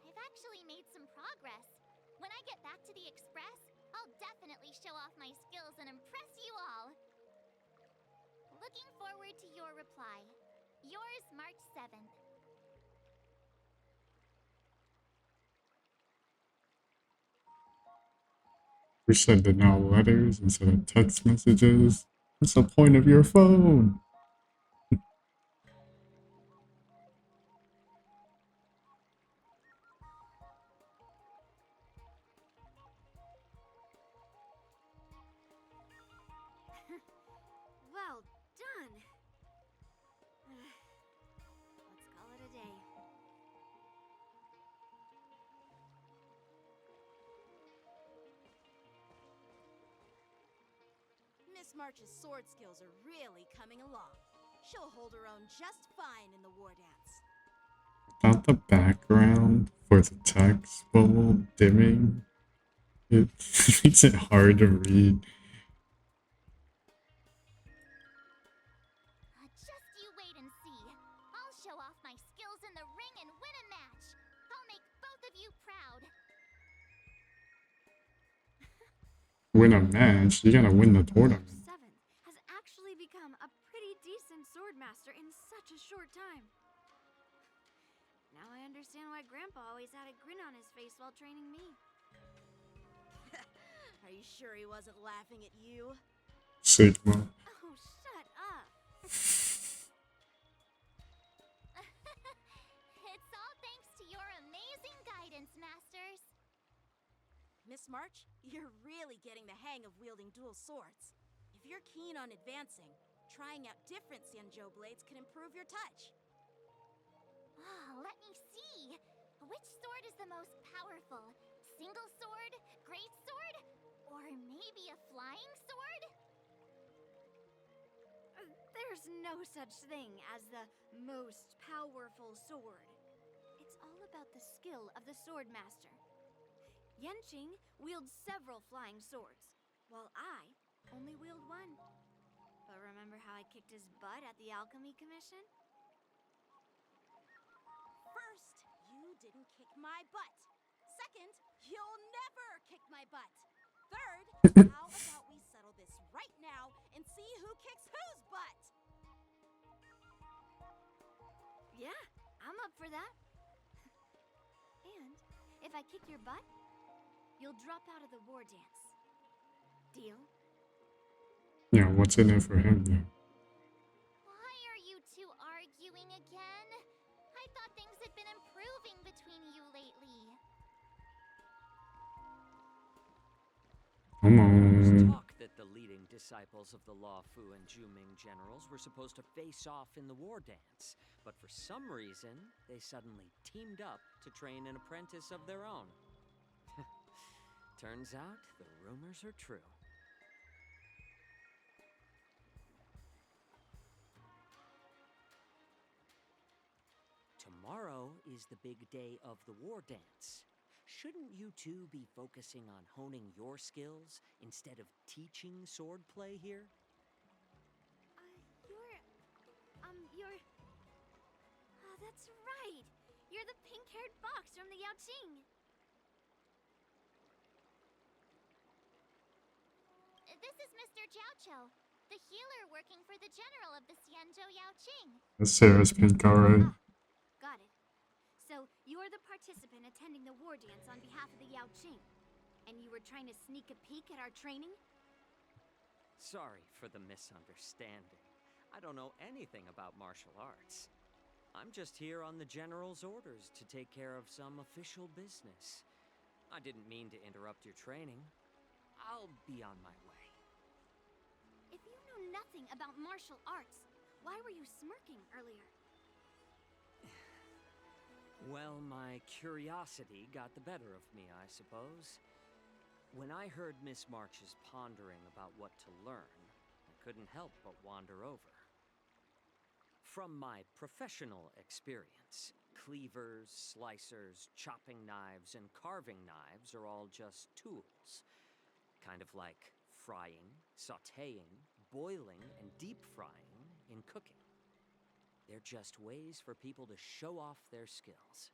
I've actually made some progress. When I get back to the Express, I'll definitely show off my skills and impress you all. Looking forward to your reply. Yours, March 7th. Wish I did now letters instead of text messages. What's the point of your phone? Well done. Let's call it a day. Miss March's sword skills are really coming along. She'll hold her own just fine in the war dance. Without the background for the text bubble dimming, it makes it hard to read. Just you wait and see. I'll show off my skills in the ring and win a match. I'll make both of you proud. Win a match, you gotta win the tournament. 7th has actually become a pretty decent swordmaster in such a short time. Now I understand why Grandpa always had a grin on his face while training me. Are Are you sure he wasn't laughing at you? Sigma. Oh, shut up. It's all thanks to your amazing guidance, Masters. Miss March, you're really getting the hang of wielding dual swords. If you're keen on advancing, trying out different Xianzhou blades can improve your touch. Oh, let me see. Which sword is the most powerful? Single sword? Great sword? Or maybe a flying sword? There's no such thing as the most powerful sword. It's all about the skill of the sword master. Yanqing wields several flying swords, while I only wield one. But remember how I kicked his butt at the Alchemy Commission? First, you didn't kick my butt. Second, you'll never kick my butt. Third, how about we settle this right now and see who kicks whose butt? Yeah, I'm up for that. And if I kick your butt, you'll drop out of the war dance. Deal? Yeah, what's in it for him though? Why are you two arguing again? I thought things had been improving between you lately. Come There's on. talk that the leading disciples of the Law Fu and Juming generals were supposed to face off in the war dance, but for some reason, they suddenly teamed up to train an apprentice of their own. Turns out, the rumors are true. Tomorrow is the big day of the war dance. Shouldn't you two be focusing on honing your skills instead of teaching swordplay here? You're... Oh, that's right! You're the pink-haired fox from the Yaoqing! This is Mr. Jiaoqiu, the healer working for the general of the Xianzhou Yaoqing. That's Sarah's pink, alright. Got it. So, you're the participant attending the war dance on behalf of the Yaoqing. And you were trying to sneak a peek at our training? Sorry for the misunderstanding. I don't know anything about martial arts. I'm just here on the general's orders to take care of some official business. I didn't mean to interrupt your training. I'll be on my way. If you know nothing about martial arts, why were you smirking earlier? Well, my curiosity got the better of me, I suppose. When I heard Miss March's pondering about what to learn, I couldn't help but wander over. From my professional experience, cleavers, slicers, chopping knives, and carving knives are all just tools. Kind of like frying, sautéing, boiling, and deep frying in cooking. They're just ways for people to show off their skills.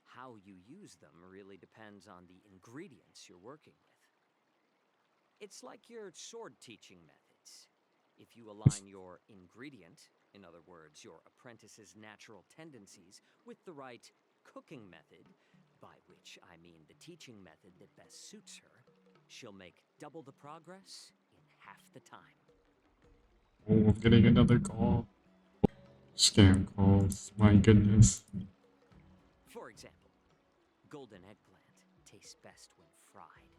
How you use them really depends on the ingredients you're working with. It's like your sword teaching methods. If you align your ingredient, in other words, your apprentice's natural tendencies, with the right cooking method, by which I mean the teaching method that best suits her, she'll make double the progress in half the time. Oh, I'm getting another call. Scam calls, my goodness. For example, golden eggplant tastes best when fried,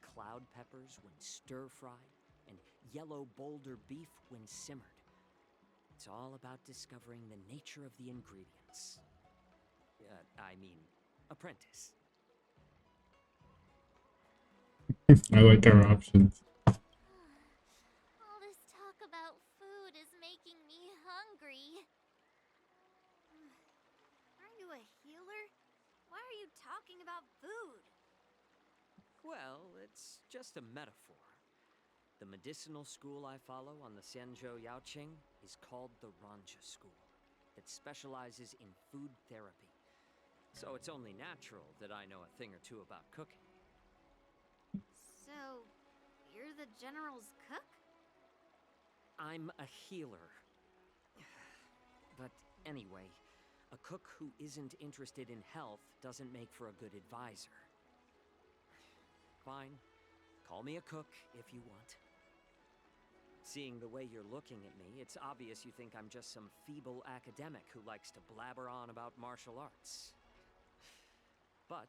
cloud peppers when stir-fried, and yellow boulder beef when simmered. It's all about discovering the nature of the ingredients. Apprentice. I like our options. All this talk about food is making me hungry. Aren't you a healer? Why are you talking about food? Well, it's just a metaphor. The medicinal school I follow on the Xianzhou Yaoqing is called the Ranja School, that specializes in food therapy. So it's only natural that I know a thing or two about cooking. So, you're the general's cook? I'm a healer. But anyway, a cook who isn't interested in health doesn't make for a good advisor. Fine. Call me a cook if you want. Seeing the way you're looking at me, it's obvious you think I'm just some feeble academic who likes to blabber on about martial arts. But,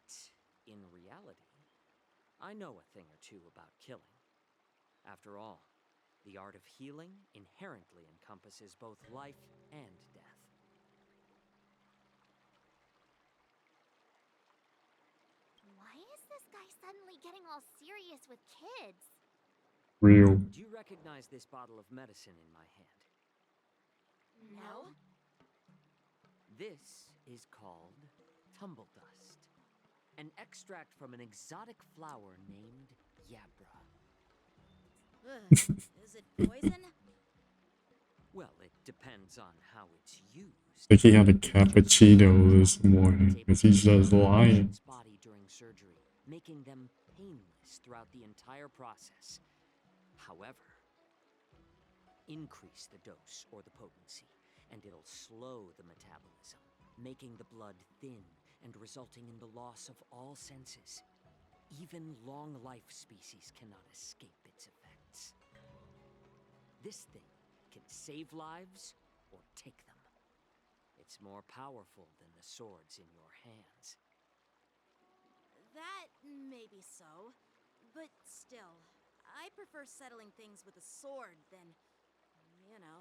in reality, I know a thing or two about killing. After all, the art of healing inherently encompasses both life and death. Why is this guy suddenly getting all serious with kids? Real. Do you recognize this bottle of medicine in my hand? No? This is called tumble dust, an extract from an exotic flower named Yabra. Ugh, is it poison? Well, it depends on how it's used. Like he had a cappuccino this morning because he's just lying. Patient's body during surgery, making them painless throughout the entire process. However, increase the dose or the potency, and it'll slow the metabolism, making the blood thin and resulting in the loss of all senses. Even long-life species cannot escape its effects. This thing can save lives or take them. It's more powerful than the swords in your hands. That may be so, but still, I prefer settling things with a sword than, you know.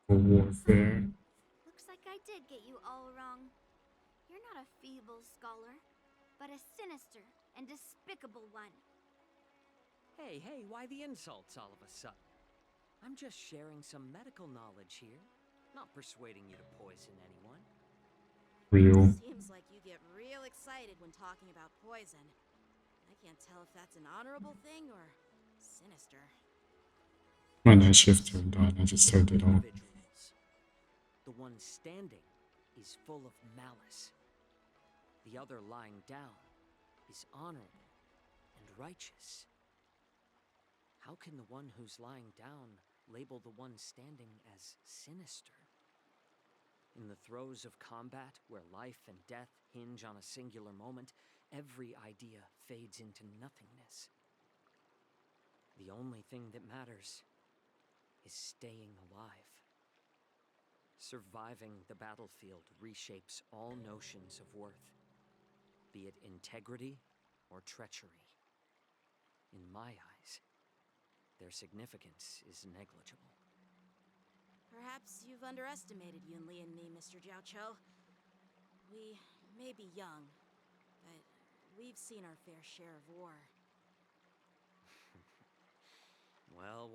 For warfare. Looks like I did get you all wrong. You're not a feeble scholar, but a sinister and despicable one. Hey, why the insults all of a sudden? I'm just sharing some medical knowledge here, not persuading you to poison anyone. Real. Seems like you get real excited when talking about poison. I can't tell if that's an honorable thing or sinister. My night shift turned on. I just turned it on. The one standing is full of malice. The other lying down is honorable and righteous. How can the one who's lying down label the one standing as sinister? In the throes of combat, where life and death hinge on a singular moment, every idea fades into nothingness. The only thing that matters is staying alive. Surviving the battlefield reshapes all notions of worth, be it integrity or treachery. In my eyes, their significance is negligible. Perhaps you've underestimated Yunli and me, Mr. Jiaoqiu. We may be young, but we've seen our fair share of war. Well,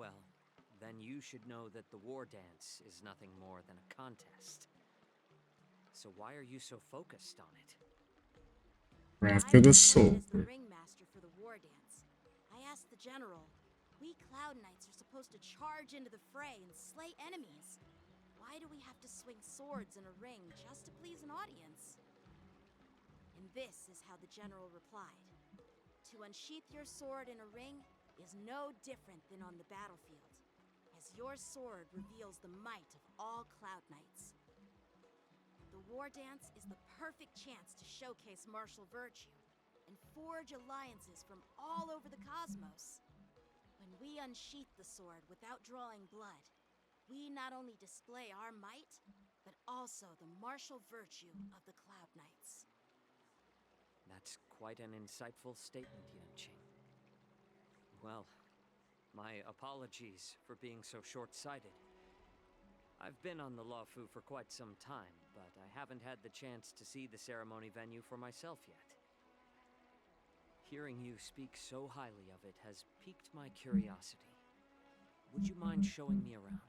then you should know that the war dance is nothing more than a contest. So why are you so focused on it? After the I was appointed as the sword. ringmaster for the war dance. I asked the general, we Cloud Knights are supposed to charge into the fray and slay enemies. Why do we have to swing swords in a ring just to please an audience? And this is how the general replied. To unsheath your sword in a ring is no different than on the battlefield, as your sword reveals the might of all Cloud Knights. The war dance is the perfect chance to showcase martial virtue and forge alliances from all over the cosmos. When we unsheath the sword without drawing blood, we not only display our might, but also the martial virtue of the Cloud Knights. That's quite an insightful statement, Yanqing. Well, my apologies for being so short-sighted. I've been on the Luofu for quite some time, but I haven't had the chance to see the ceremony venue for myself yet. Hearing you speak so highly of it has piqued my curiosity. Would you mind showing me around?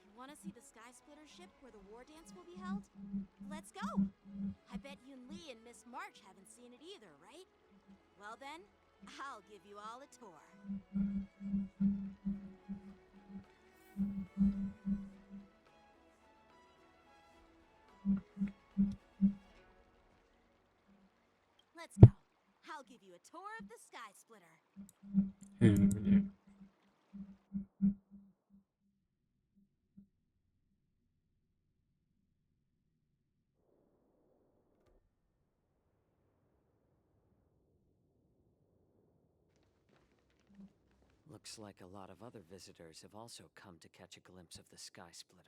You want to see the Sky Splitter ship where the war dance will be held? Let's go! I bet Yunli and Miss March haven't seen it either, right? Well then, I'll give you all a tour. Let's go. I'll give you a tour of the Sky Splitter. Yeah. Looks like a lot of other visitors have also come to catch a glimpse of the Sky Splitter.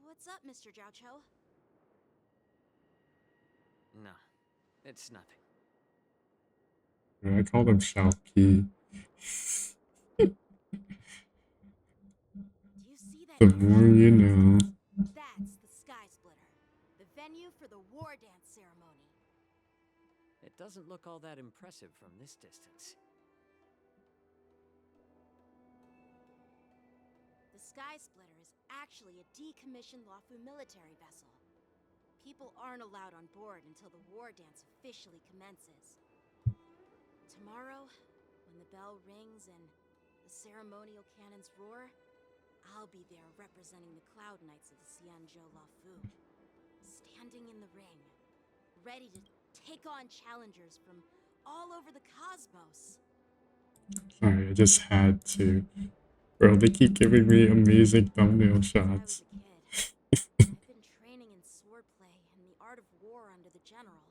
What's up, Mr. Jiaoqiu? No, it's nothing. I called him Xiaopi. Do you see that? The more you know. That's the Sky Splitter, the venue for the war dance ceremony. It doesn't look all that impressive from this distance. The Sky Splitter is actually a decommissioned Luofu military vessel. People aren't allowed on board until the war dance officially commences. Tomorrow, when the bell rings and the ceremonial cannons roar, I'll be there representing the Cloud Knights of the Xianzhou Luofu, standing in the ring, ready to take on challengers from all over the cosmos. Sorry, I just had to. Bro, they keep giving me amazing thumbnail shots. I've been training in swordplay and the art of war under the general.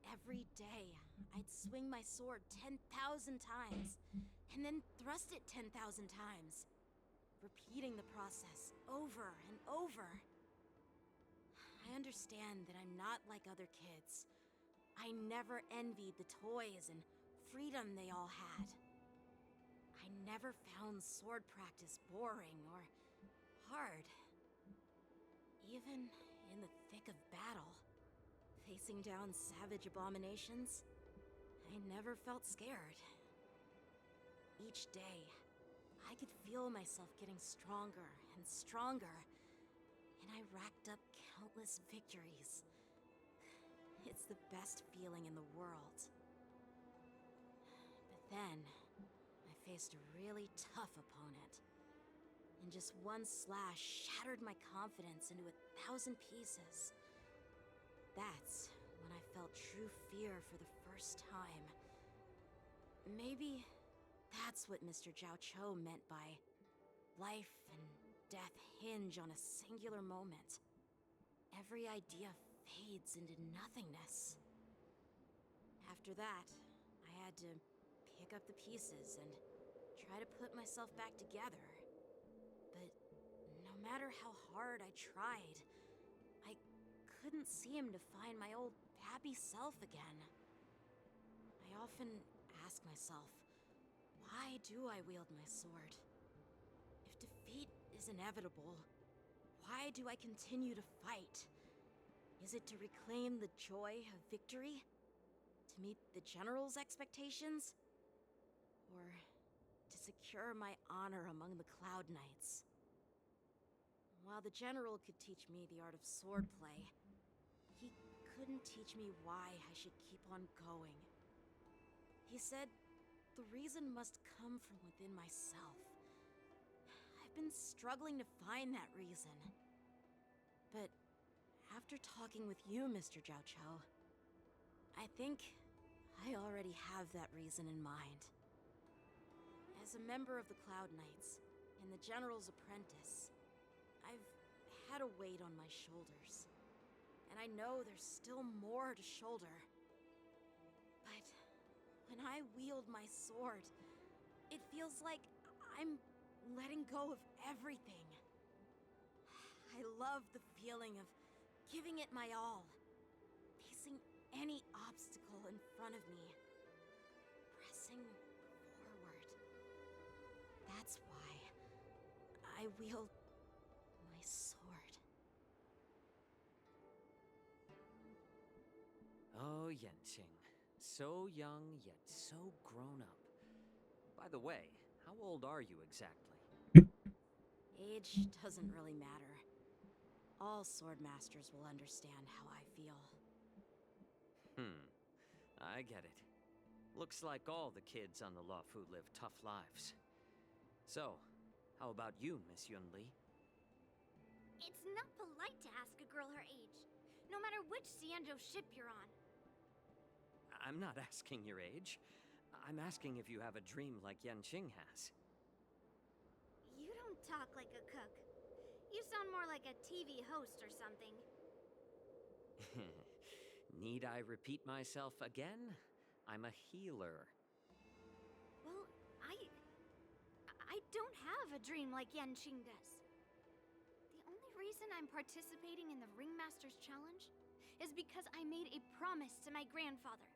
Every day, I'd swing my sword 10,000 times, and then thrust it 10,000 times, repeating the process over and over. I understand that I'm not like other kids. I never envied the toys and freedom they all had. I never found sword practice boring or hard. Even in the thick of battle, facing down savage abominations, I never felt scared. Each day, I could feel myself getting stronger and stronger, and I racked up countless victories. It's the best feeling in the world. But then, I faced a really tough opponent, and just one slash shattered my confidence into 1,000 pieces. That's when I felt true fear for the first time. Maybe that's what Mr. Jiaoqiu meant by life and death hinge on a singular moment. Every idea fades into nothingness. After that, I had to pick up the pieces and try to put myself back together. But no matter how hard I tried, I couldn't seem to find my old happy self again. I often ask myself, why do I wield my sword? If defeat is inevitable, why do I continue to fight? Is it to reclaim the joy of victory? To meet the general's expectations? Or to secure my honor among the Cloud Knights? While the general could teach me the art of swordplay, he couldn't teach me why I should keep on going. He said the reason must come from within myself. I've been struggling to find that reason. But after talking with you, Mr. Jiaoqiu, I think I already have that reason in mind. As a member of the Cloud Knights and the General's apprentice, I've had a weight on my shoulders. And I know there's still more to shoulder. But when I wield my sword, it feels like I'm letting go of everything. I love the feeling of giving it my all, facing any obstacle in front of me, pressing forward. That's why I wield my sword. Oh, Yanqing. So young, yet so grown up. By the way, how old are you exactly? Age doesn't really matter. All sword masters will understand how I feel. I get it. Looks like all the kids on the Luofu live tough lives. So, how about you, Miss Yunli? It's not polite to ask a girl her age, no matter which Xianzhou ship you're on. I'm not asking your age. I'm asking if you have a dream like Yanqing has. You don't talk like a cook. You sound more like a TV host or something. Need I repeat myself again? I'm a healer. Well, I don't have a dream like Yanqing does. The only reason I'm participating in the Ringmaster's Challenge is because I made a promise to my grandfather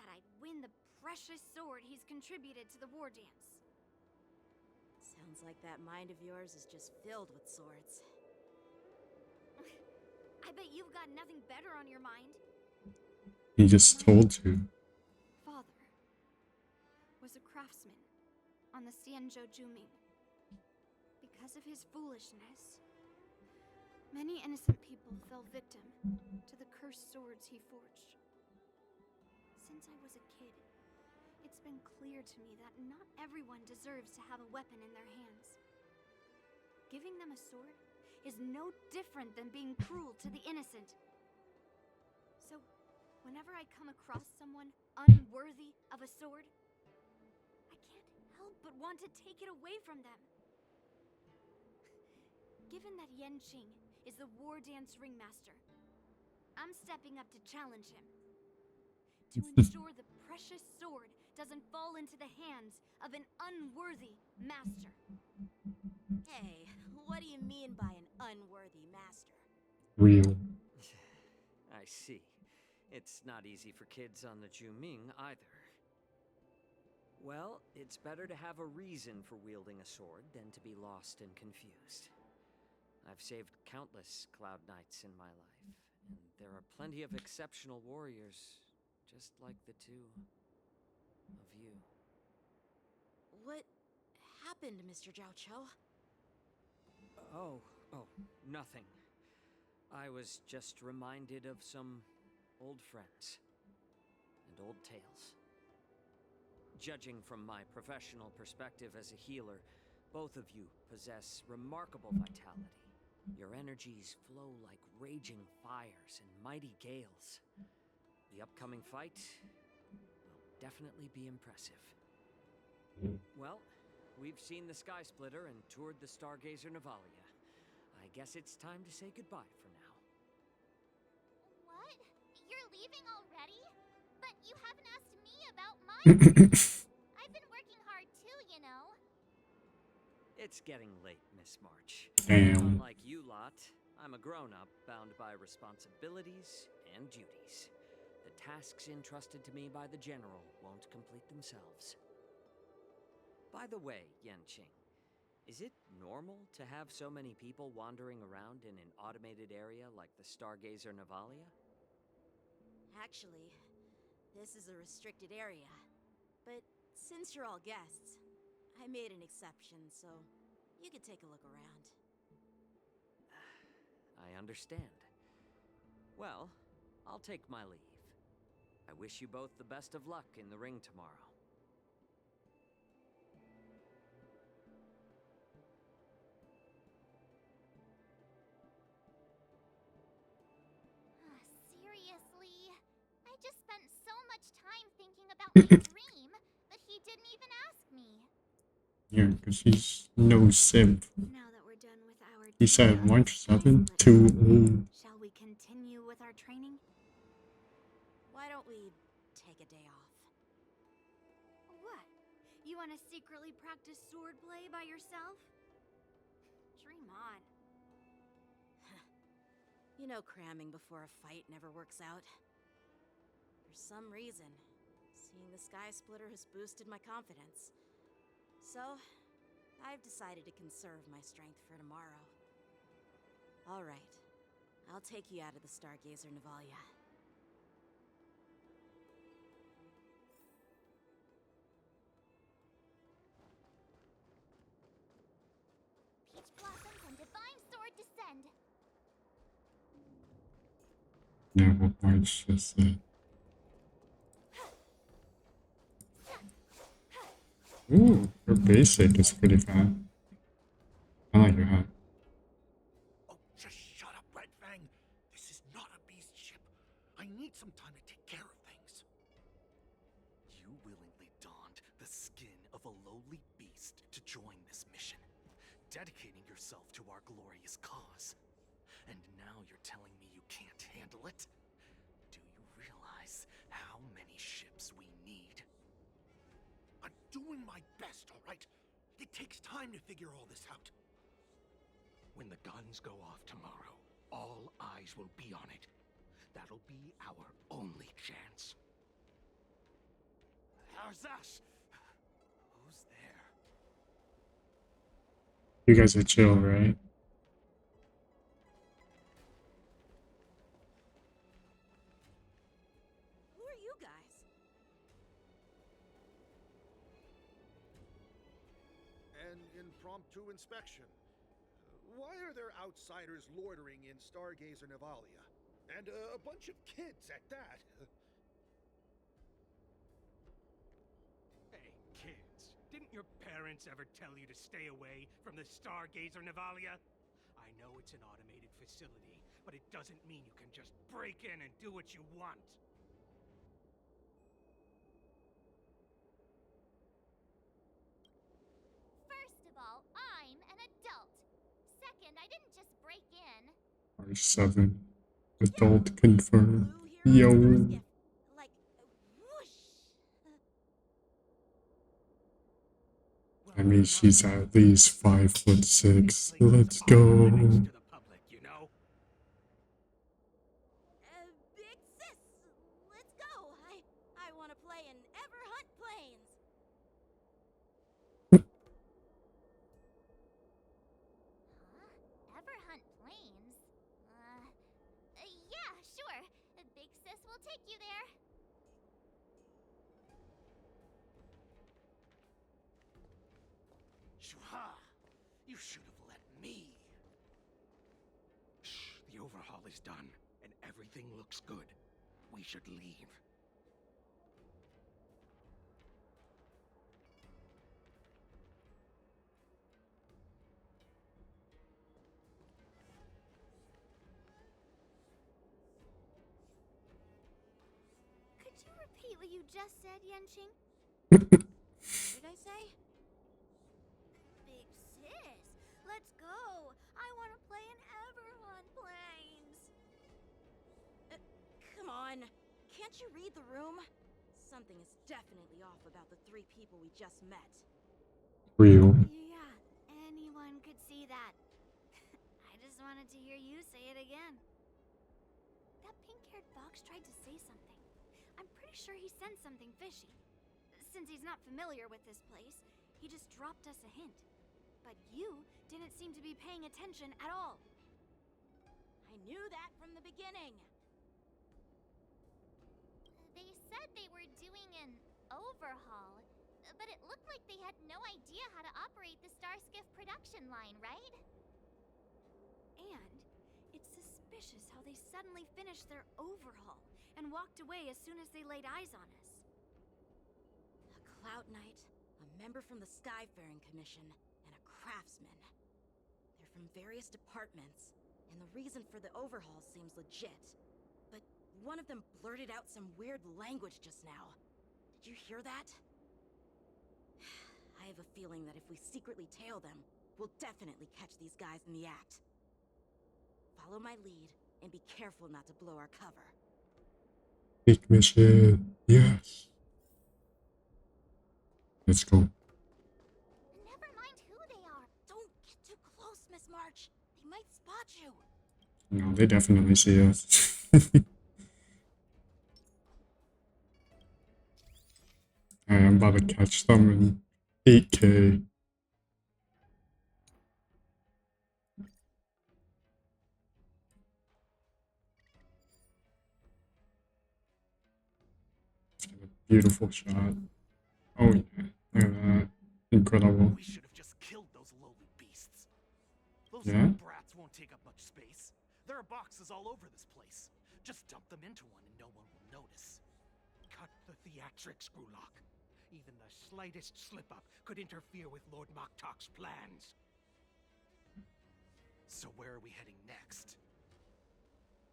that I'd win the precious sword he's contributed to the war dance. Sounds like that mind of yours is just filled with swords. I bet you've got nothing better on your mind. He just told you. Father was a craftsman on the Xianzhou Juming. Because of his foolishness, many innocent people fell victim to the cursed swords he forged. Since I was a kid, it's been clear to me that not everyone deserves to have a weapon in their hands. Giving them a sword is no different than being cruel to the innocent. So, whenever I come across someone unworthy of a sword, I can't help but want to take it away from them. Given that Yanqing is the war dance ringmaster, I'm stepping up to challenge him. To ensure the precious sword doesn't fall into the hands of an unworthy master. Hey, what do you mean by an unworthy master? Real. I see. It's not easy for kids on the Juming either. Well, it's better to have a reason for wielding a sword than to be lost and confused. I've saved countless Cloud Knights in my life, and there are plenty of exceptional warriors, just like the two of you. What happened, Mr. Zhao Cho? Oh, nothing. I was just reminded of some old friends and old tales. Judging from my professional perspective as a healer, both of you possess remarkable vitality. Your energies flow like raging fires and mighty gales. The upcoming fight will definitely be impressive. Well, we've seen the Sky Splitter and toured the Stargazer Navalia. I guess it's time to say goodbye for now. What? You're leaving already? But you haven't asked me about my I've been working hard too, you know. It's getting late, Miss March. Damn. Unlike you lot, I'm a grown-up bound by responsibilities and duties. The tasks entrusted to me by the General won't complete themselves. By the way, Yanqing, is it normal to have so many people wandering around in an automated area like the Stargazer Navalia? Actually, this is a restricted area. But since you're all guests, I made an exception, so you could take a look around. I understand. Well, I'll take my leave. I wish you both the best of luck in the ring tomorrow. Seriously? I just spent so much time thinking about my dream, but he didn't even ask me. Yeah, because he's no simp. Now that we're done with our He said March 7th, too old. Shall we continue with our training? Why don't we take a day off? What? You want to secretly practice swordplay by yourself? Dream on. You know cramming before a fight never works out. For some reason, seeing the Sky Splitter has boosted my confidence. So, I've decided to conserve my strength for tomorrow. Alright, I'll take you out of the Stargazer Navalia. Peach blossoms and divine sword descend. Yeah, what March just said. Ooh, your basic is pretty fun. I like your hat. Oh, just shut up, Red Fang. This is not a beast ship. I need some time to take care of things. You willingly donned the skin of a lowly beast to join this mission, dedicating yourself to our glorious cause. And now you're telling me you can't handle it? Do you doing my best, all right? It takes time to figure all this out. When the guns go off tomorrow, all eyes will be on it. That'll be our only chance. How's that? Who's there? You guys are chill, right? Who are you guys? An impromptu inspection. Why are there outsiders loitering in Stargazer Navalia? And a bunch of kids at that. Hey, kids. Didn't your parents ever tell you to stay away from the Stargazer Navalia? I know it's an automated facility, but it doesn't mean you can just break in and do what you want. First of all, I'm an adult. Second, I didn't just break in. R7. Adult confirmed. Yo. Like, whoosh. I mean, she's at least 5'6". Let's go. Big sis, let's go. I want to play in Everhunt Plains. Everhunt Plains? Yeah, sure. Big Sis will take you there. Shuha! You should have let me. Shh, the overhaul is done, and everything looks good. We should leave. Could you repeat what you just said, Yenching? What did I say? Big Sis, let's go. I want to play in Everhunt Plains. Come on. Can't you read the room? Something is definitely off about the three people we just met. Real. Yeah, anyone could see that. I just wanted to hear you say it again. That pink-haired fox tried to say something. I'm pretty sure he sensed something fishy. Since he's not familiar with this place, he just dropped us a hint. But you didn't seem to be paying attention at all. I knew that from the beginning. They said they were doing an overhaul, but it looked like they had no idea how to operate the Starskiff production line, right? And it's suspicious how they suddenly finished their overhaul and walked away as soon as they laid eyes on us. A Cloud Knight, a member from the Skyfaring Commission, and a craftsman. They're from various departments, and the reason for the overhaul seems legit. But one of them blurted out some weird language just now. Did you hear that? I have a feeling that if we secretly tail them, we'll definitely catch these guys in the act. Follow my lead, and be careful not to blow our cover. Big mission. Yes. Let's go. Never mind who they are. Don't get too close, Miss March. They might spot you. No, they definitely see us. I'm about to catch them in 8K. Beautiful shot. Oh yeah, look at that. Incredible. We should have just killed those lowly beasts. Those Yeah? little brats won't take up much space. There are boxes all over this place. Just dump them into one and no one will notice. Cut the theatrics, Grulock. Even the slightest slip-up could interfere with Lord Moktok's plans. So where are we heading next?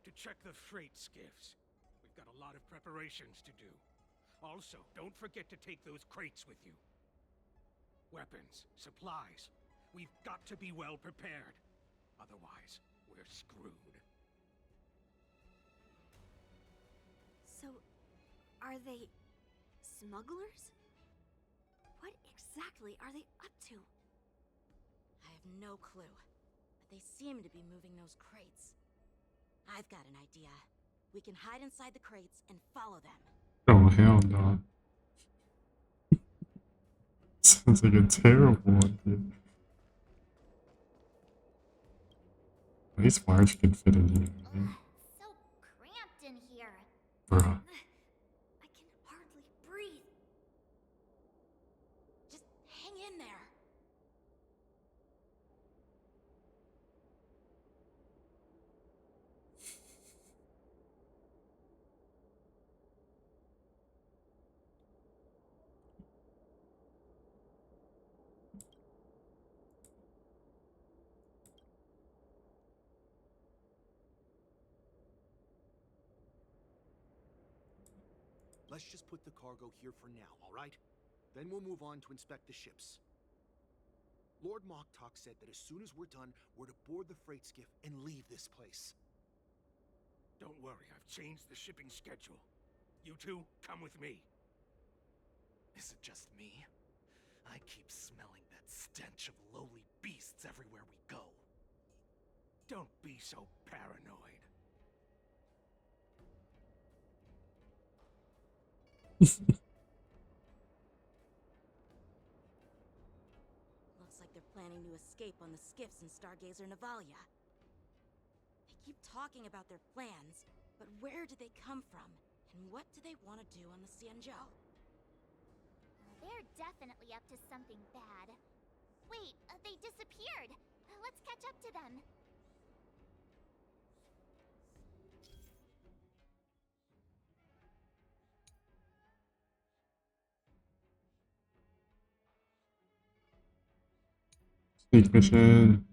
To check the freight skiffs. We've got a lot of preparations to do. Also, don't forget to take those crates with you. Weapons, supplies. We've got to be well prepared. Otherwise, we're screwed. So, are they smugglers? What exactly are they up to? I have no clue, but they seem to be moving those crates. I've got an idea. We can hide inside the crates and follow them. Oh, hell no. Sounds like a terrible idea. At least Marge can fit in here, right? So cramped in here. Bruh. I can hardly breathe. Just hang in there. Let's just put the cargo here for now, all right? Then we'll move on to inspect the ships. Lord Moktok said that as soon as we're done, we're to board the freight skiff and leave this place. Don't worry, I've changed the shipping schedule. You two, come with me. Is it just me? I keep smelling that stench of lowly beasts everywhere we go. Don't be so paranoid. Looks like they're planning to escape on the skiffs in Stargazer Navalia. They keep talking about their plans, but where do they come from? And what do they want to do on the Xianzhou? They're definitely up to something bad. Wait, they disappeared. Let's catch up to them. Sneak mission.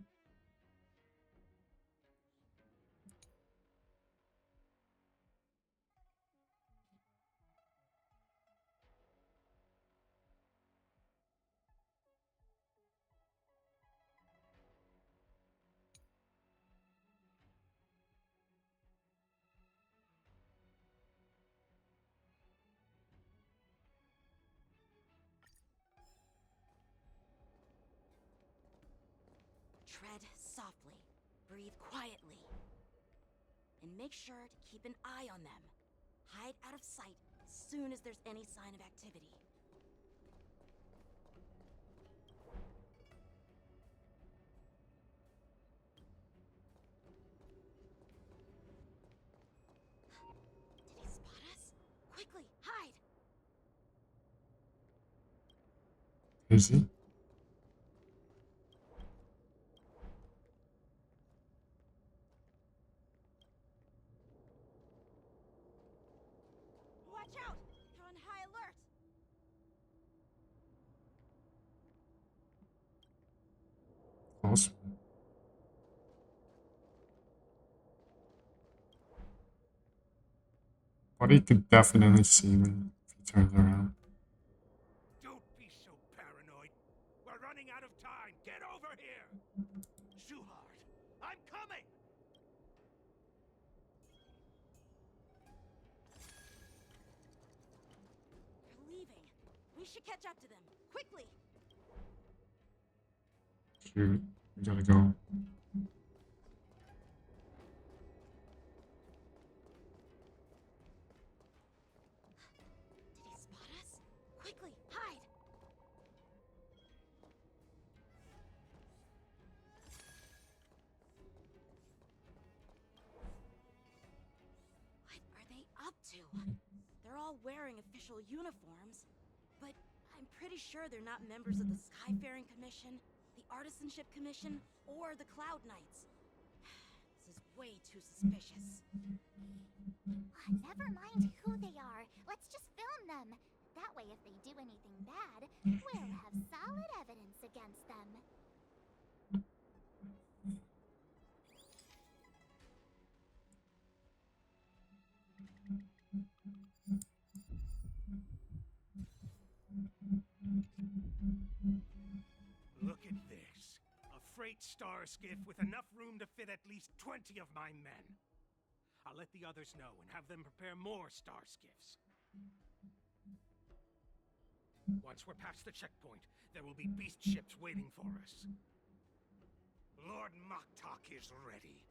Tread softly, breathe quietly, and make sure to keep an eye on them. Hide out of sight as soon as there's any sign of activity. Did he spot us? Quickly, hide! Is he? Watch out! They're on high alert! Awesome. But he could definitely see me if he turns around. Don't be so paranoid. We're running out of time. Get over here! Shuhard, I'm coming! They're leaving. We should catch up to them. Quickly! Shoot, we gotta go. Did he spot us? Quickly, hide! What are they up to? They're all wearing official uniforms, but I'm pretty sure they're not members of the Skyfaring Commission, the Artisanship Commission, or the Cloud Knights. This is way too suspicious. Never mind who they are. Let's just film them. That way, if they do anything bad, we'll have solid evidence against them. Look at this. A freight star skiff with enough room to fit at least 20 of my men. I'll let the others know and have them prepare more star skiffs. Once we're past the checkpoint, there will be beast ships waiting for us. Lord Moktok is ready.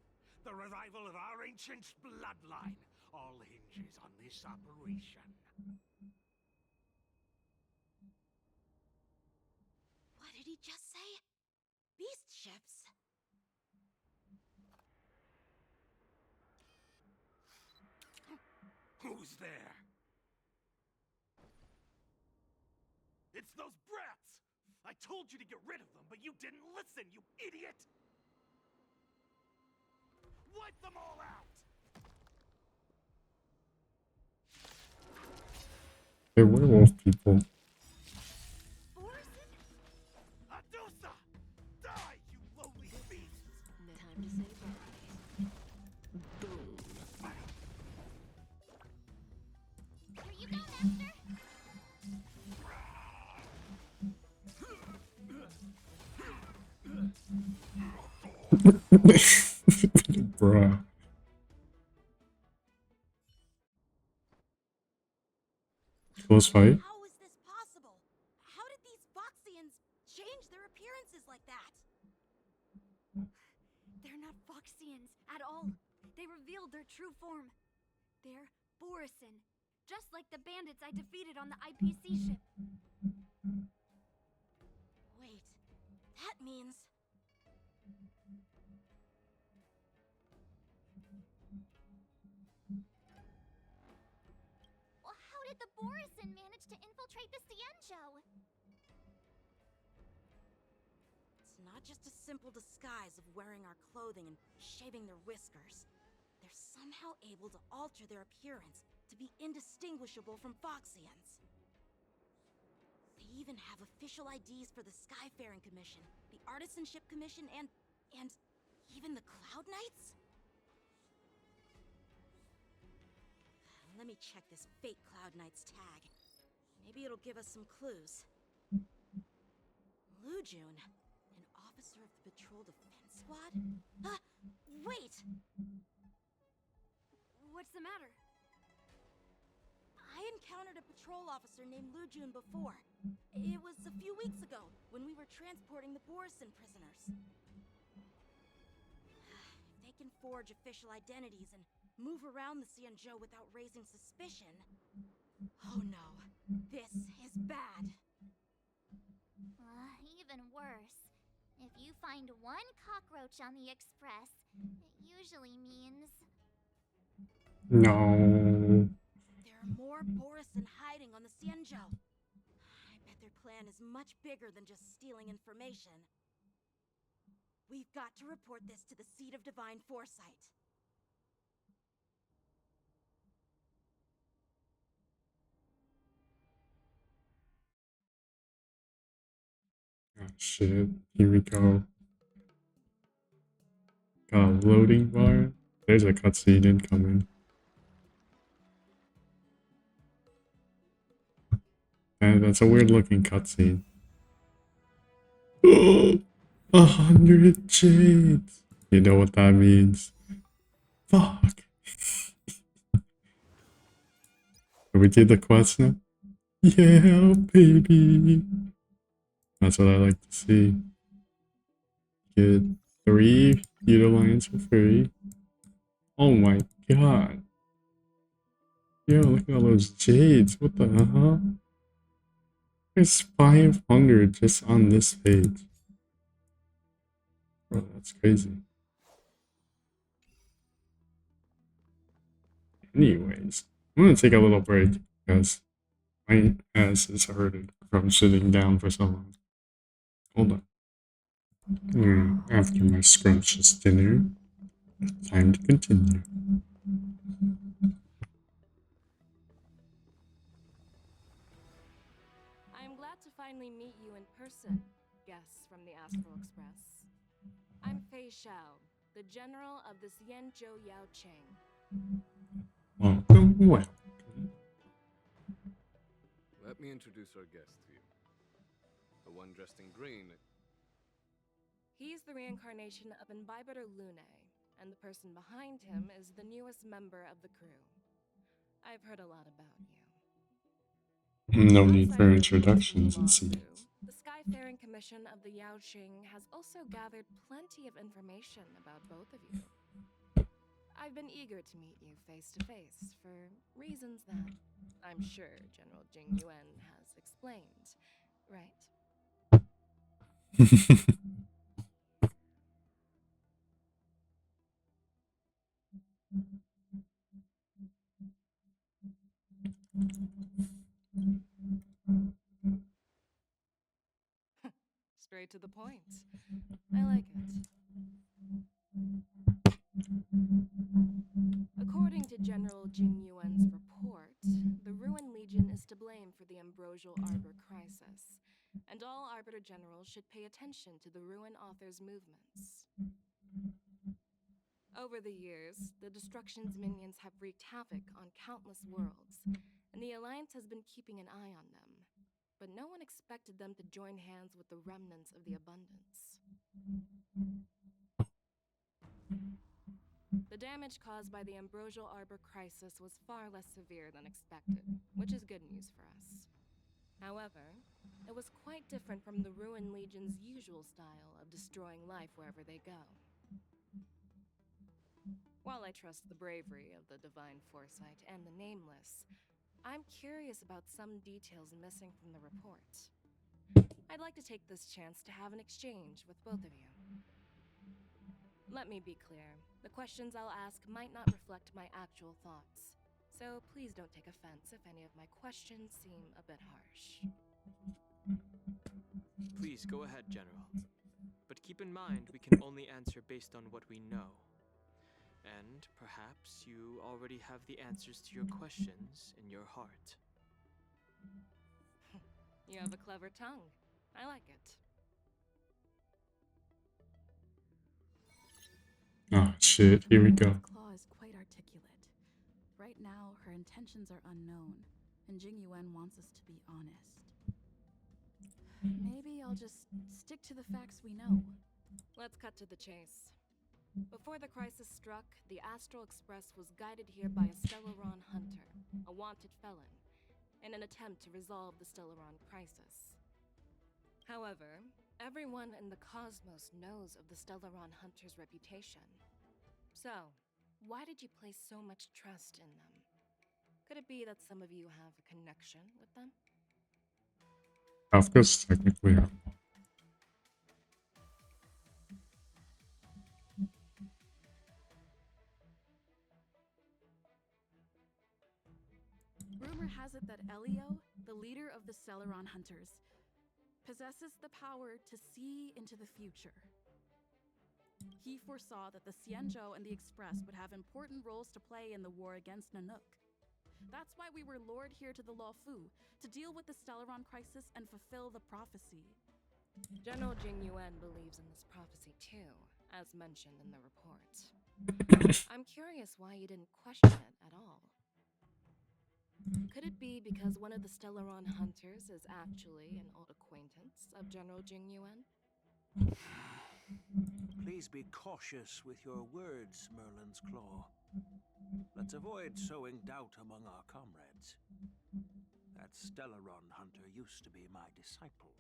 The revival of our ancient bloodline all hinges on this operation. What did he just say? Beast ships? Who's there? It's those brats! I told you to get rid of them, but you didn't listen, you idiot! Wipe them all out! They're werewolf people. Adusa! Die, you lowly beasts! Time to say bye. Here you go, Master! Bruh. Close fight? How is this possible? How did these Foxians change their appearances like that? They're not Foxians at all. They revealed their true form. They're Borisin, just like the bandits I defeated on the IPC ship. Wait, that means... Well, how did the Borisin manage to infiltrate the Cienjo? It's not just a simple disguise of wearing our clothing and shaving their whiskers. They're somehow able to alter their appearance to be indistinguishable from Foxians. They even have official IDs for the Skyfaring Commission, the Artisanship Commission, and even the Cloud Knights? Let me check this fake Cloud Knight's tag. Maybe it'll give us some clues. Lujun, an officer of the Patrol Defense Squad? Wait! What's the matter? I encountered a patrol officer named Lujun before. It was a few weeks ago, when we were transporting the Borisin prisoners. If they can forge official identities and move around the Cienjo without raising suspicion... Oh no, this is bad. Even worse. If you find one cockroach on the Express, it usually means... No. There are more Borisin hiding on the Cienjo. I bet their plan is much bigger than just stealing information. We've got to report this to the Seat of Divine Foresight. Oh, shit. Here we go. Got a loading bar. There's a cutscene incoming. And that's a weird looking cutscene. 100 jades! You know what that means? Fuck! Can we do the quest now? Yeah, baby! That's what I like to see. Get 3 Feudal Lions for free. Oh my god. Yo, look at all those jades. What the hell? There's 500 just on this page. Bro, that's crazy. Anyways, I'm gonna take a little break because my ass is hurting from sitting down for so long. Hold on. After my scrumptious dinner, time to continue. I'm glad to finally meet you in person, guests from the Astral Express. I'm Fei Xiao, the general of the Xianzhou Yao Cheng. Welcome, welcome. Let me introduce our guest to you. The one dressed in green. He's the reincarnation of Imbibitor Lune, and the person behind him is the newest member of the crew. I've heard a lot about you. No need for introductions, it seems. The Skyfaring Commission of the Yaoqing has also gathered plenty of information about both of you. I've been eager to meet you face to face for reasons that I'm sure General Jing Yuan has explained, right? Straight to the point. I like it. According to General Jing Yuan's report, the Ruin Legion is to blame for the Ambrosial Arbor crisis, and all Arbiter Generals should pay attention to the Ruin Author's movements. Over the years, the Destruction's minions have wreaked havoc on countless worlds, and the Alliance has been keeping an eye on them. But no one expected them to join hands with the remnants of the Abundance. The damage caused by the Ambrosial Arbor crisis was far less severe than expected, which is good news for us. However, it was quite different from the Ruin Legion's usual style of destroying life wherever they go. While I trust the bravery of the Divine Foresight and the Nameless, I'm curious about some details missing from the report. I'd like to take this chance to have an exchange with both of you. Let me be clear, the questions I'll ask might not reflect my actual thoughts, so please don't take offense if any of my questions seem a bit harsh. Please go ahead, General. But keep in mind we can only answer based on what we know. And perhaps you already have the answers to your questions in your heart. You have a clever tongue. I like it. Oh shit, here we go. Claw is quite articulate. Right now, her intentions are unknown, and Jing Yuan wants us to be honest. Maybe I'll just stick to the facts we know. Let's cut to the chase. Before the crisis struck, the Astral Express was guided here by a Stellaron hunter, a wanted felon, in an attempt to resolve the Stellaron crisis. However, everyone in the cosmos knows of the Stellaron hunter's reputation. So, why did you place so much trust in them? Could it be that some of you have a connection with them? Of course, technically, Rumor has it that Elio, the leader of the Stellaron Hunters, possesses the power to see into the future. He foresaw that the Xianzhou and the Express would have important roles to play in the war against Nanook. That's why we were lured here to the Luofu, to deal with the Stellaron crisis and fulfill the prophecy. General Jing Yuan believes in this prophecy too, as mentioned in the report. I'm curious why you didn't question it at all. Could it be because one of the Stellaron hunters is actually an old acquaintance of General Jing Yuan? Please be cautious with your words, Merlin's Claw. Let's avoid sowing doubt among our comrades. That Stellaron hunter used to be my disciple.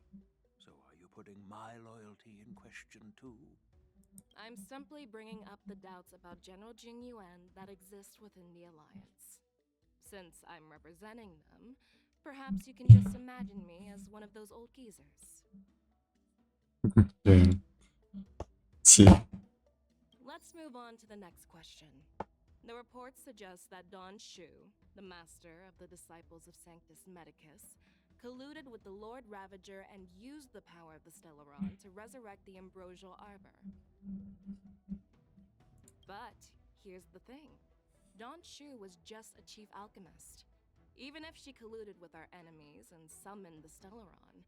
So are you putting my loyalty in question too? I'm simply bringing up the doubts about General Jing Yuan that exist within the Alliance. Since I'm representing them, perhaps you can just imagine me as one of those old geezers. Damn. See. Let's move on to the next question. The report suggests that Don Shu, the master of the disciples of Sanctus Medicus, colluded with the Lord Ravager and used the power of the Stellaron to resurrect the Ambrosial Arbor. But here's the thing. Don Shu was just a chief alchemist. Even if she colluded with our enemies and summoned the Stellaron,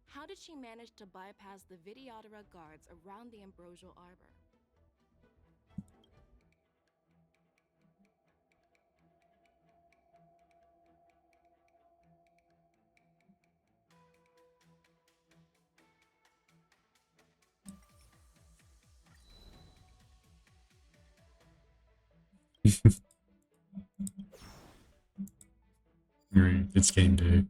how did she manage to bypass the Videodora guards around the Ambrosial Arbor? Alright, it's game day.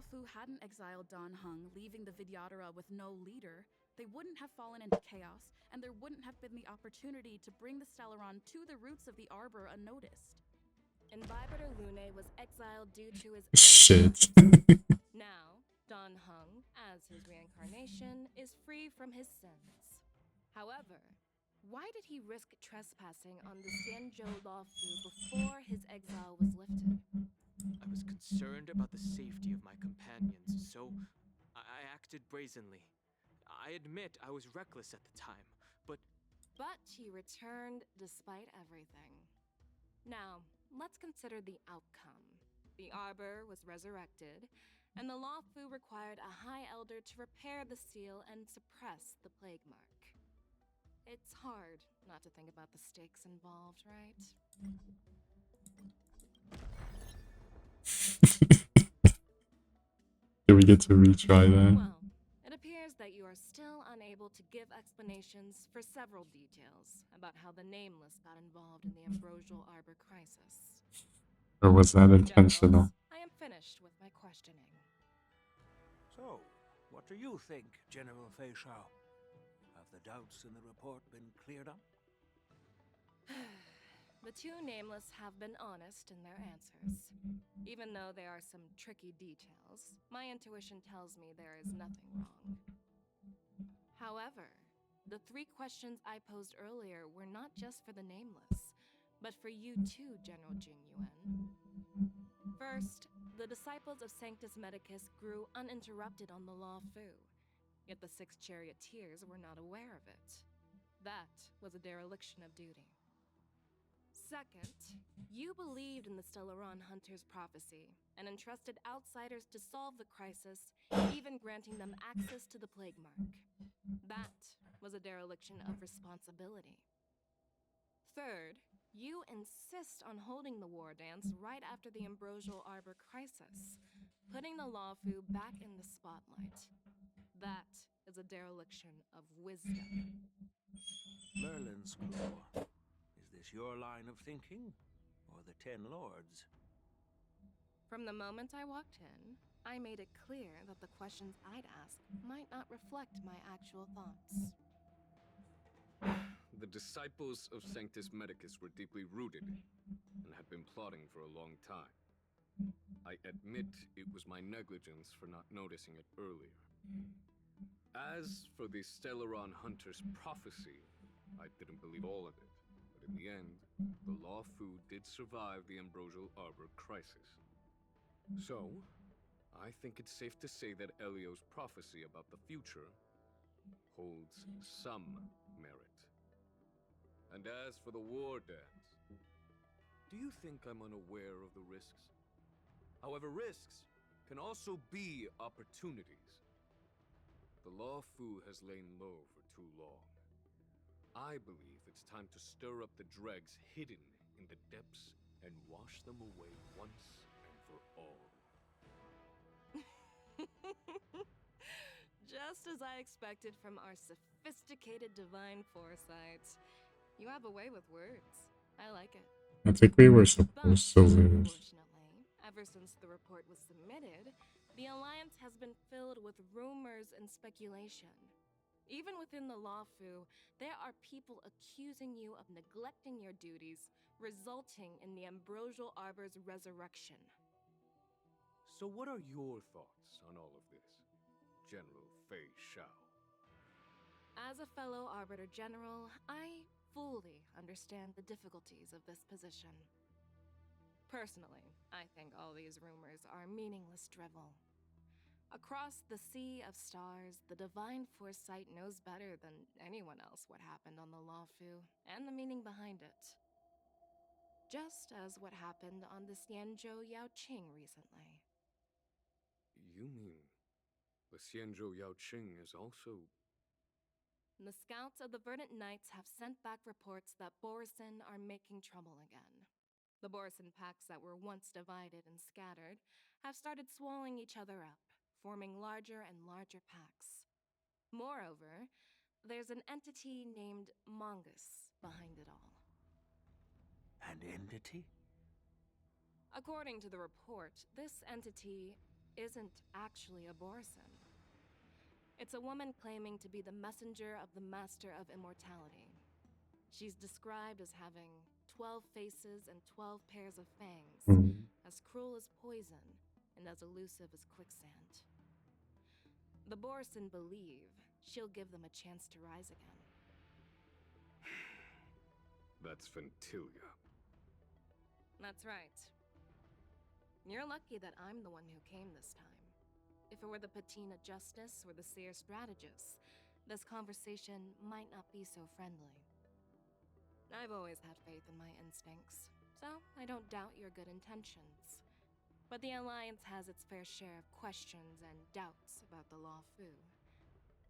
Fu hadn't exiled Dan Heng, leaving the Vidyadhara with no leader, they wouldn't have fallen into chaos, and there wouldn't have been the opportunity to bring the Stellaron to the roots of the Arbor unnoticed. Invibrator Lune was exiled due to his Shit. Now, Dan Heng, as his reincarnation, is free from his sins. However, why did he risk trespassing on the Xianzhou Luofu before his exile was lifted? I was concerned about the safety of my companions, so I acted brazenly. I admit I was reckless at the time, but he returned despite everything. Now, let's consider the outcome. The Arbor was resurrected, and the Luofu required a High Elder to repair the seal and suppress the plague mark. It's hard not to think about the stakes involved, right? Do we get to retry that? Well, it appears that you are still unable to give explanations for several details about how the Nameless got involved in the Ambrosial Arbor crisis. Or was that intentional? I am finished with my questioning. So, what do you think, General Fei Shao? Have the doubts in the report been cleared up? The two Nameless have been honest in their answers. Even though there are some tricky details, my intuition tells me there is nothing wrong. However, the three questions I posed earlier were not just for the Nameless, but for you too, General Jing Yuan. First, the disciples of Sanctus Medicus grew uninterrupted on the Luofu, yet the six charioteers were not aware of it. That was a dereliction of duty. Second, you believed in the Stellaron Hunter's prophecy and entrusted outsiders to solve the crisis, even granting them access to the plague mark. That was a dereliction of responsibility. Third, you insist on holding the war dance right after the Ambrosial Arbor crisis, putting the Luofu back in the spotlight. That is a dereliction of wisdom. Merlin's Claw. Is this your line of thinking, or the Ten Lords? From the moment I walked in, I made it clear that the questions I'd ask might not reflect my actual thoughts. The disciples of Sanctus Medicus were deeply rooted and had been plotting for a long time. I admit it was my negligence for not noticing it earlier. As for the Stellaron Hunter's prophecy, I didn't believe all of it, but in the end, the Luofu did survive the Ambrosial Arbor crisis. So, I think it's safe to say that Elio's prophecy about the future holds some merit. And as for the war dance, do you think I'm unaware of the risks? However, risks can also be opportunities. The Luofu has lain low for too long. I believe it's time to stir up the dregs hidden in the depths and wash them away once and for all. Just as I expected from our sophisticated divine foresight. You have a way with words. I like it. I think we were supposed to lose. Unfortunately, ever since the report was submitted, the Alliance has been filled with rumors and speculation. Even within the Luofu, there are people accusing you of neglecting your duties, resulting in the Ambrosial Arbor's resurrection. So what are your thoughts on all of this, General Fei Shao? As a fellow Arbiter General, I fully understand the difficulties of this position. Personally, I think all these rumors are meaningless drivel. Across the sea of stars, the divine foresight knows better than anyone else what happened on the Luofu and the meaning behind it. Just as what happened on the Xianzhou Yaoqing recently. You mean the Xianzhou Yaoqing is also... The scouts of the Verdant Knights have sent back reports that Borisin are making trouble again. The Borisin packs that were once divided and scattered have started swallowing each other up, forming larger and larger packs. Moreover, there's an entity named Mongoose behind it all. An entity? According to the report, this entity isn't actually a Borison. It's a woman claiming to be the messenger of the Master of Immortality. She's described as having 12 faces and 12 pairs of fangs, Hmm. as cruel as poison, and as elusive as quicksand. The Borison believe she'll give them a chance to rise again. That's Ventilia. That's right. You're lucky that I'm the one who came this time. If it were the Patina Justice or the Seer Strategist, this conversation might not be so friendly. I've always had faith in my instincts, so I don't doubt your good intentions. But the Alliance has its fair share of questions and doubts about the Law Fu.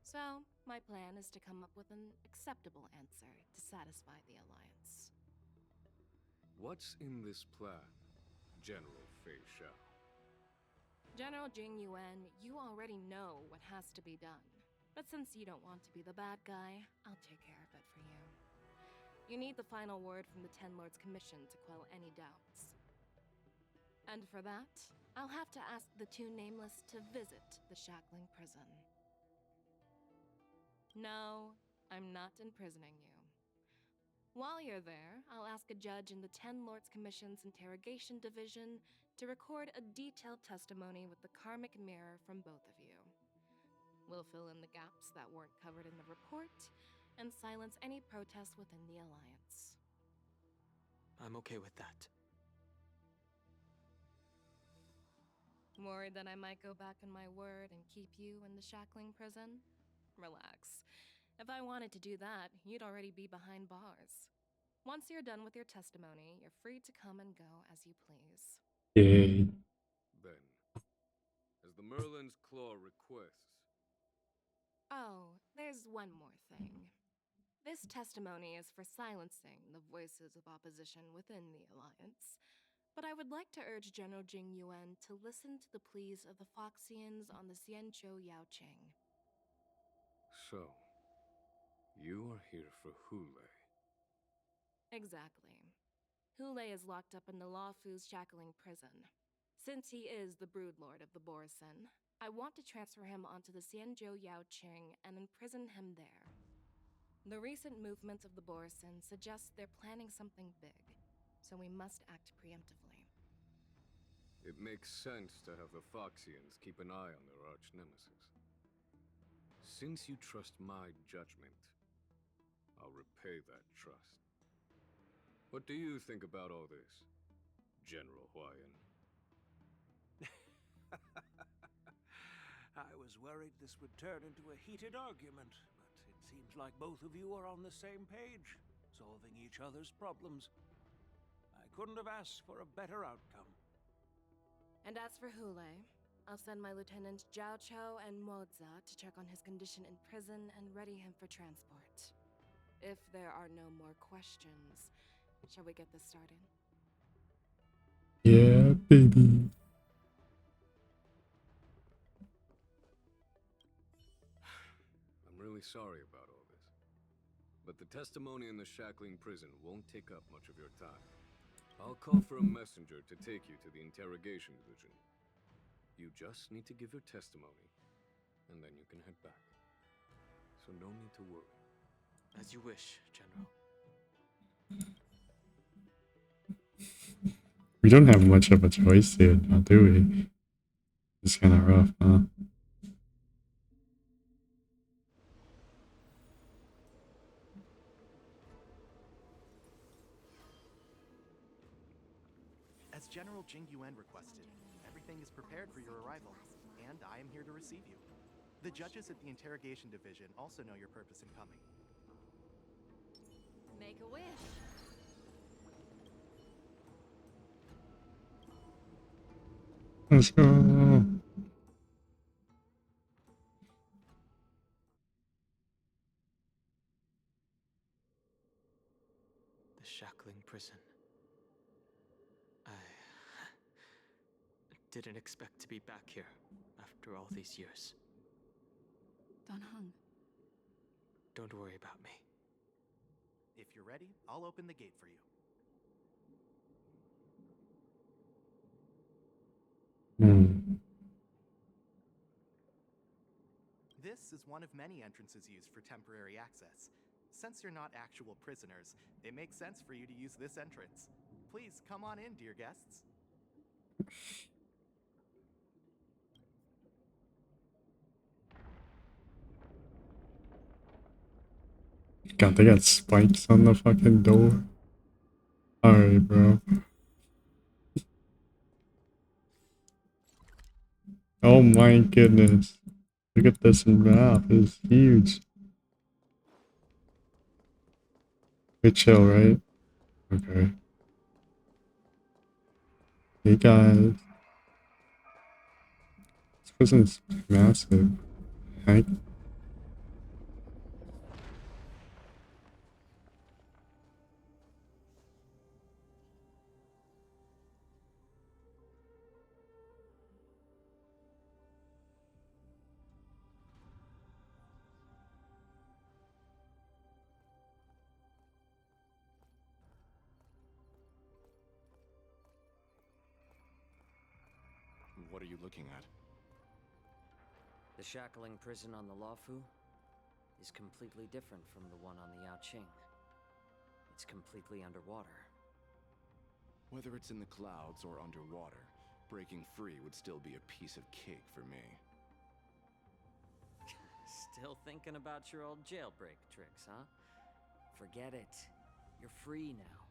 So, my plan is to come up with an acceptable answer to satisfy the Alliance. What's in this plan, General Fei Xiao? General Jing Yuan, you already know what has to be done. But since you don't want to be the bad guy, I'll take care of it for you. You need the final word from the Ten Lords Commission to quell any doubts. And for that, I'll have to ask the two Nameless to visit the Shackling Prison. No, I'm not imprisoning you. While you're there, I'll ask a judge in the Ten Lords Commission's Interrogation Division to record a detailed testimony with the karmic mirror from both of you. We'll fill in the gaps that weren't covered in the report, and silence any protests within the Alliance. I'm okay with that. Worried that I might go back on my word and keep you in the Shackling Prison? Relax. If I wanted to do that, you'd already be behind bars. Once you're done with your testimony, you're free to come and go as you please. Yay. Then, as the Merlin's Claw requests... Oh, there's one more thing. This testimony is for silencing the voices of opposition within the Alliance. But I would like to urge General Jing Yuan to listen to the pleas of the Foxians on the Xianzhou Yaoqing. So, you are here for Hule. Exactly. Hule is locked up in the Law Fu's Shackling Prison. Since he is the Broodlord of the Borison, I want to transfer him onto the Xianzhou Yaoqing and imprison him there. The recent movements of the Borison suggest they're planning something big, so we must act preemptively. It makes sense to have the Foxians keep an eye on their arch-nemesis. Since you trust my judgment, I'll repay that trust. What do you think about all this, General Huayan? I was worried this would turn into a heated argument, but it seems like both of you are on the same page, solving each other's problems. I couldn't have asked for a better outcome. And as for Hule, I'll send my lieutenants Zhao Chou and Moza to check on his condition in prison and ready him for transport. If there are no more questions, shall we get this started? Yeah, baby. I'm really sorry about all this. But the testimony in the Shackling Prison won't take up much of your time. I'll call for a messenger to take you to the Interrogation Division. You just need to give your testimony, and then you can head back. So no need to worry. As you wish, General. We don't have much of a choice here, now, do we? It's kind of rough, huh? As General Jing Yuan requested, everything is prepared for your arrival, and I am here to receive you. The judges at the Interrogation Division also know your purpose in coming. Make a wish. Let's go. The Shackling Prison. I didn't expect to be back here after all these years. Don Hung. Don't worry about me. If you're ready, I'll open the gate for you. This is one of many entrances used for temporary access. Since you're not actual prisoners, it makes sense for you to use this entrance. Please come on in, dear guests. God, they got spikes on the fucking door. Alright, bro. Oh my goodness. Look at this map. It's huge. We chill, right? Okay. Hey guys. This prison's massive. Heck. What are you looking at? The shackling prison on the Luofu is completely different from the one on the Yaoqing. It's completely underwater. Whether it's in the clouds or underwater, breaking free would still be a piece of cake for me. Still thinking about your old jailbreak tricks, huh? Forget it. You're free now.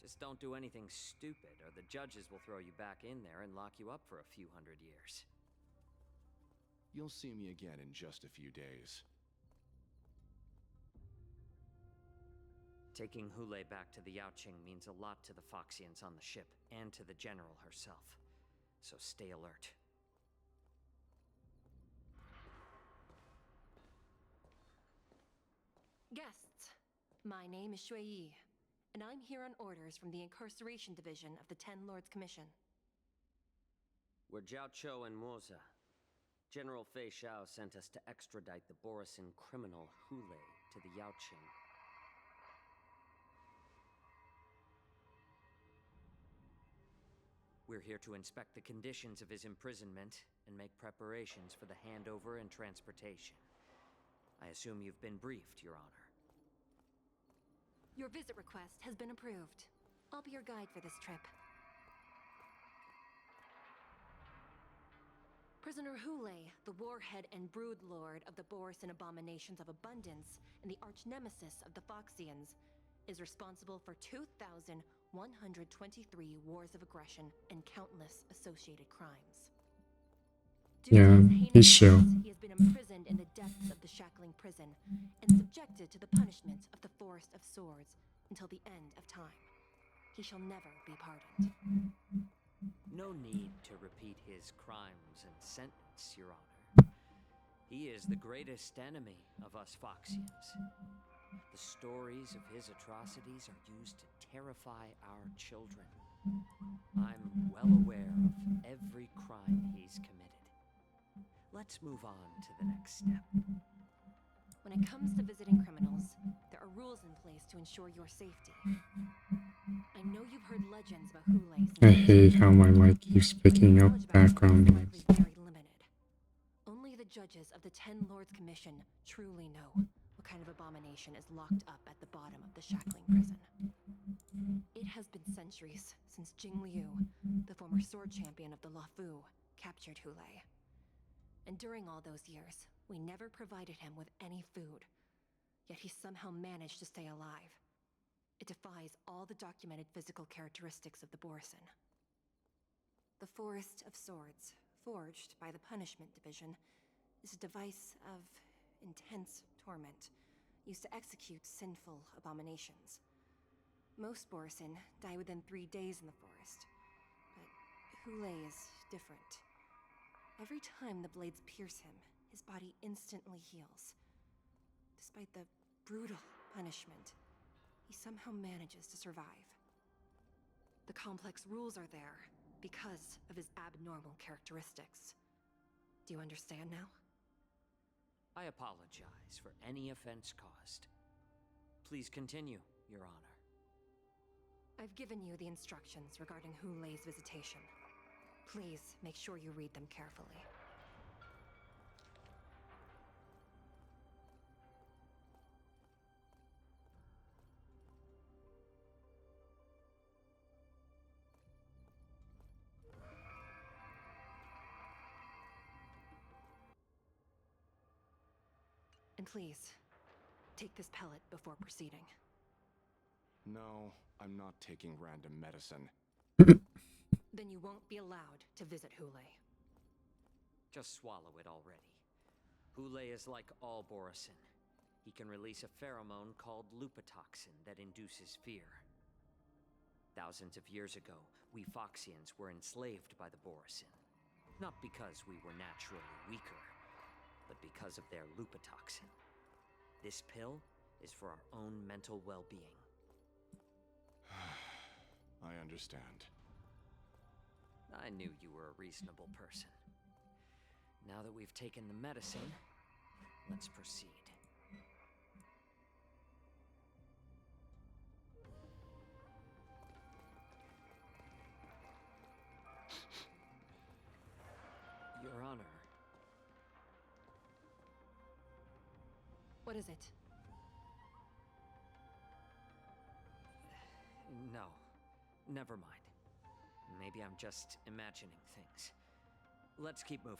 Just don't do anything stupid, or the judges will throw you back in there and lock you up for a few hundred years. You'll see me again in just a few days. Taking Hule back to the Yaoqing means a lot to the Foxians on the ship, and to the General herself. So stay alert. Guests, my name is Shui Yi, and I'm here on orders from the Incarceration Division of the Ten Lords Commission. We're Jiao Cho and Moza. General Fei Xiao sent us to extradite the Borisin criminal Hule to the Yaoqing. We're here to inspect the conditions of his imprisonment and make preparations for the handover and transportation. I assume you've been briefed, Your Honor. Your visit request has been approved. I'll be your guide for this trip. Prisoner Hule, the warhead and brood lord of the Borisin abominations of abundance and the arch-nemesis of the Foxians, is responsible for 2,123 wars of aggression and countless associated crimes. Due to Yeah, his heinous he's chill. acts, he has been imprisoned in the depths of the shackling prison and subjected to the punishment of the Forest of Swords until the end of time. He shall never be pardoned. No need to repeat his crimes and sentence, Your Honor. He is the greatest enemy of us Foxians. The stories of his atrocities are used to terrify our children. I'm well aware of every crime he's committed. Let's move on to the next step. When it comes to visiting criminals, there are rules in place to ensure your safety. I know you've heard legends about Hule. I hate how my mic keeps picking up background noise. Very limited. Only the judges of the Ten Lords Commission truly know what kind of abomination is locked up at the bottom of the shackling prison. It has been centuries since Jing Liu, the former sword champion of the Luofu, captured Hule. And during all those years, we never provided him with any food. Yet he somehow managed to stay alive. It defies all the documented physical characteristics of the Borisin. The Forest of Swords, forged by the Punishment Division, is a device of intense torment, used to execute sinful abominations. Most Borisin die within 3 days in the forest, but Hule is different. Every time the blades pierce him, his body instantly heals. Despite the brutal punishment, he somehow manages to survive. The complex rules are there because of his abnormal characteristics. Do you understand now? I apologize for any offense caused. Please continue, Your Honor. I've given you the instructions regarding Hule's visitation. Please make sure you read them carefully. And please, take this pellet before proceeding. No, I'm not taking random medicine. Then you won't be allowed to visit Hule. Just swallow it already. Hule is like all Borisin. He can release a pheromone called lupatoxin that induces fear. Thousands of years ago, we Foxians were enslaved by the Borisin. Not because we were naturally weaker, but because of their lupatoxin. This pill is for our own mental well-being. I understand. I knew you were a reasonable person. Now that we've taken the medicine, let's proceed. Your Honor. What is it? No, never mind. Maybe I'm just imagining things. Let's keep moving.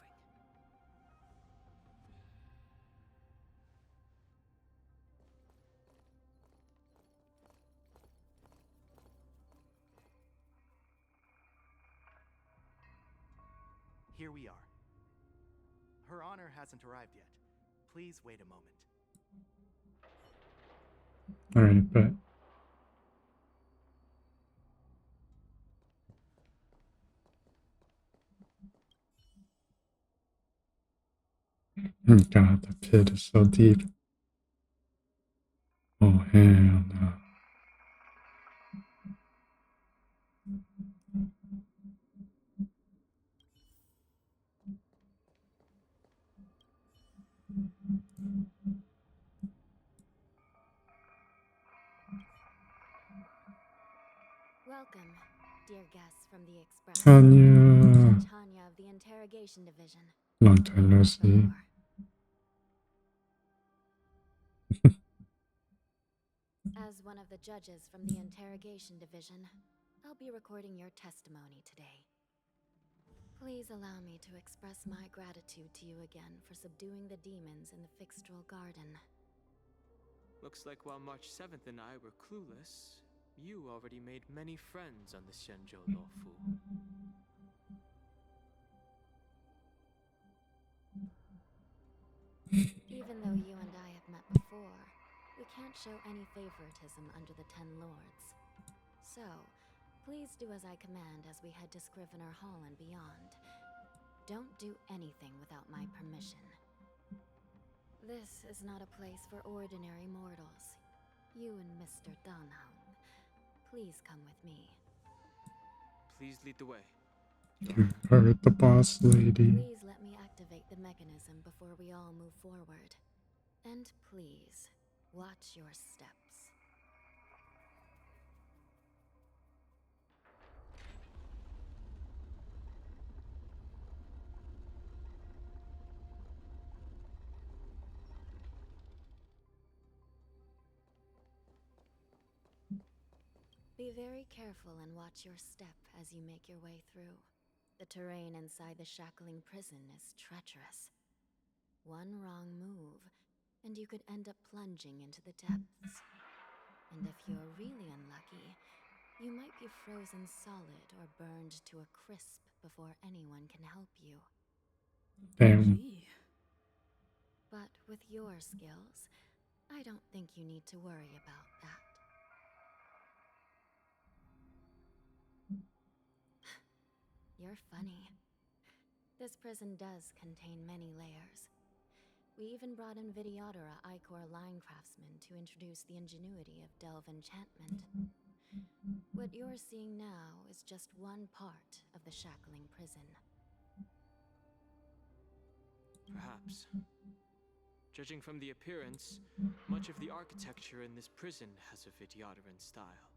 Here we are. Her Honor hasn't arrived yet. Please wait a moment. Alright, but oh god, the pit is so deep. Oh hell no. Welcome, dear guests from the Express. Tanya. Judge Tanya of the Interrogation Division. Long time no see. As one of the judges from the Interrogation Division, I'll be recording your testimony today. Please allow me to express my gratitude to you again for subduing the demons in the Fixtral Garden. Looks like while March 7th and I were clueless, you already made many friends on the Xianzhou Luofu. Even though you and I have met before, we can't show any favoritism under the Ten Lords. So, please do as I command as we head to Scrivener Hall and beyond. Don't do anything without my permission. This is not a place for ordinary mortals. You and Mr. Danhang, please come with me. Please lead the way. Alright, the boss lady. Please let me activate the mechanism before we all move forward. And please, watch your steps. Be very careful and watch your step as you make your way through. The terrain inside the shackling prison is treacherous. One wrong move, and you could end up plunging into the depths. And if you're really unlucky, you might be frozen solid or burned to a crisp before anyone can help you. Damn. But with your skills, I don't think you need to worry about that. You're funny. This prison does contain many layers. We even brought in Videodora Icor line craftsmen to introduce the ingenuity of Delve enchantment. What you're seeing now is just one part of the shackling prison. Perhaps. Judging from the appearance, much of the architecture in this prison has a Vidyadoran style.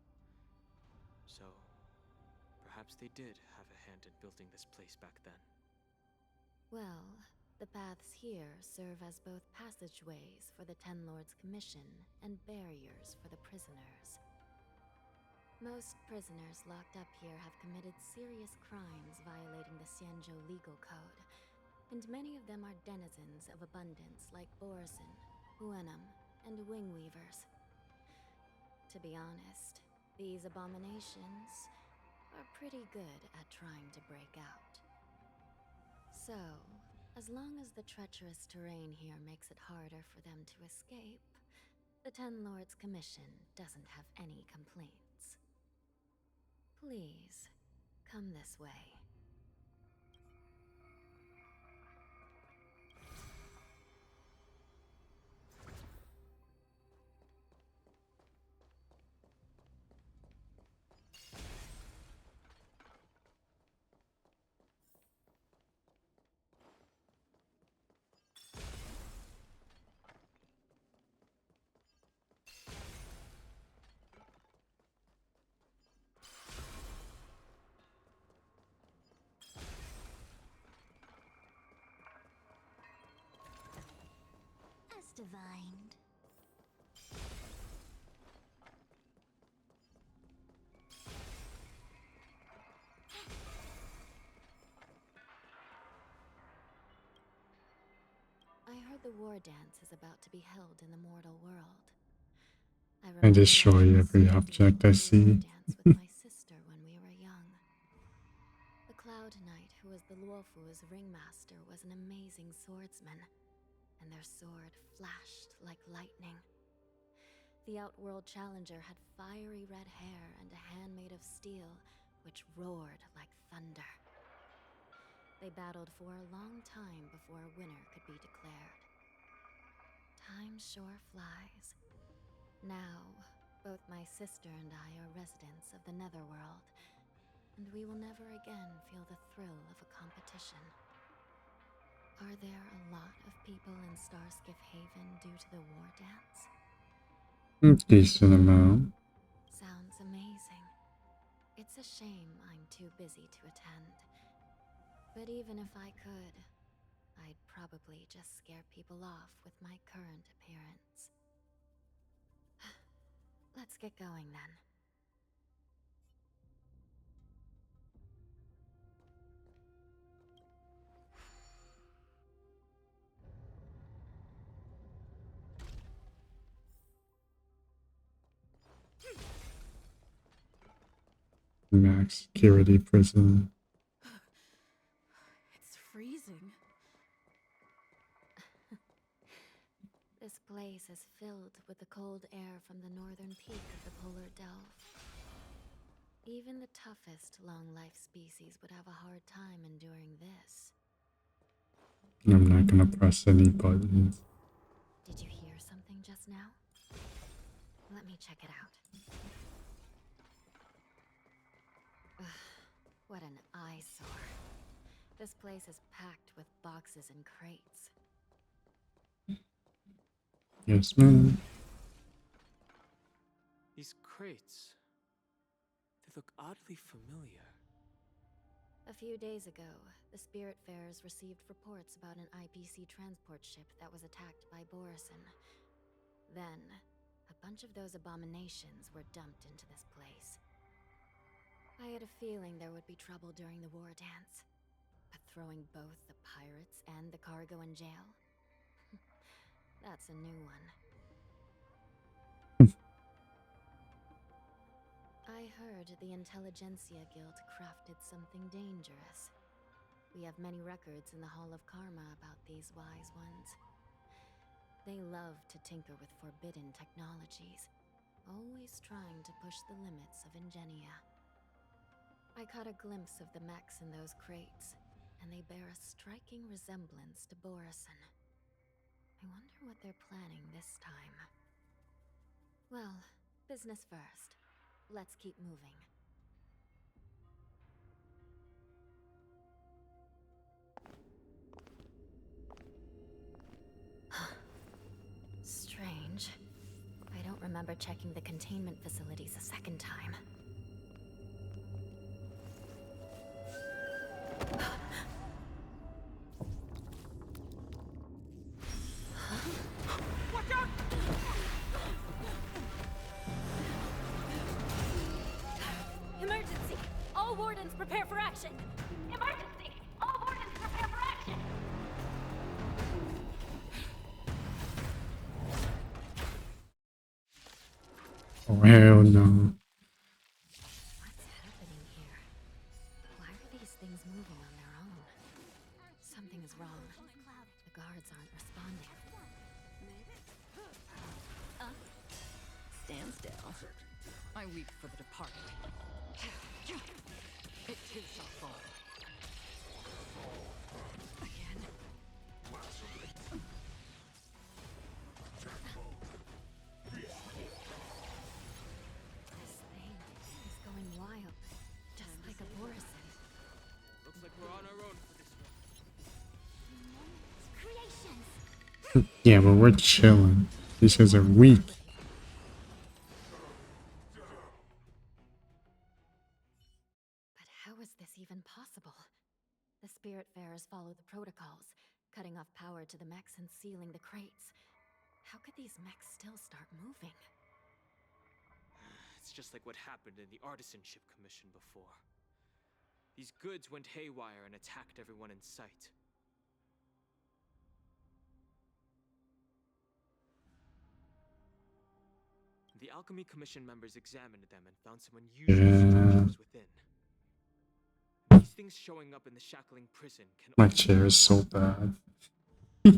So, perhaps they did have a hand in building this place back then. Well, the paths here serve as both passageways for the Ten Lords' Commission and barriers for the prisoners. Most prisoners locked up here have committed serious crimes violating the Xianzhou legal code, and many of them are denizens of abundance like Borisin, Wenham, and wingweavers. To be honest, these abominations are pretty good at trying to break out. So, as long as the treacherous terrain here makes it harder for them to escape, the Ten Lords Commission doesn't have any complaints. Please, come this way. As divined. I heard the war dance is about to be held in the mortal world. I destroy every object I see. Dance with my sister when we were young. The Cloud Knight, who was the Luofu's ringmaster, was an amazing swordsman, and their sword flashed like lightning. The Outworld Challenger had fiery red hair and a hand made of steel, which roared like thunder. They battled for a long time before a winner could be declared. Time sure flies. Now, both my sister and I are residents of the Netherworld, and we will never again feel the thrill of a competition. Are there a lot of people in Starskiff Haven due to the war dance? Decent amount. Sounds amazing. It's a shame I'm too busy to attend. But even if I could, I'd probably just scare people off with my current appearance. Let's get going then. Max security prison. It's freezing. This place is filled with the cold air from the northern peak of the polar delve. Even the toughest long-life species would have a hard time enduring this. I'm not gonna press any buttons. Did you hear something just now? Let me check it out. Ugh, what an eyesore. This place is packed with boxes and crates. Yes, ma'am. These crates, they look oddly familiar. A few days ago, the Spiritfarers received reports about an IPC transport ship that was attacked by Borison. Then, a bunch of those abominations were dumped into this place. I had a feeling there would be trouble during the war dance, but throwing both the pirates and the cargo in jail? That's a new one. I heard the Intelligentsia Guild crafted something dangerous. We have many records in the Hall of Karma about these wise ones. They love to tinker with forbidden technologies, always trying to push the limits of Ingenia. I caught a glimpse of the mechs in those crates, and they bear a striking resemblance to Borison. I wonder what they're planning this time. Well, business first. Let's keep moving. Strange. I don't remember checking the containment facilities a second time. Watch out! Emergency! All wardens prepare for action! Emergency! All wardens prepare for action! Oh, hell no. What's happening here? Why are these things moving on their own? Something is wrong. The guards aren't responding. Stand still. I weep for the departed. It too shall fall. Again. This thing is going wild, just like a Borison. Looks like we're on our own for this one. Creations! Yeah, but we're chilling. These guys are weak. But how is this even possible? The Spiritfarers follow the protocols, cutting off power to the mechs and sealing the crates. How could these mechs still start moving? It's just like what happened in the Artisanship Commission before. These goods went haywire and attacked everyone in sight. The Alchemy Commission members examined them and found some unusual structures within. These things showing up in the shackling prison can My only chair is so bad. A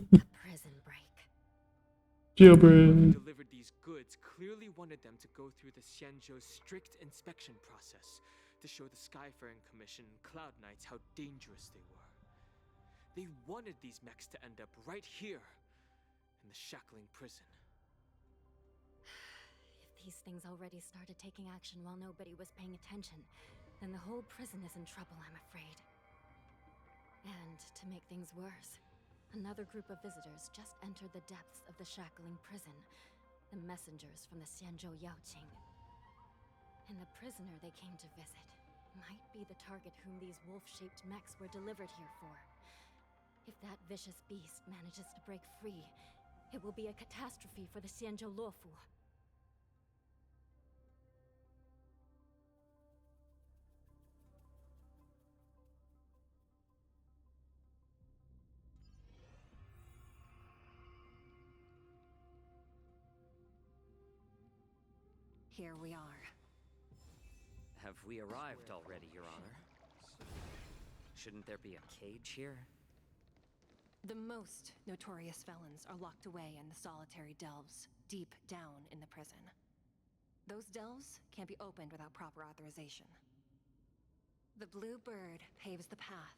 prison break. Jailbreak. delivered these goods clearly wanted them to go through the Xianzhou's strict inspection process to show the Skyfaring Commission and Cloud Knights how dangerous they were. They wanted these mechs to end up right here in the shackling prison. If these things already started taking action while nobody was paying attention, then the whole prison is in trouble, I'm afraid. And to make things worse, another group of visitors just entered the depths of the shackling prison, the messengers from the Xianzhou Yaoqing. And the prisoner they came to visit might be the target whom these wolf-shaped mechs were delivered here for. If that vicious beast manages to break free, it will be a catastrophe for the Xianzhou Luofu. Here we are. Have we arrived already, Your Honor? Shouldn't there be a cage here? The most notorious felons are locked away in the solitary delves, deep down in the prison. Those delves can't be opened without proper authorization. The blue bird paves the path,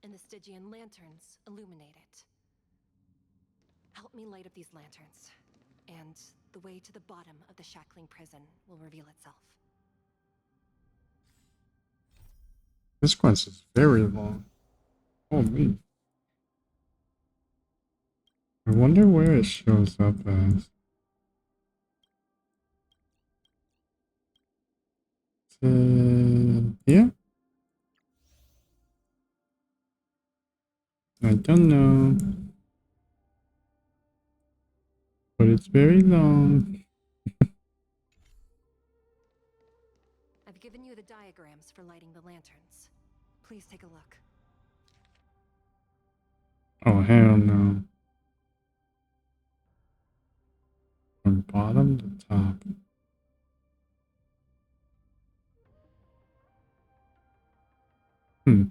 and the Stygian lanterns illuminate it. Help me light up these lanterns, and the way to the bottom of the shackling prison will reveal itself. This quest is very long. Holy. I wonder where it shows up as. Yeah? I don't know. But it's very long. I've given you the diagrams for lighting the lanterns. Please take a look. Oh, hell no. From bottom to top. Hmm.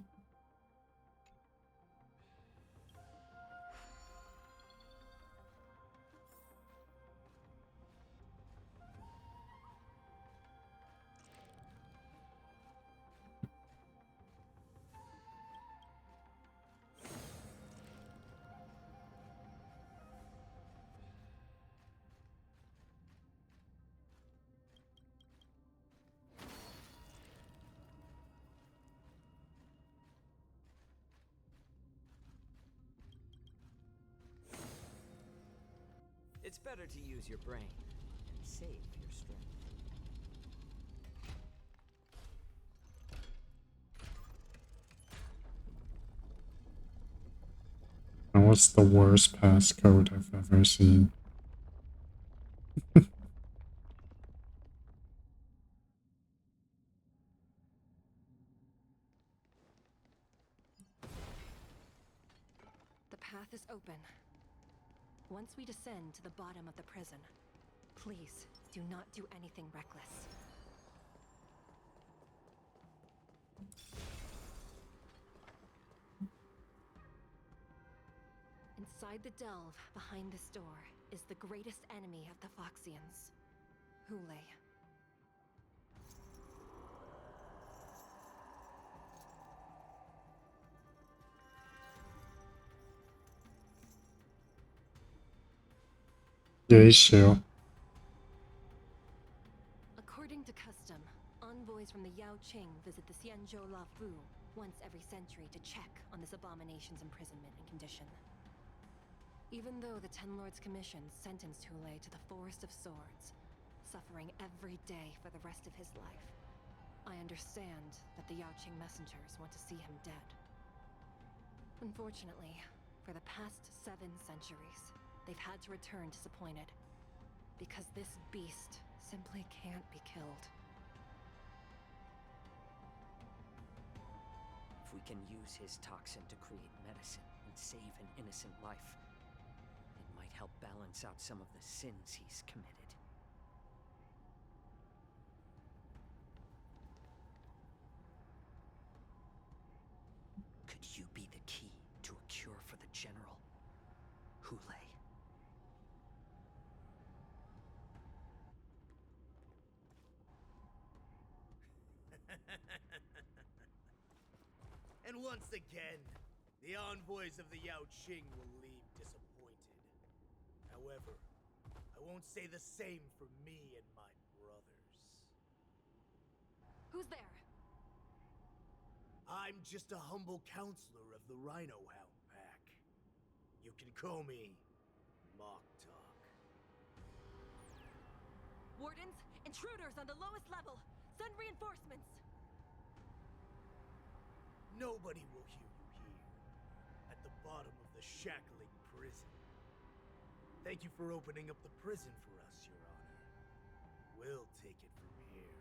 It's better to use your brain and save your strength. Now, what's the worst passcode I've ever seen? The path is open. Once we descend to the bottom of the prison, Please, do not do anything reckless. Inside the delve, behind this door, is the greatest enemy of the Foxians, Hule. According to custom, envoys from the Yao Qing visit the Xianzhou Lafu once every century to check on this abomination's imprisonment and condition. Even though the Ten Lords Commission sentenced Hule to the Forest of Swords, suffering every day for the rest of his life, I understand that the Yao Qing messengers want to see him dead. Unfortunately, for the past 7 centuries, they've had to return disappointed, because this beast simply can't be killed. If we can use his toxin to create medicine and save an innocent life, it might help balance out some of the sins he's committed. Could you be the key to a cure for the General, Hule? And once again, the envoys of the Yao Qing will leave disappointed. However, I won't say the same for me and my brothers. Who's there? I'm just a humble counselor of the Rhino Hound Pack. You can call me Mock Talk. Wardens, intruders on the lowest level! Send reinforcements! Nobody will hear you here, at the bottom of the shackling prison. Thank you for opening up the prison for us, Your Honor. We'll take it from here.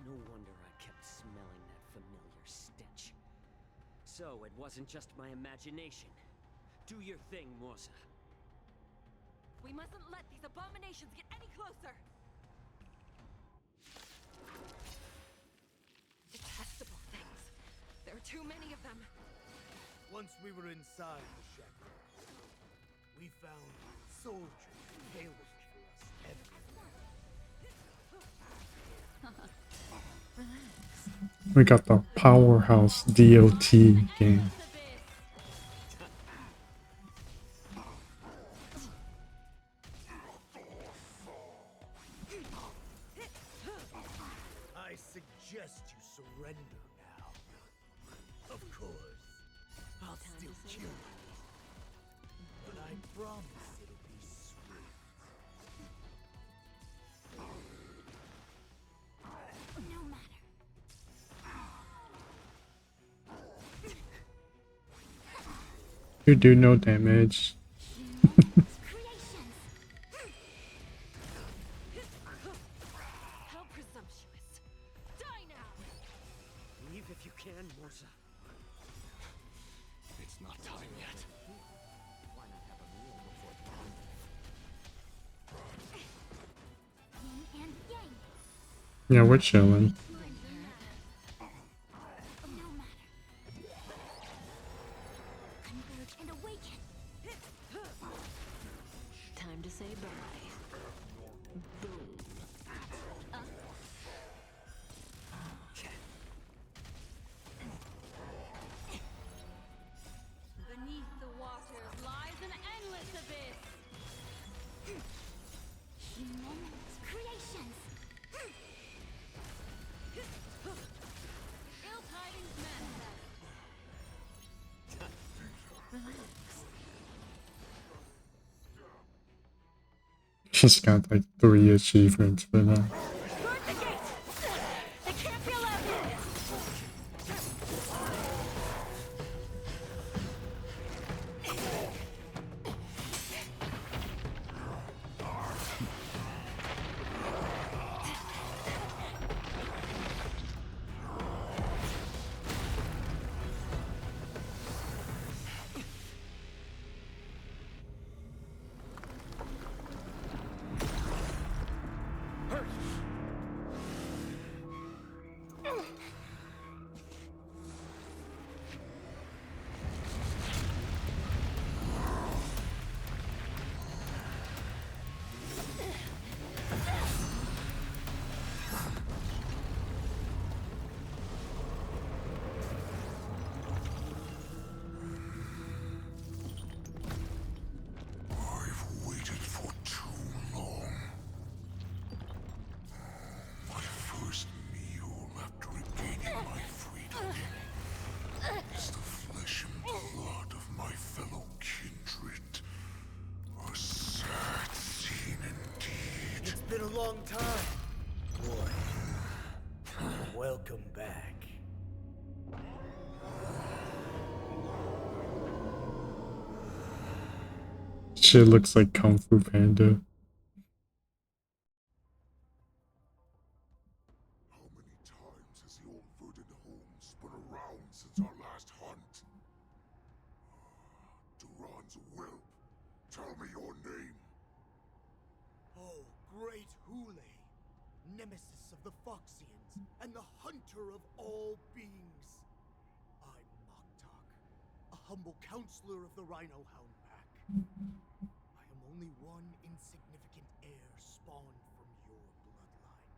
No wonder I kept smelling that familiar stench. So it wasn't just my imagination. Do your thing, Morsa. We mustn't let these abominations get any closer! Detestable things. There are too many of them. Once we were inside the shackle, we found soldiers tailored for us everywhere. We got the powerhouse DOT game. I suggest you surrender now. Of course, I'll still kill you. But I promise it'll be sweet. No matter. You do no damage. How presumptuous. Die now! Leave if you can, Morsa. It's not time yet. Why not have a meal before Yin and yang. Yeah, we're chilling. No matter. Converge and awaken. Time to say bye. Boom. Beneath the waters lies an endless abyss. Human creations. Ill tidings manifest. She's got like 3 achievements for that. Guard the gate! They can't be allowed in! long time. Boy, welcome back. Shit looks like Kung Fu Panda. How many times has the old verdant home spun around since our last hunt? Duran's whelp, tell me your name. Oh, great Hule, nemesis of the Foxians, and the hunter of all beings. I'm Moktok, a humble counselor of the Rhino Hound Pack. I am only one insignificant heir spawned from your bloodline.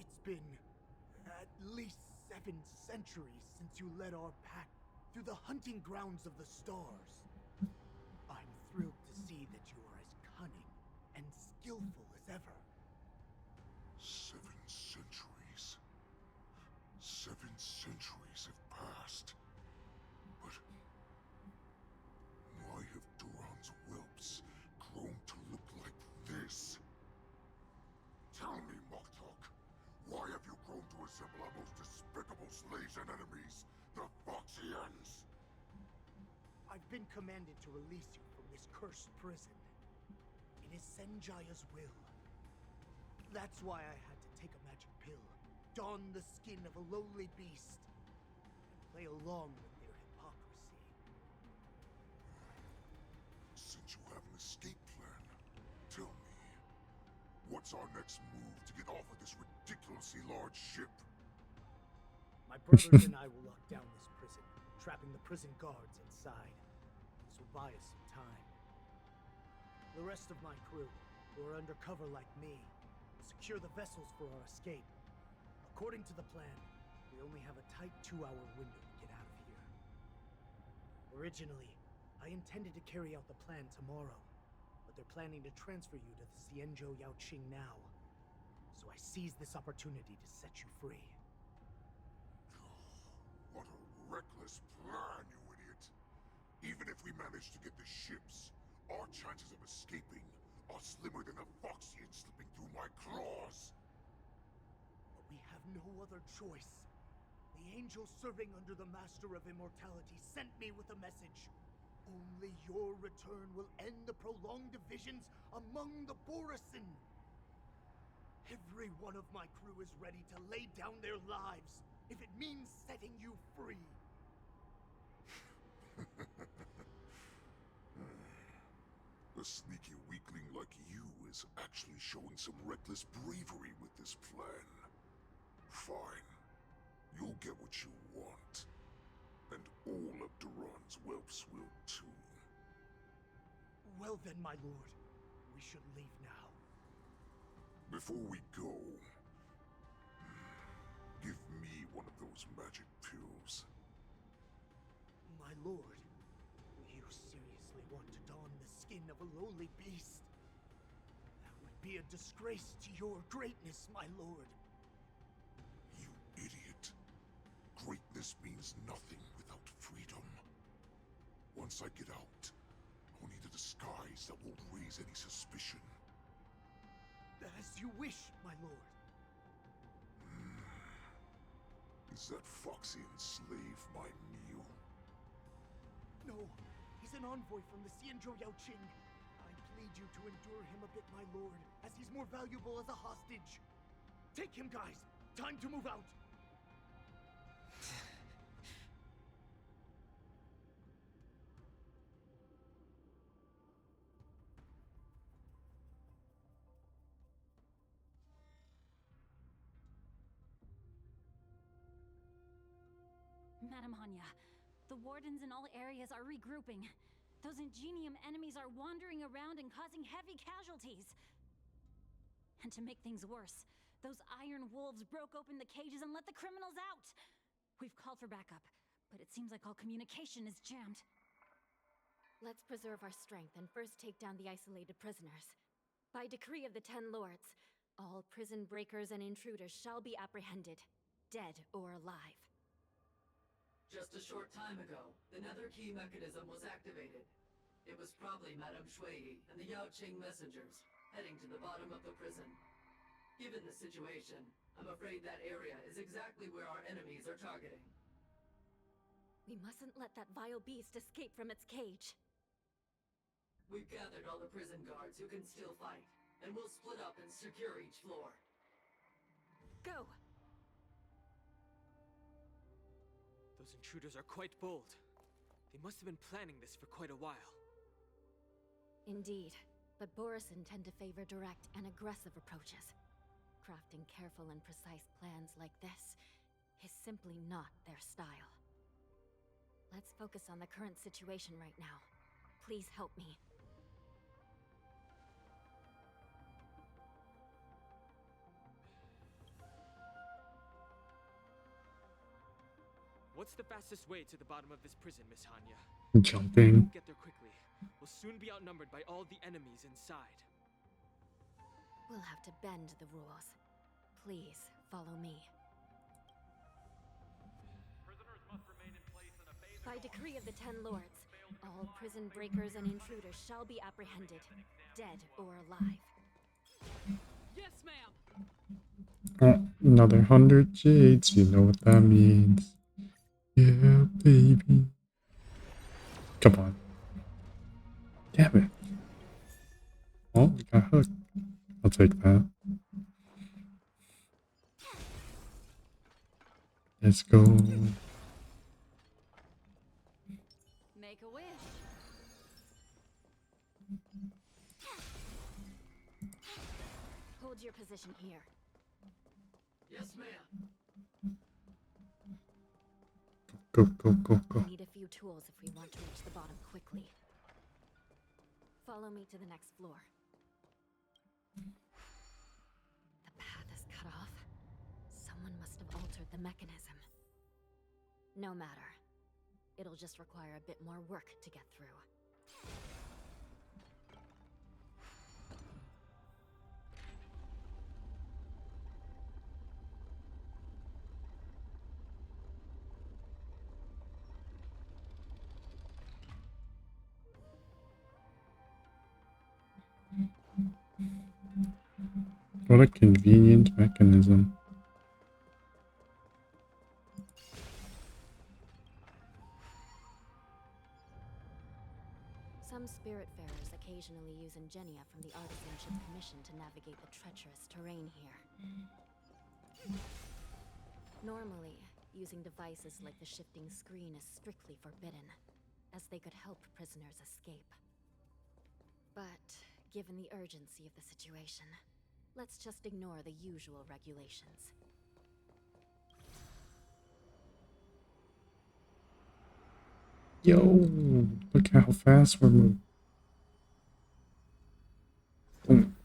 It's been at least 7 centuries since you led our pack through the hunting grounds of the stars. I'm thrilled to see that you are as cunning and skillful as ever. 7 centuries. 7 centuries have passed. But why have Duran's whelps grown to look like this? Tell me, Moktok, why have you grown to resemble our most despicable slaves and enemies, the Foxians? I've been commanded to release you from this cursed prison. It is Senjaya's will. That's why I had to take a magic pill, don the skin of a lowly beast, and play along with their hypocrisy. Since you have an escape plan, tell me, what's our next move to get off of this ridiculously large ship? My brothers and I will lock down this prison, trapping the prison guards inside. This will buy us some time. The rest of my crew, who are undercover like me, will secure the vessels for our escape. According to the plan, we only have a tight 2-hour window to get out of here. Originally, I intended to carry out the plan tomorrow, but they're planning to transfer you to the Xianzhou Yaoqing now. So I seized this opportunity to set you free. What a reckless plan, you idiot! Even if we manage to get the ships, our chances of escaping are slimmer than a Foxian slipping through my claws! But we have no other choice. The angel serving under the Master of Immortality sent me with a message. Only your return will end the prolonged divisions among the Borisin. Every one of my crew is ready to lay down their lives if it means setting you free. A sneaky weakling like you is actually showing some reckless bravery with this plan. Fine. You'll get what you want. And all of Duran's whelps will too. Well then, my lord, we should leave now. Before we go, give me one of those magic pills. My lord, you seriously want to don the skin of a lowly beast? That would be a disgrace to your greatness, my lord. You idiot. Greatness means nothing without freedom. Once I get out, I'll need a disguise that won't raise any suspicion. As you wish, my lord. Is that Foxian slave my meal? No, he's an envoy from the Xianzhou Yaoqing. I plead you to endure him a bit, my lord, as he's more valuable as a hostage. Take him, guys! Time to move out! Madam Hanya, the wardens in all areas are regrouping. Those Ingenium enemies are wandering around and causing heavy casualties. And to make things worse, those iron wolves broke open the cages and let the criminals out. We've called for backup, but it seems like all communication is jammed. Let's preserve our strength and first take down the isolated prisoners. By decree of the 10 lords, all prison breakers and intruders shall be apprehended, dead or alive. Just a short time ago, the nether key mechanism was activated. It was probably Madame Shui and the Yaoqing messengers. heading to the bottom of the prison. Given the situation, I'm afraid that area is exactly where our enemies are targeting. We mustn't let that vile beast escape from its cage. We've gathered all the prison guards who can still fight, and we'll split up and secure each floor. Go! Those intruders are quite bold. They must have been planning this for quite a while. Indeed, but Borisin tend to favor direct and aggressive approaches. Crafting careful and precise plans like this is simply not their style. Let's focus on the current situation right now. Please help me. What's the fastest way to the bottom of this prison, Miss Hanya? Jumping. Get there quickly. We'll soon be outnumbered by all the enemies inside. We'll have to bend the rules. Please, follow me. By decree of the Ten Lords, all prison breakers and intruders shall be apprehended, dead or alive. Yes, ma'am. Oh, another 100 jades. You know what that means. Yeah, baby. Come on. Damn it. Oh, we got hooked. I'll take that. Let's go. Make a wish. Hold your position here. Yes, ma'am. Go, go, go, go. We need a few tools if we want to reach the bottom quickly. Follow me to the next floor. The path is cut off. Someone must have altered the mechanism. No matter. It'll just require a bit more work to get through. What a convenient mechanism. Some spiritfarers occasionally use ingenia from the Artisanship Commission to navigate the treacherous terrain here. Normally, using devices like the shifting screen is strictly forbidden, as they could help prisoners escape. But, given the urgency of the situation, let's just ignore the usual regulations. Yo, look how fast we're moving. Boom.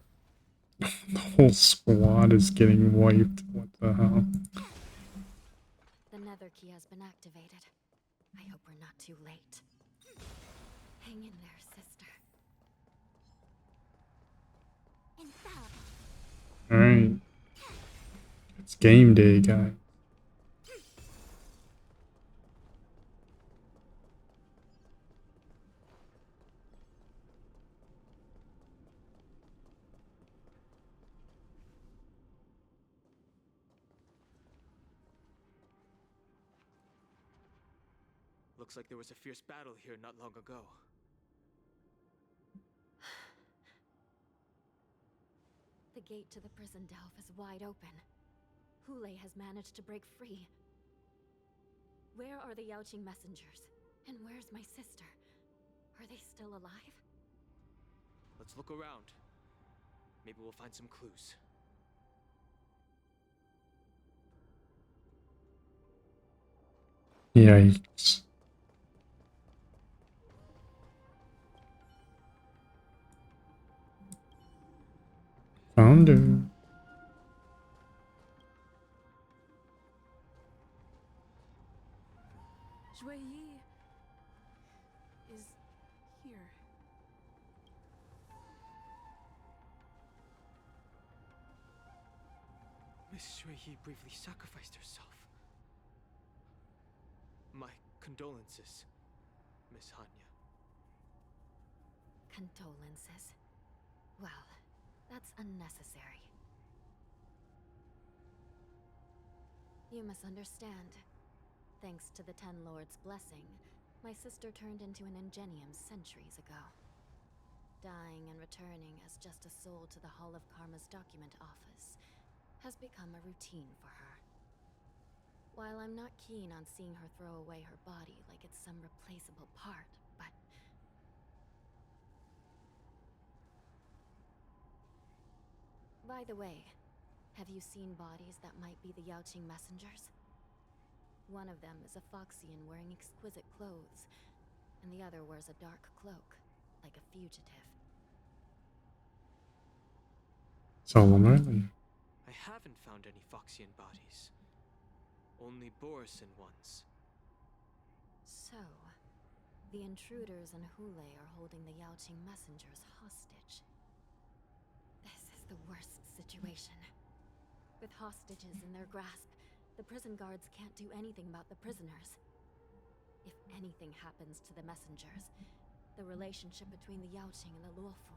The whole squad is getting wiped. What the hell? The nether key has been activated. I hope we're not too late. Hang in there, sister. Alright. It's game day, guys. Looks like there was a fierce battle here not long ago. The gate to the prison delve is wide open. Hule has managed to break free. Where are the Yaoqing messengers? And where's my sister? Are they still alive? Let's look around. Maybe we'll find some clues. Yikes. Found her. Shui Yi is here. Miss Shui Yi bravely sacrificed herself. My condolences, Miss Hanya. Condolences. Well, That's unnecessary. You misunderstand. Thanks to the Ten Lords' blessing, my sister turned into an Ingenium centuries ago. Dying and returning as just a soul to the Hall of Karma's document office has become a routine for her. While I'm not keen on seeing her throw away her body like it's some replaceable part, but... By the way, have you seen bodies that might be the Yaoqing messengers? One of them is a Foxian wearing exquisite clothes, and the other wears a dark cloak, like a fugitive. Solemn Island. I haven't found any Foxian bodies. Only Borisin ones. So, the intruders and Hule are holding the Yaoqing messengers hostage. This is the worst situation. With hostages in their grasp, the prison guards can't do anything about the prisoners. If anything happens to the messengers, the relationship between the Yaoqing and the Luofu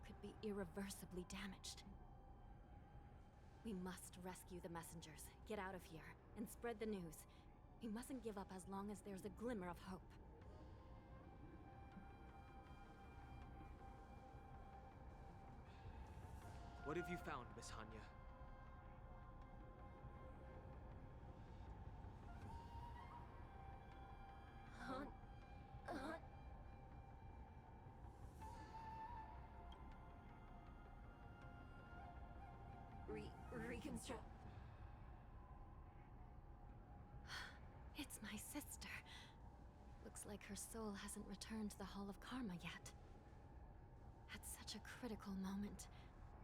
could be irreversibly damaged. We must rescue the messengers, get out of here, and spread the news. We mustn't give up as long as there's a glimmer of hope. What have you found, Miss Hanya? Reconstruct. It's my sister. Looks like her soul hasn't returned to the Hall of Karma yet. At such a critical moment,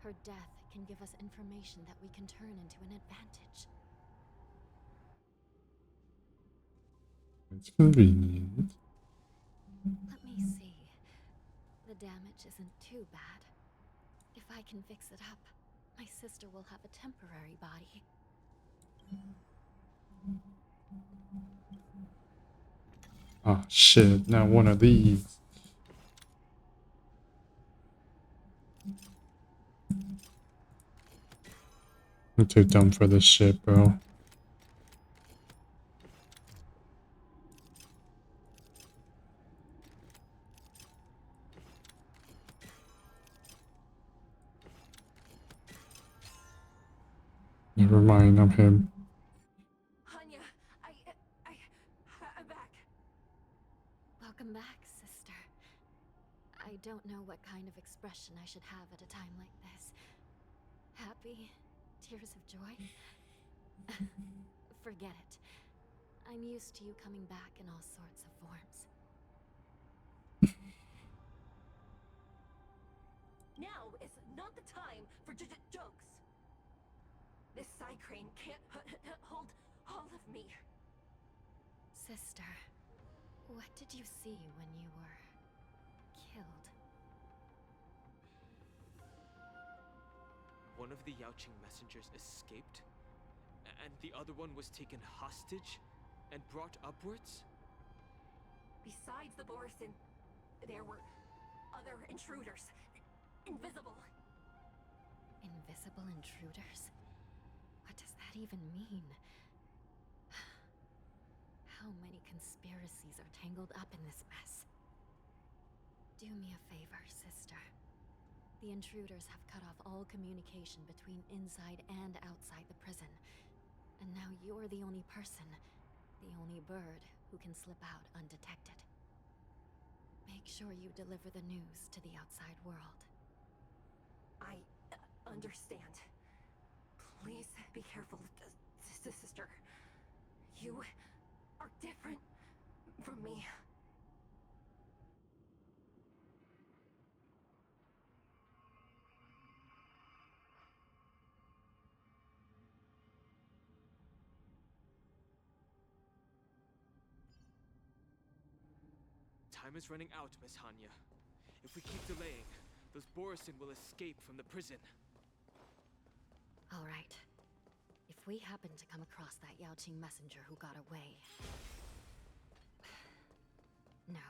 her death can give us information that we can turn into an advantage. It's convenient. Let me see. The damage isn't too bad. If I can fix it up, my sister will have a temporary body. Oh shit, now one of these. I'm too dumb for this shit, bro. Never mind, I'm him. Hanya, I'm back. Welcome back, sister. I don't know what kind of expression I should have at a time like this. Happy? Tears of joy? Forget it. I'm used to you coming back in all sorts of forms. Now is not the time for jokes. This Psycrane can't hold all of me. Sister, what did you see when you were killed? One of the Yaoqing messengers escaped, and the other one was taken hostage and brought upwards? Besides the Borisin, there were other intruders. Invisible. Invisible intruders? What does that even mean? How many conspiracies are tangled up in this mess? Do me a favor, sister. The intruders have cut off all communication between inside and outside the prison. And now you're the only person, the only bird, who can slip out undetected. Make sure you deliver the news to the outside world. I understand. Please be careful, sister. You are different from me. Time is running out, Miss Hanya. If we keep delaying, those Borisin will escape from the prison. All right. If we happen to come across that Yaoqing messenger who got away... No.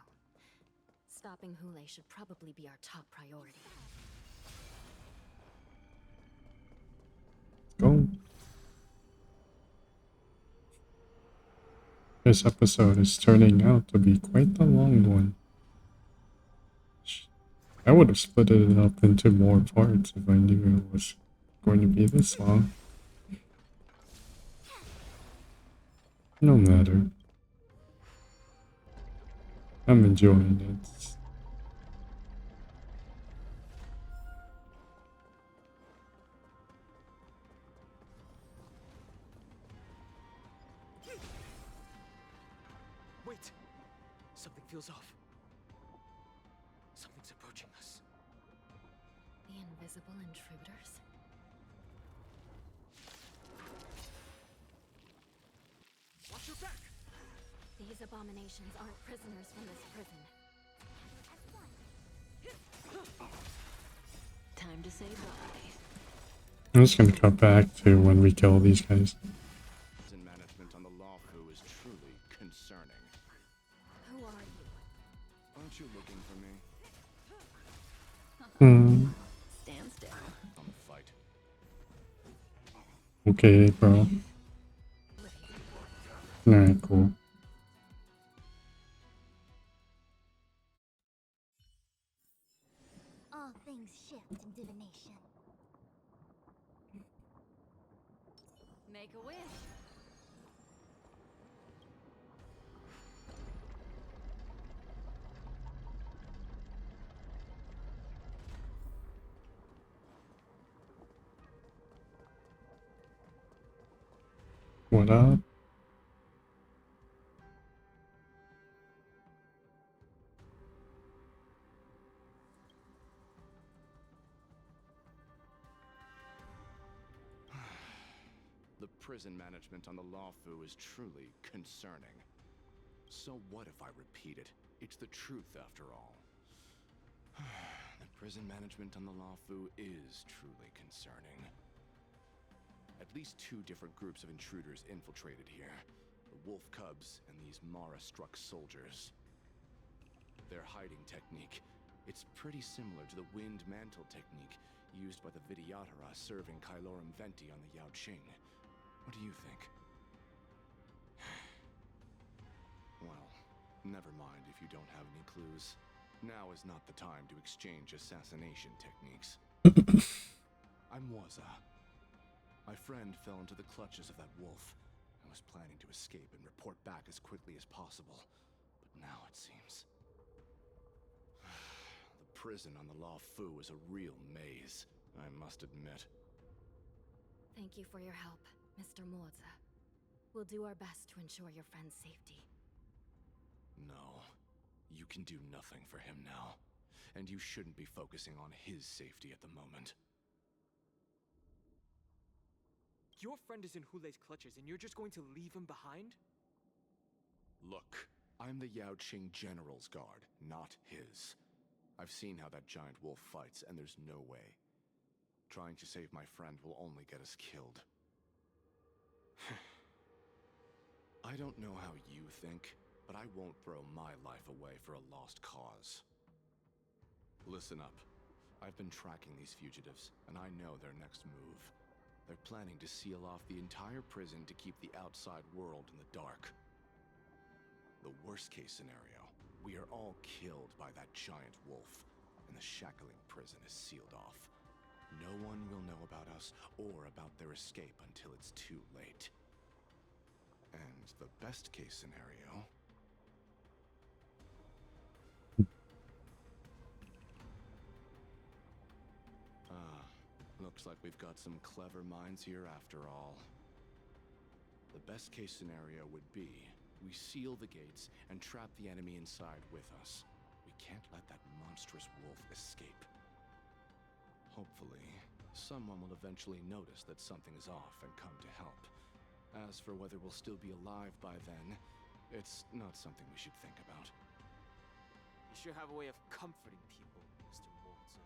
Stopping Hule should probably be our top priority. this episode is turning out to be quite a long one. I would have split it up into more parts if I knew it was going to be this long. No matter. I'm enjoying it. Wait! Something feels off. Something's approaching us. The invisible intruders? Watch your back! These abominations aren't prisoners from this prison. Time to say bye. I'm just gonna cut back to when we kill these guys. Prison management on the Lawfu is truly concerning. Who are you? Aren't you looking for me? Stand still. On the fight. Okay, bro. Alright, cool. All things shift in divination. Make a wish. What up? The prison management on the Lawfu is truly concerning. So what if I repeat it? It's the truth after all. The prison management on the Lawfu is truly concerning. At least 2 different groups of intruders infiltrated here. The Wolf Cubs and these Mara-struck soldiers. Their hiding technique, it's pretty similar to the Wind Mantle technique used by the Vidyadhara serving Kailorum Venti on the Yaoqing. What do you think? Well, never mind if you don't have any clues. Now is not the time to exchange assassination techniques. I'm Waza. My friend fell into the clutches of that wolf. I was planning to escape and report back as quickly as possible. But now it seems... The prison on the Lawfu is a real maze, I must admit. Thank you for your help, Mr. Moza. We'll do our best to ensure your friend's safety. No. You can do nothing for him now. And you shouldn't be focusing on his safety at the moment. Your friend is in Hule's clutches and you're just going to leave him behind? Look, I'm the Yaoqing General's guard, not his. I've seen how that giant wolf fights, and there's no way. Trying to save my friend will only get us killed. I don't know how you think, but I won't throw my life away for a lost cause. Listen up. I've been tracking these fugitives, and I know their next move. They're planning to seal off the entire prison to keep the outside world in the dark. The worst-case scenario, we are all killed by that giant wolf, and the shackling prison is sealed off. No one will know about us or about their escape until it's too late. And the best-case scenario... Looks like we've got some clever minds here after all. The best case scenario would be we seal the gates and trap the enemy inside with us. We can't let that monstrous wolf escape. Hopefully, someone will eventually notice that something is off and come to help. As for whether we'll still be alive by then, it's not something we should think about. You sure have a way of comforting people, Mr. Moza.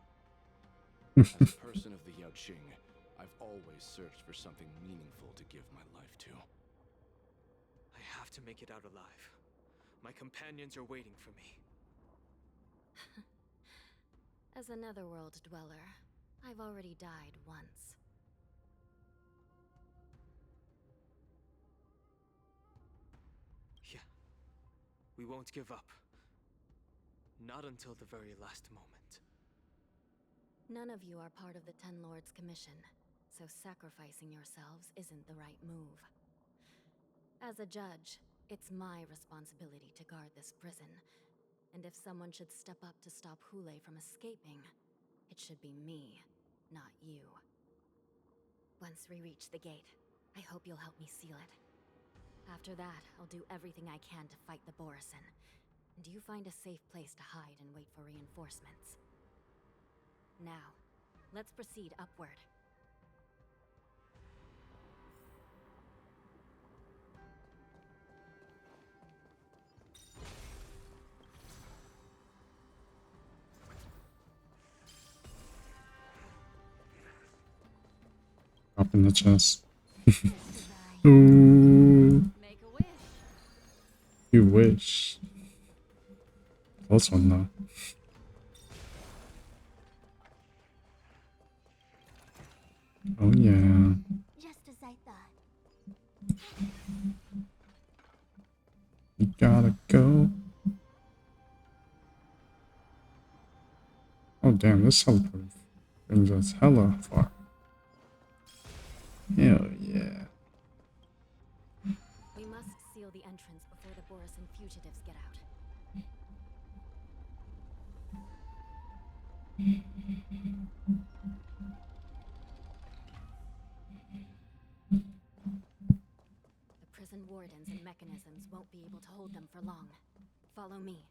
As a person of the Yaoqing, I've always searched for something meaningful to give my life to. I have to make it out alive. My companions are waiting for me. As a netherworld dweller, I've already died once. Yeah, We won't give up. Not until the very last moment. None of you are part of the Ten Lords' commission, so sacrificing yourselves isn't the right move. As a judge, it's my responsibility to guard this prison, and if someone should step up to stop Hule from escaping, it should be me, not you. Once we reach the gate, I hope you'll help me seal it. After that, I'll do everything I can to fight the Borisin. And you find a safe place to hide and wait for reinforcements. Now, let's proceed upward. Up in the chest. Ooh. You wish. Close one though. Oh yeah. Just as I thought. You gotta go. Oh damn, this teleport brings us hella far. Hell yeah. We must seal the entrance before the Borisin fugitives get out. The prison wardens and mechanisms won't be able to hold them for long. Follow me.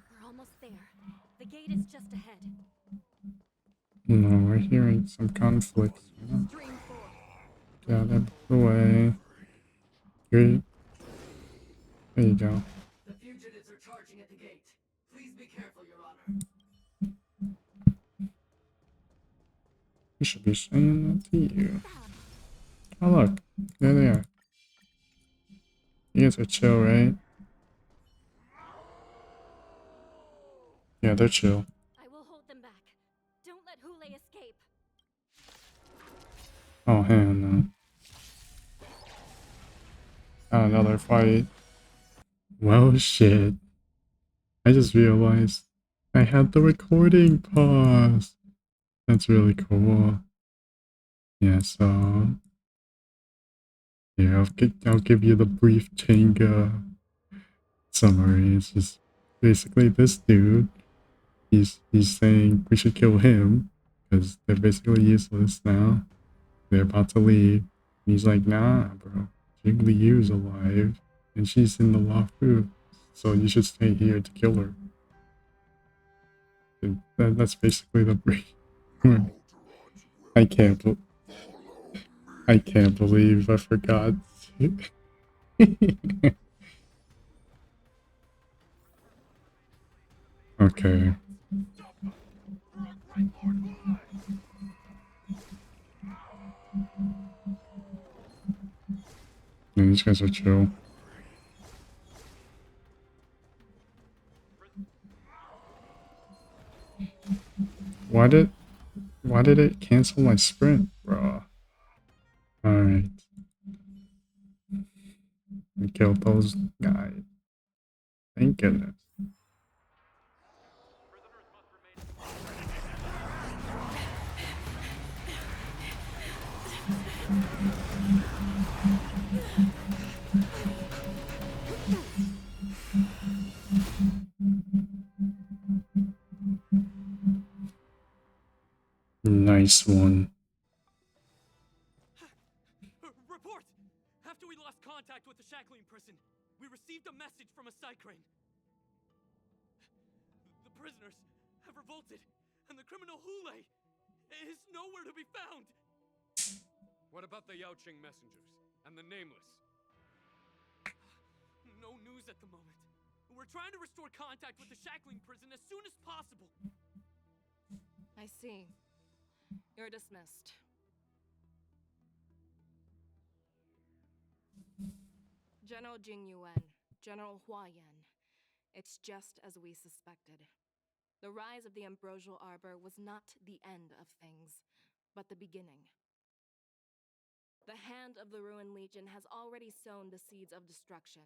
We're almost there. The gate is just ahead. No, we're hearing some conflict. Get out of the way. Great. There you go. The fugitives are charging at the gate. Please be careful, Your Honor. We should be saying that to you. Oh look, there they are. You guys are chill, right? Yeah, they're chill. I will hold them back. Don't let Hule escape. Oh, hell no. Another fight. Well, shit. I just realized I had the recording paused. That's really cool. Yeah, so yeah, I'll give you the brief Thanga summary. It's just basically this dude. He's saying we should kill him because they're basically useless now. They're about to leave. And he's like, nah, bro. Jiggly U's alive, and she's in the Lafu, so you should stay here to kill her. And that's basically the brief. I can't believe I forgot. Okay. Yeah, these guys are chill. Why did it cancel my sprint, bro? Alright. We killed those guys. Thank goodness. Nice one. Report! After we lost contact with the shackling prison, we received a message from a Psycrane. The prisoners have revolted, and the criminal Hule is nowhere to be found. What about the Yaoqing messengers and the Nameless? No news at the moment. We're trying to restore contact with the shackling prison as soon as possible. I see. You're dismissed. General Jing Yuan, General Hua Yan. It's just as we suspected. The rise of the Ambrosial Arbor was not the end of things, but the beginning. The hand of the Ruin Legion has already sown the seeds of destruction.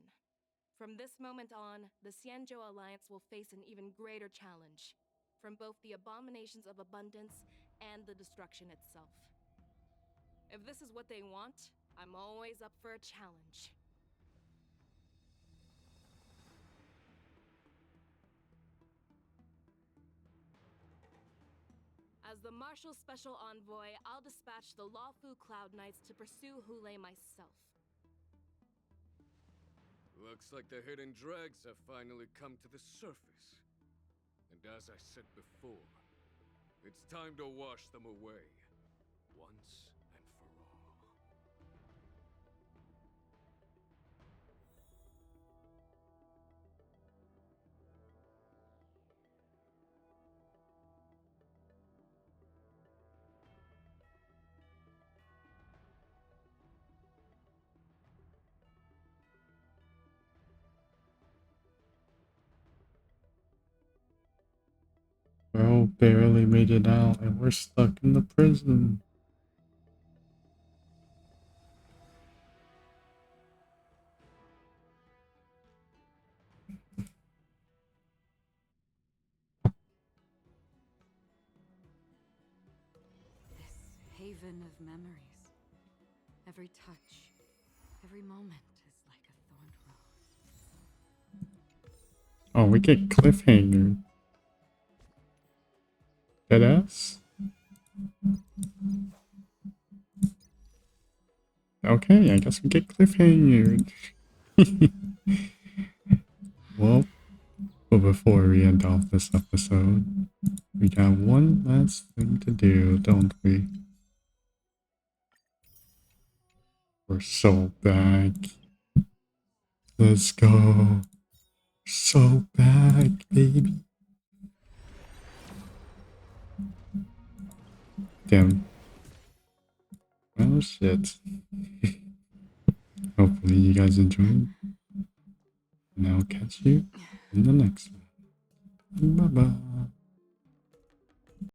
From this moment on, the Xianzhou Alliance will face an even greater challenge, from both the abominations of abundance and the destruction itself. If this is what they want, I'm always up for a challenge. As the Marshal Special Envoy, I'll dispatch the Lawfu Cloud Knights to pursue Hule myself. Looks like the hidden dregs have finally come to the surface. And as I said before, it's time to wash them away. Once and for all. Bro barely made it out and we're stuck in the prison. This haven of memories. Every touch, every moment is like a thorned rose. Oh, we get cliffhanger. Deadass? Okay, I guess we get cliffhanger. Well, but before we end off this episode, we got one last thing to do, don't we? We're so back. Let's go. So back, baby. Damn. Oh shit. Hopefully you guys enjoyed. And I'll catch you in the next one. Bye bye.